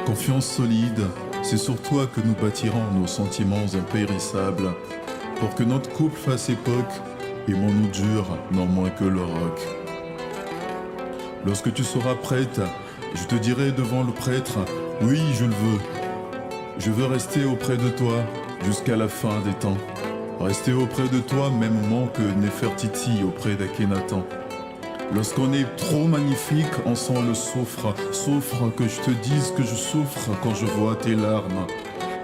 Confiance solide, c'est sur toi que nous bâtirons nos sentiments impérissables. Pour que notre couple fasse époque, aimons-nous dur, non moins que le roc. Lorsque tu seras prête, je te dirai devant le prêtre, oui, je le veux. Je veux rester auprès de toi jusqu'à la fin des temps. Rester auprès de toi même au moment que Nefertiti auprès d'Akhenaton. Lorsqu'on est trop magnifique, on sent le soufre. Soufre que je te dise que je souffre quand je vois tes larmes.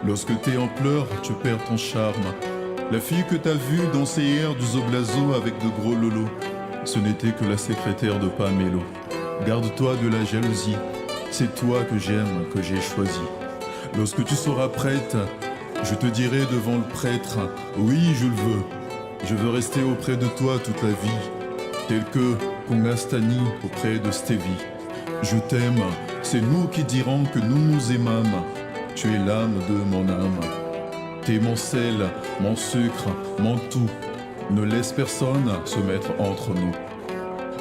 Lorsque t'es en pleurs, tu perds ton charme. La fille que t'as vue danser hier du Zoblazo avec de gros lolos, ce n'était que la secrétaire de Pamelo. Garde-toi de la jalousie, c'est toi que j'aime, que j'ai choisi. Lorsque tu seras prête, je te dirai devant le prêtre, oui, je le veux. Je veux rester auprès de toi toute la vie, tel que Kongastani auprès de Stevie. Je t'aime, c'est nous qui dirons que nous nous aimâmes. Tu es l'âme de mon âme. T'es mon sel, mon sucre, mon tout. Ne laisse personne se mettre entre nous.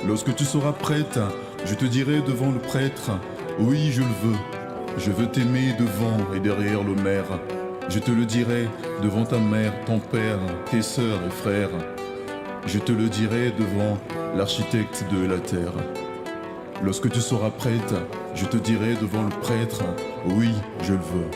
Lorsque tu seras prête, je te dirai devant le prêtre, oui, je le veux. Je veux t'aimer devant et derrière le maire. Je te le dirai devant ta mère, ton père, tes sœurs et frères. Je te le dirai devant l'architecte de la terre. Lorsque tu seras prête, je te dirai devant le prêtre, oui, je le veux.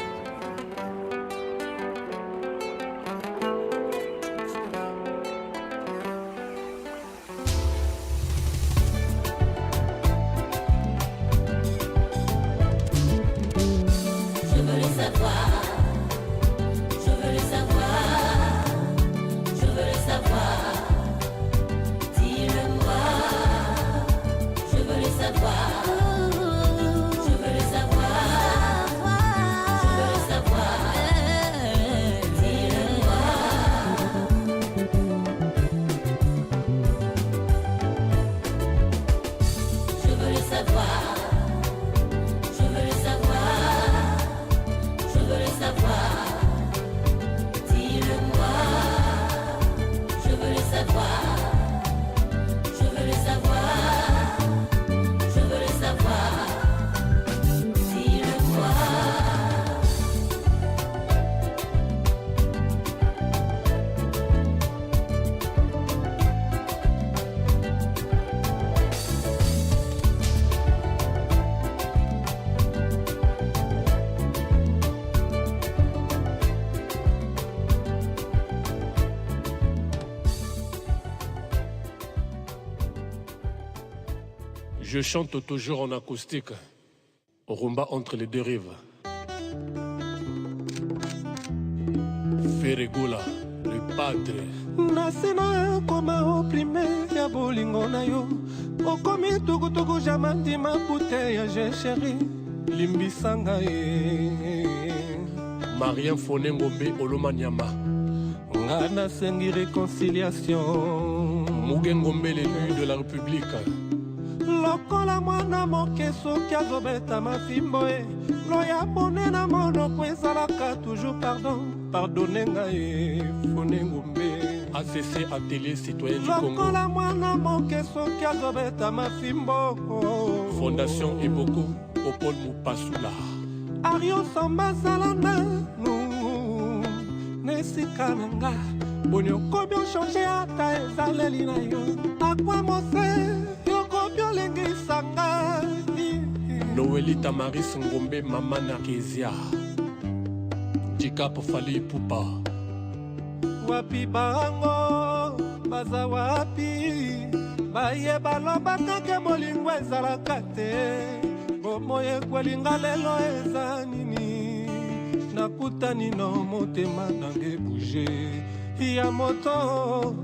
Je chante toujours en acoustique, rumba entre les deux rives. Ferregola, le padre. Nasina koma oprime ya bolingo na yo. Okomi tukutuku jamandi mapute ya je chéri. Limbisanga Marien Foné Ngombe Olomanyama. Ngana sengi réconciliation. Mugen Ngombe, l'élu de la République. Lokola mwana moke soki azobeta mafimbo e loya pone na monoko ezalaka toujours pardon pardonne ngai Foné Ngombe. ACC Atelier Citoyen du Congo. Lokola mwana moke soki azobeta mafimbo Fondation Eboko Popol Mupasula. Ario Samba Salana nesika nanga boni okomi ochange ata ezaleli na yo akwa mose Noélie Tamaris Ngombe Mama Nakezia Jikap Fali Pupa. Wapi bango baza wapi baye balobaka ke bolingo ezalaka te bomoye kwelinga lelo eza nini nakutani no motema nange bouge ya moto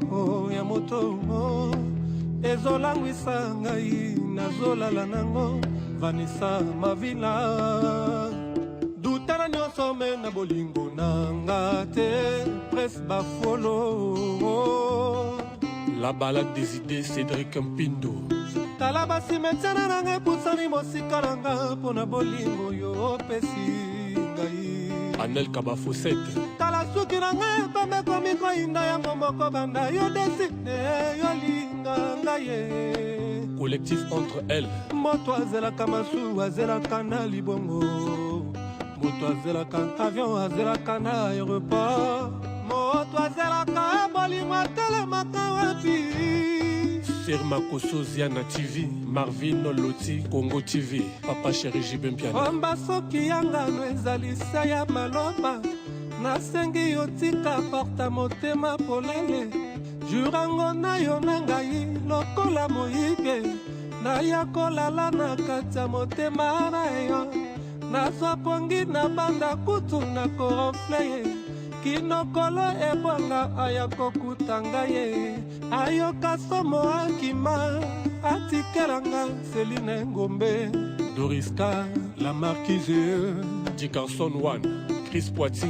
ezolangwisa ngai nazolala nango Vanessa Mavila dutana nyonso me na bolingo nanga te presse bafolo. La balade des idées Cédric Mpindo. Tala basimetiana nanga epusani mosika nanga mpo na bolingo yo opesi ngai Anel Kabafosete. Tala suki nanga epembe komi koinda yango moko banda yo desine yo linga ngai Collectif entre elles. Moto azelaka masu azelaka na libongo. Moto azelaka avion azelaka na aéroport. Moto azelaka bolingo atelemaka wapi. Serma Koso Ziana TV. Marvin Loti Congo TV. Papa Chéri Jibin Piano. Omba soki yangano ezali sa ya maloba. Nasengi yotika porta motema polele. Jurango na yo na ngai lokola moyibe naya kolala na kati ya motema na yo nazwa pongi na banda kutu na korofle ye kinokolo ebonga aya kokuta ngai ye ayoka somo akima atikelanga Céline Ngombe Doriska La Marquise Dickerson One Chris Poiti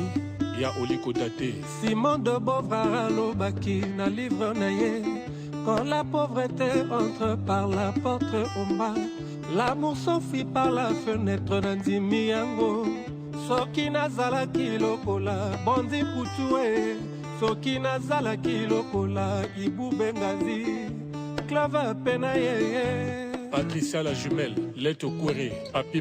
Ya Oliko Date. Simon de Beauvoir alobaki na livre na ye. Quand la pauvreté entre par la porte au bas, l'amour s'enfuit par la fenêtre d'Andimi Yango. soki nazalaki lokola bondi putue, soki nazalaki lokola Ibu Bengazi, clava pena yeye. Patricia la jumelle, Leto Kouere, Papi